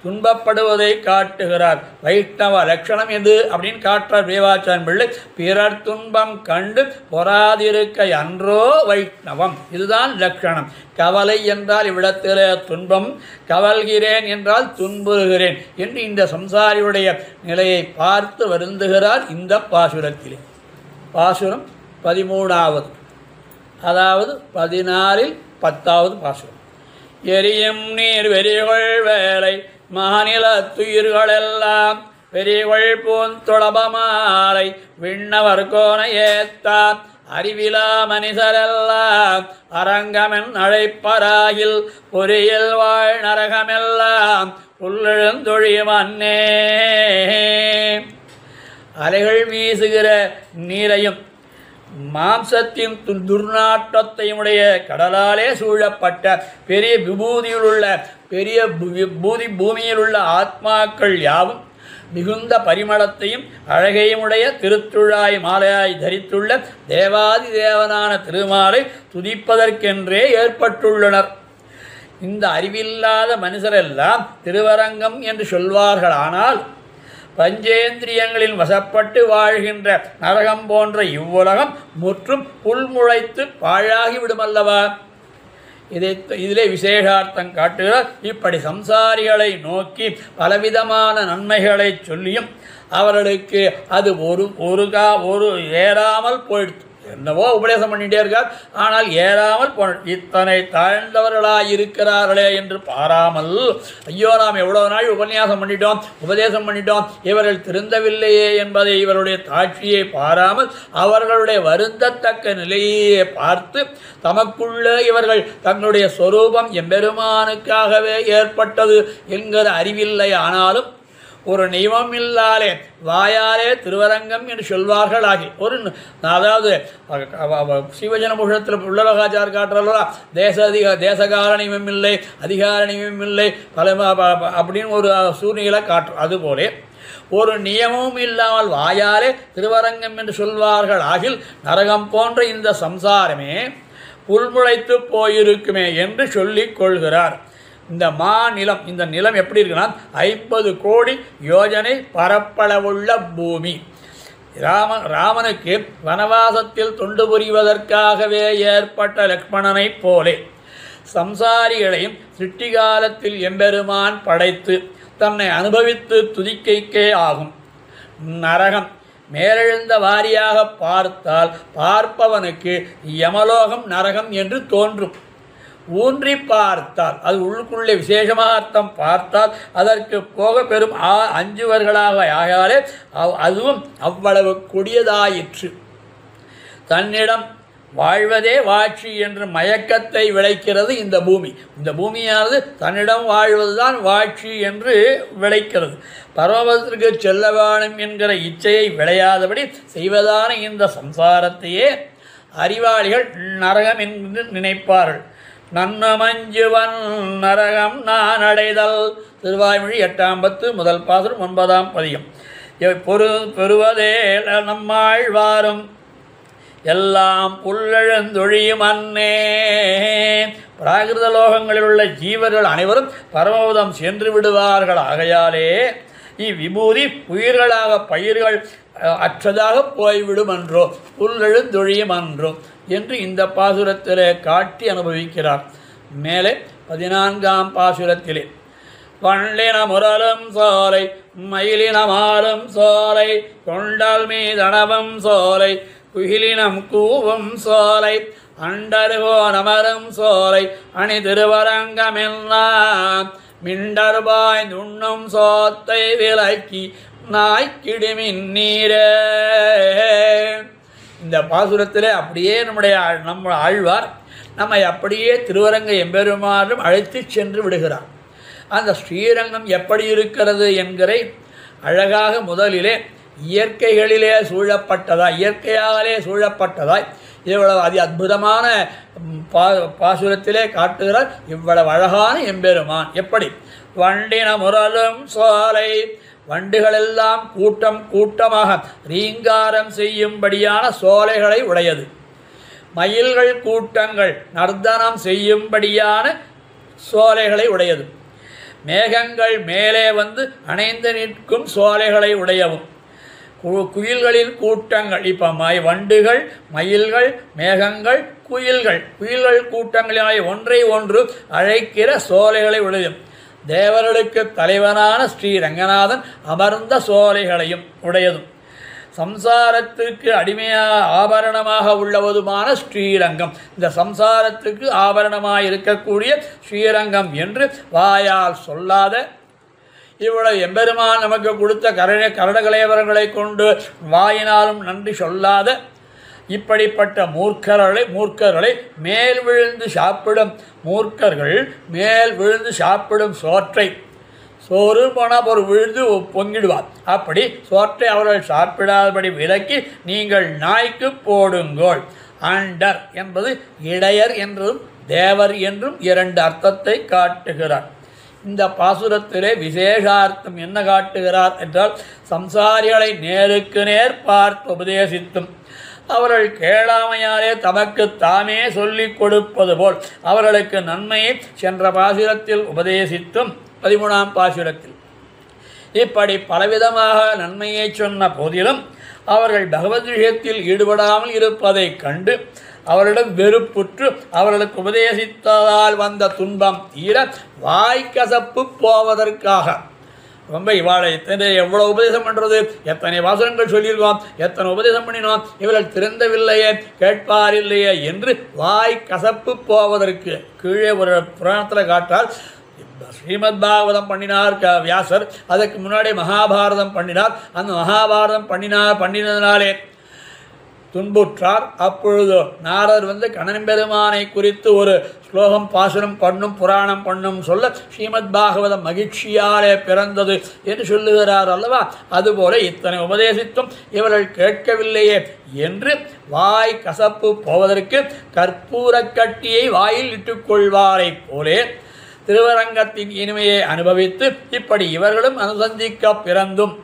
துன்பப்படுவதை காட்டுகிறார். வைஷ்ணவ லட்சணம் எது அப்படின்னு காட்டுறார் வேவாச்சான் பிள்ளை. பிறர் துன்பம் கண்டு பொறாதிருக்க அன்றோ வைஷ்ணவம். இதுதான் லட்சணம். கவலை என்றால் இவ்விடத்தில் துன்பம், கவல்கிறேன் என்றால் துன்புறுகிறேன் என்று இந்த சம்சாரியுடைய நிலையை பார்த்து வருந்துகிறார் இந்த பாசுரத்திலே. பாசுரம் 13வது, அதாவது 14ல் 10வது பாசுரம். எரியும் நீர் வெறிகொள் வேலை மாநில துயிர்களெல்லாம் பெரிகொள் பூந்தொளபமாலை விண்ணவர் கோண ஏத்தான் அறிவிலா மனிதரெல்லாம் அரங்கமென் அழைப்பராயில் பொறியில் வாழ் நரகமெல்லாம் புல்லெழுந்தொழியும் அன்னே. அலைகள் வீசுகிற நீரையும் மாம்சத்தின் துர்நாற்றத்தையுடைய கடலாலே சூழப்பட்ட பெரிய விபூதியிலுள்ள பெரிய பூமியில் உள்ள ஆத்மாக்கள் யாவும் மிகுந்த பரிமளத்தையும் அழகையுடைய திருத்துழாய் மாலையாய் தரித்துள்ள தேவாதி தேவனான திருமாலை துதிப்பதற்கென்றே ஏற்பட்டுள்ளனர். இந்த அறிவில்லாத மனுஷரெல்லாம் திருவரங்கம் என்று சொல்வார்களானால் பஞ்சேந்திரியங்களில் வசப்பட்டு வாழ்கின்ற நரகம் போன்ற இவ்வுலகம் முற்றும் புல்முளைத்து பாழாகிவிடுமல்லவா? இதிலே விசேஷார்த்தம் காட்டுகிறார். இப்படி சம்சாரிகளை நோக்கி பலவிதமான நன்மைகளை சொல்லியும் அவர்களுக்கு அது ஒரு ஏறாமல் போயிடுத்து. என்னவோ உபதேசம் பண்ணிகிட்டே இருக்கார். ஆனால் ஏறாமல் இத்தனை தாழ்ந்தவர்களாக இருக்கிறார்களே என்று பாராமல், ஐயோ நாம் எவ்வளோ நாள் உபன்யாசம் பண்ணிட்டோம், உபதேசம் பண்ணிட்டோம், இவர்கள் திருந்தவில்லையே என்பதை இவருடைய தாட்சியை பாராமல் அவர்களுடைய வருந்தத்தக்க நிலையே பார்த்து தமக்குள்ளே இவர்கள் தங்களுடைய சொரூபம் எம்பெருமானுக்காகவே ஏற்பட்டது என்கிற அறிவில்லை. ஆனாலும் ஒரு நியமம் இல்லாலே வாயாலே திருவரங்கம் என்று சொல்வார்கள் ஆகி ஒரு, அதாவது சிவஜனபுஷத்தில் உள்ளலகாச்சார் காட்டுறா தேசகால நியமம் இல்லை, அதிகார நியமம் இல்லை, பல அப்படின்னு ஒரு சூழ்நிலை காட்டுறோம். அதுபோலே ஒரு நியமமும் இல்லாமல் வாயாலே திருவரங்கம் என்று சொல்வார்கள் ஆகில் நரகம் போன்ற இந்த சம்சாரமே புல்முளைத்து போயிருக்குமே என்று சொல்லிக் கொள்கிறார். இந்த மாநிலம், இந்த நிலம் எப்படி இருக்குன்னா 50 கோடி யோஜனை பரப்பளவுள்ள பூமி. ராமனுக்கு வனவாசத்தில் தொண்டு புரிவதற்காகவே ஏற்பட்ட லக்ஷ்மணனைப் போலே சம்சாரிகளையும் சிருஷ்டி காலத்தில் எம்பெருமான் படைத்து தன்னை அனுபவித்து துதிக்கைக்கே ஆகும். நரகம் மேலெழுந்த வாரியாக பார்த்தால் பார்ப்பவனுக்கு யமலோகம் நரகம் என்று தோன்றும். ஊன்றி பார்த்தால், அது உள்ளுக்குள்ளே விசேஷமாக அர்த்தம் பார்த்தால் அதற்கு போக பெரும் அஞ்சுவர்களாக ஆகாலே அதுவும் அவ்வளவு கொடியதாயிற்று. தன்னிடம் வாழ்வதே வாட்சி என்ற மயக்கத்தை விளைக்கிறது இந்த பூமி. இந்த பூமியானது தன்னிடம் வாழ்வதுதான் வாட்சி என்று விளைக்கிறது. பரமபதத்திற்கு செல்ல வேணும் என்கிற இச்சையை விளையாதபடி செய்வதான இந்த சம்சாரத்தையே அறிவாளிகள் நரகம் என்று நினைப்பார்கள். நன்னமஞ்சுவன் நரகம் நான் அடைதல். திருவாய்மொழி 8ஆம் பத்து முதல் பாசுரம் 9ஆம் பதிகம். பெறுவதே நம்மாழ்வாரும் எல்லாம் புல்லெழுந்தொழியும் அன்னே. பிராகிருத லோகங்களில் உள்ள ஜீவர்கள் அனைவரும் பரமபதம் சென்று விடுவார்கள். ஆகையாலே இவ்விபூதி உயிர்களாக பயிர்கள் அற்றதாக போய்விடும் என்றோ புல்லெழுந்தொழியும் அன்றோ என்று இந்த பாசுரத்திலே காட்டி அனுபவிக்கிறார். மேலே 14ஆம் பாசுரத்திலே பள்ளின முரலும் சோலை மயிலினமாலும் சோலை கொண்டல் மீதனவும் சோலை குயிலினம் கூவும் சோலை அண்டருகோ நமரும் சோலை அணி திருவரங்கமெல்லாம் மிண்டர்பாய் நுண்ணும் சோத்தை விலக்கி நாய்க்கிடுமின் நீரே. இந்த பாசுரத்திலே அப்படியே நம்ம ஆழ்வார் நம்மை அப்படியே திருவரங்க எம்பெருமானும் அழைத்து சென்று விடுகிறார். அந்த ஸ்ரீரங்கம் எப்படி இருக்கிறது என்கிற அழகாக முதலிலே இயற்கைகளிலே சூழப்பட்டதாய், இயற்கையாலே சூழப்பட்டதாய் இவ்வளவு அதி அற்புதமான பாசுரத்திலே காட்டுகிறார். இவ்வளவு அழகான எம்பெருமான் எப்படி வண்டின முரலும் சோலை, வண்டுகளெல்லாம் கூட்டம் கூட்டமாக ரீங்காரம் செய்யும்படியான சோலைகளை உடையது. மயில்கள் கூட்டங்கள் நர்த்தனம் செய்யும்படியான சோலைகளை உடையது. மேகங்கள் மேலே வந்து அணைந்து நிற்கும் சோலைகளை உடையவும். குயில்களின் கூட்டங்கள், இப்போ வண்டுகள், மயில்கள், மேகங்கள், குயில்கள் கூட்டங்களாய் ஒன்றை ஒன்று அழைக்கிற சோலைகளை உடையது. தேவர்களுக்கு தலைவனான ஸ்ரீ ரங்கநாதன் அமர்ந்த சோலைகளையும் உடையதும். சம்சாரத்துக்கு அடிமையாக ஆபரணமாக உள்ளவதுமான ஸ்ரீரங்கம். இந்த சம்சாரத்துக்கு ஆபரணமாக இருக்கக்கூடிய ஸ்ரீரங்கம் என்று வாயால் சொல்லாத, இவ்வளவு எம்பெருமான் நமக்கு கொடுத்த கரணகலேவரங்களை கொண்டு வாயினாலும் நன்றி சொல்லாத இப்படிப்பட்ட மூர்க்கர்களை மேல் விழுந்து சாப்பிடும் மூர்க்கர்கள் மேல் விழுந்து சாப்பிடும் சோற்றை, சோறு போனால் ஒரு விழுந்து பொங்கிடுவார், அப்படி சோற்றை அவர்கள் சாப்பிடாதபடி விலக்கி நீங்கள் நாய்க்கு போடுங்கோள். அண்டர் என்பது இடையர் என்றும் தேவர் என்றும் 2 அர்த்தத்தை காட்டுகிறார். இந்த பாசுரத்திலே விசேஷார்த்தம் என்ன காட்டுகிறார் என்றால், சம்சாரிகளை நேருக்கு நேர் பார்த்து உபதேசித்தும் அவர்கள் கேளாமையாலே தமக்கு தாமே சொல்லிக் கொடுப்பது போல் அவர்களுக்கு நன்மையை சென்ற பாசுரத்தில் உபதேசித்தும் 13ஆம் பாசுரத்தில் இப்படி பலவிதமாக நன்மையை சொன்ன போதிலும் அவர்கள் பகவத் விஷயத்தில் ஈடுபடாமல் இருப்பதை கண்டு அவரிடம் வெறுப்புற்று அவர்களுக்கு உபதேசித்ததால் வந்த துன்பம் தீர வாய்க்கசப்பு போவதற்காக ரொம்ப இவாளை எவ்வளோ உபதேசம் பண்ணுறது, எத்தனை வாசகங்கள் சொல்லியிருக்கோம், எத்தனை உபதேசம் பண்ணினோம், இவர்கள் திறந்தவில்லையே, கேட்பார் இல்லையே என்று வாய் கசப்பு போவதற்கு கீழே ஒரு புராணத்தில் காட்டால் ஸ்ரீமத் பாகவதம் பண்ணினார் வியாசர், அதற்கு முன்னாடி மகாபாரதம் பண்ணினார். அந்த மகாபாரதம் பண்ணினதுனாலே துன்புற்றார். அப்பொழுது நாரர் கண்ணன் பெருமானை குறித்து ஒரு ஸ்லோகம் பாசுரம் பண்ணும் புராணம் பண்ணும் சொல்ல ஸ்ரீமத் பாகவதம் மகிழ்ச்சியாலே பிறந்தது என்று சொல்லுகிறார் அல்லவா. அதுபோல இத்தனை உபதேசித்தும் இவர்கள் கேட்கவில்லையே என்று வாய் கசப்பு போவதற்கு கற்பூர கட்டியை வாயில் இட்டுக்கொள்வாரை போலே திருவரங்கத்தின் இனிமையை அனுபவித்து இப்படி இவர்களும் அனுசந்திக்க பிறந்தும்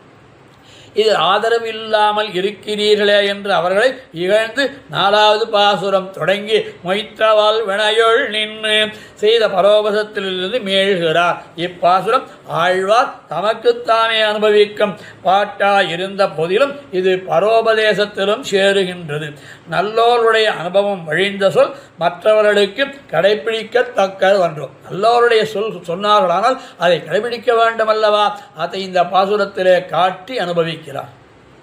இது ஆதரவு இல்லாமல் இருக்கிறீர்களே என்று அவர்களை இகழ்ந்து 4வது பாசுரம் தொடங்கி மொய்த்தவால் வினையுள் நின்று செய்த பரோபசத்திலிருந்து மேழ்கிறார். இப்பாசுரம் ஆழ்வார் தமக்குத்தானே அனுபவிக்கும் பாட்டாய் இருந்த போதிலும் இது பரோபதேசத்திலும் சேருகின்றது. நல்லோருடைய அனுபவம் வழிந்த சொல் மற்றவர்களுக்கு கடைபிடிக்கத்தக்கது ஒன்றும். நல்லோருடைய சொல் சொன்னார்களானால் அதை கடைபிடிக்க வேண்டும் அல்லவா. அதை இந்த பாசுரத்திலே காட்டி அனுபவிக்கிறார்.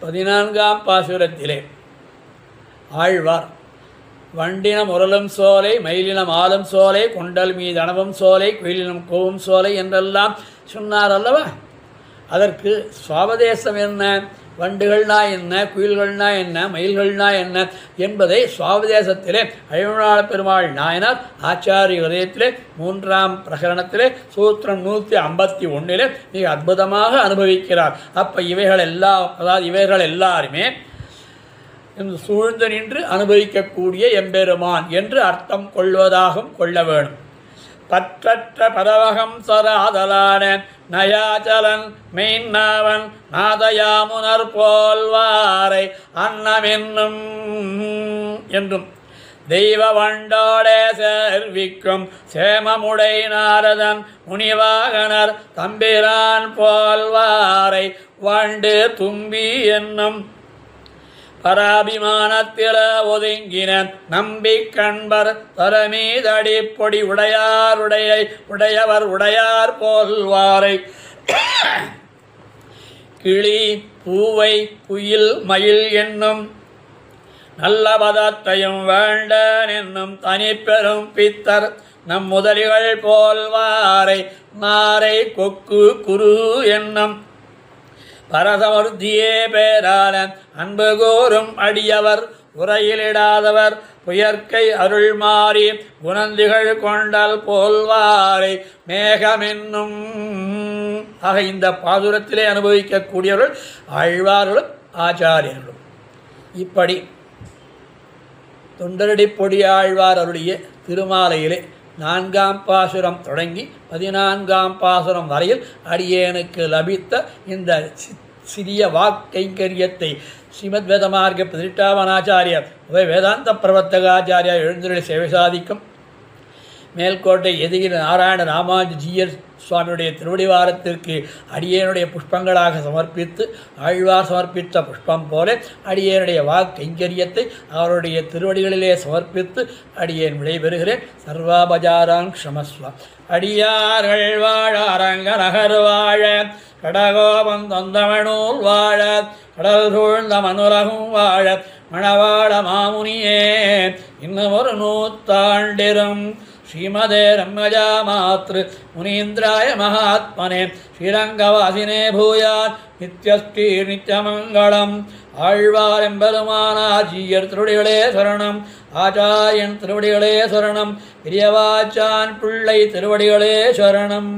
14ஆம் பாசுரத்திலே ஆழ்வார் வண்டினம் உரலும் சோலை, மயிலினம் ஆலும் சோலை, கொண்டல் மீது அணவும் சோலை, குயிலினம் கோவும் சோலை என்றெல்லாம் சொன்னார் அல்லவா. அதற்கு சுவாபதேசம் என்ன, வண்டுகள்னா என்ன, குயில்கள்னா என்ன, மயில்கள்னா என்ன என்பதை சுவாபதேசத்திலே அழிவுநாள பெருமாள் நாயனார் ஆச்சாரிய உதயத்திலே 3ஆம் பிரகரணத்திலே சூத்திரம் 151 மிக அற்புதமாக அனுபவிக்கிறார். அப்போ இவைகள் எல்லாருமே சூழ்ந்து நின்று அனுபவிக்கக்கூடிய எம்பெருமான் என்று அர்த்தம் கொள்வதாகவும் கொள்ள வேணும். பற்றற்ற பரவகம் சராதலான நயாச்சலன் மெய்நாவன் நாதயாமுனர் போல்வாரை அன்னமென்னும் என்றும் தெய்வ வண்டோடே சேர்விக்கும் சேமமுடை நாரதன் முனிவாகனர் தம்பிரான் போல்வாரை வண்டு தும்பி என்னும் பராபிமானத்தில ஒதுங்கின நம்பி கண்பர் தரமீதடி பொடி உடையவர் உடையார் போல்வாரை கிளி பூவை குயில் மயில் என்னும் நல்ல பதத்தையும் வேண்டன் என்னும் தனிப்பெரும் பித்தர் நம் முதலிகள் போல்வாரை நாரை கொக்கு குரு என்னும் பரசமூர்த்தியே பேரான அன்பு கூறும் அடியவர் உரையிலிடாதவர் புயற்கை அருள் மாறி குணந்திகள் கொண்டல் போல்வாரை மேகமென்னும். ஆக இந்த பாசுரத்திலே அனுபவிக்கக்கூடியவர்கள் ஆழ்வார்களும் ஆச்சாரியர்களும். இப்படி தொண்டரடி பொடி ஆழ்வார் அவருடைய திருமாலையிலே 4ஆம் பாசுரம் தொடங்கி 14ஆம் பாசுரம் வரையில் அடியேனுக்கு லபித்த இந்த சிறிய வாக்கைங்கரியத்தை ஸ்ரீமத் வேதமார்க்க 18ஆச்சாரியர் வேதாந்த பிரவர்த்தகாச்சாரியார் எழுந்தருளி சேவை சாதிக்கும் மேல்கோட்டை எதிகிற நாராயண ராமானுஜீயர் சுவாமியுடைய திருவடிவாரத்திற்கு அடியேனுடைய புஷ்பங்களாக சமர்ப்பித்து ஆழ்வார் சமர்ப்பித்த புஷ்பம் போல அடியேனுடைய வாக்கைங்கரியத்தை அவருடைய திருவடிகளிலே சமர்ப்பித்து அடியேன் விடைபெறுகிறேன். சர்வாபஜாரான் க்ஷமஸ்வ. அடியார்கள் வாழ அரங்க நகர் வாழ கடகோபம் தொந்தமனூல் வாழ கடல் சூழ்ந்த மனுலகும் வாழ மணவாழ மாமுனியே இன்னும் ஒரு 100 ஸ்ரீமதே ரம்மஜா மாத்ரு முனீந்திராய மகாத்மனே ஸ்ரீரங்கவாசினே பூயாத் நித்யஸ்ரீ நித்யமங்கலம். ஆழ்வார் எம்பெருமானார் ஜீயர் திருவடிகளே சரணம். ஆச்சாரியன் திருவடிகளே சரணம். பெரியவாச்சான் பிள்ளை திருவடிகளே சரணம்.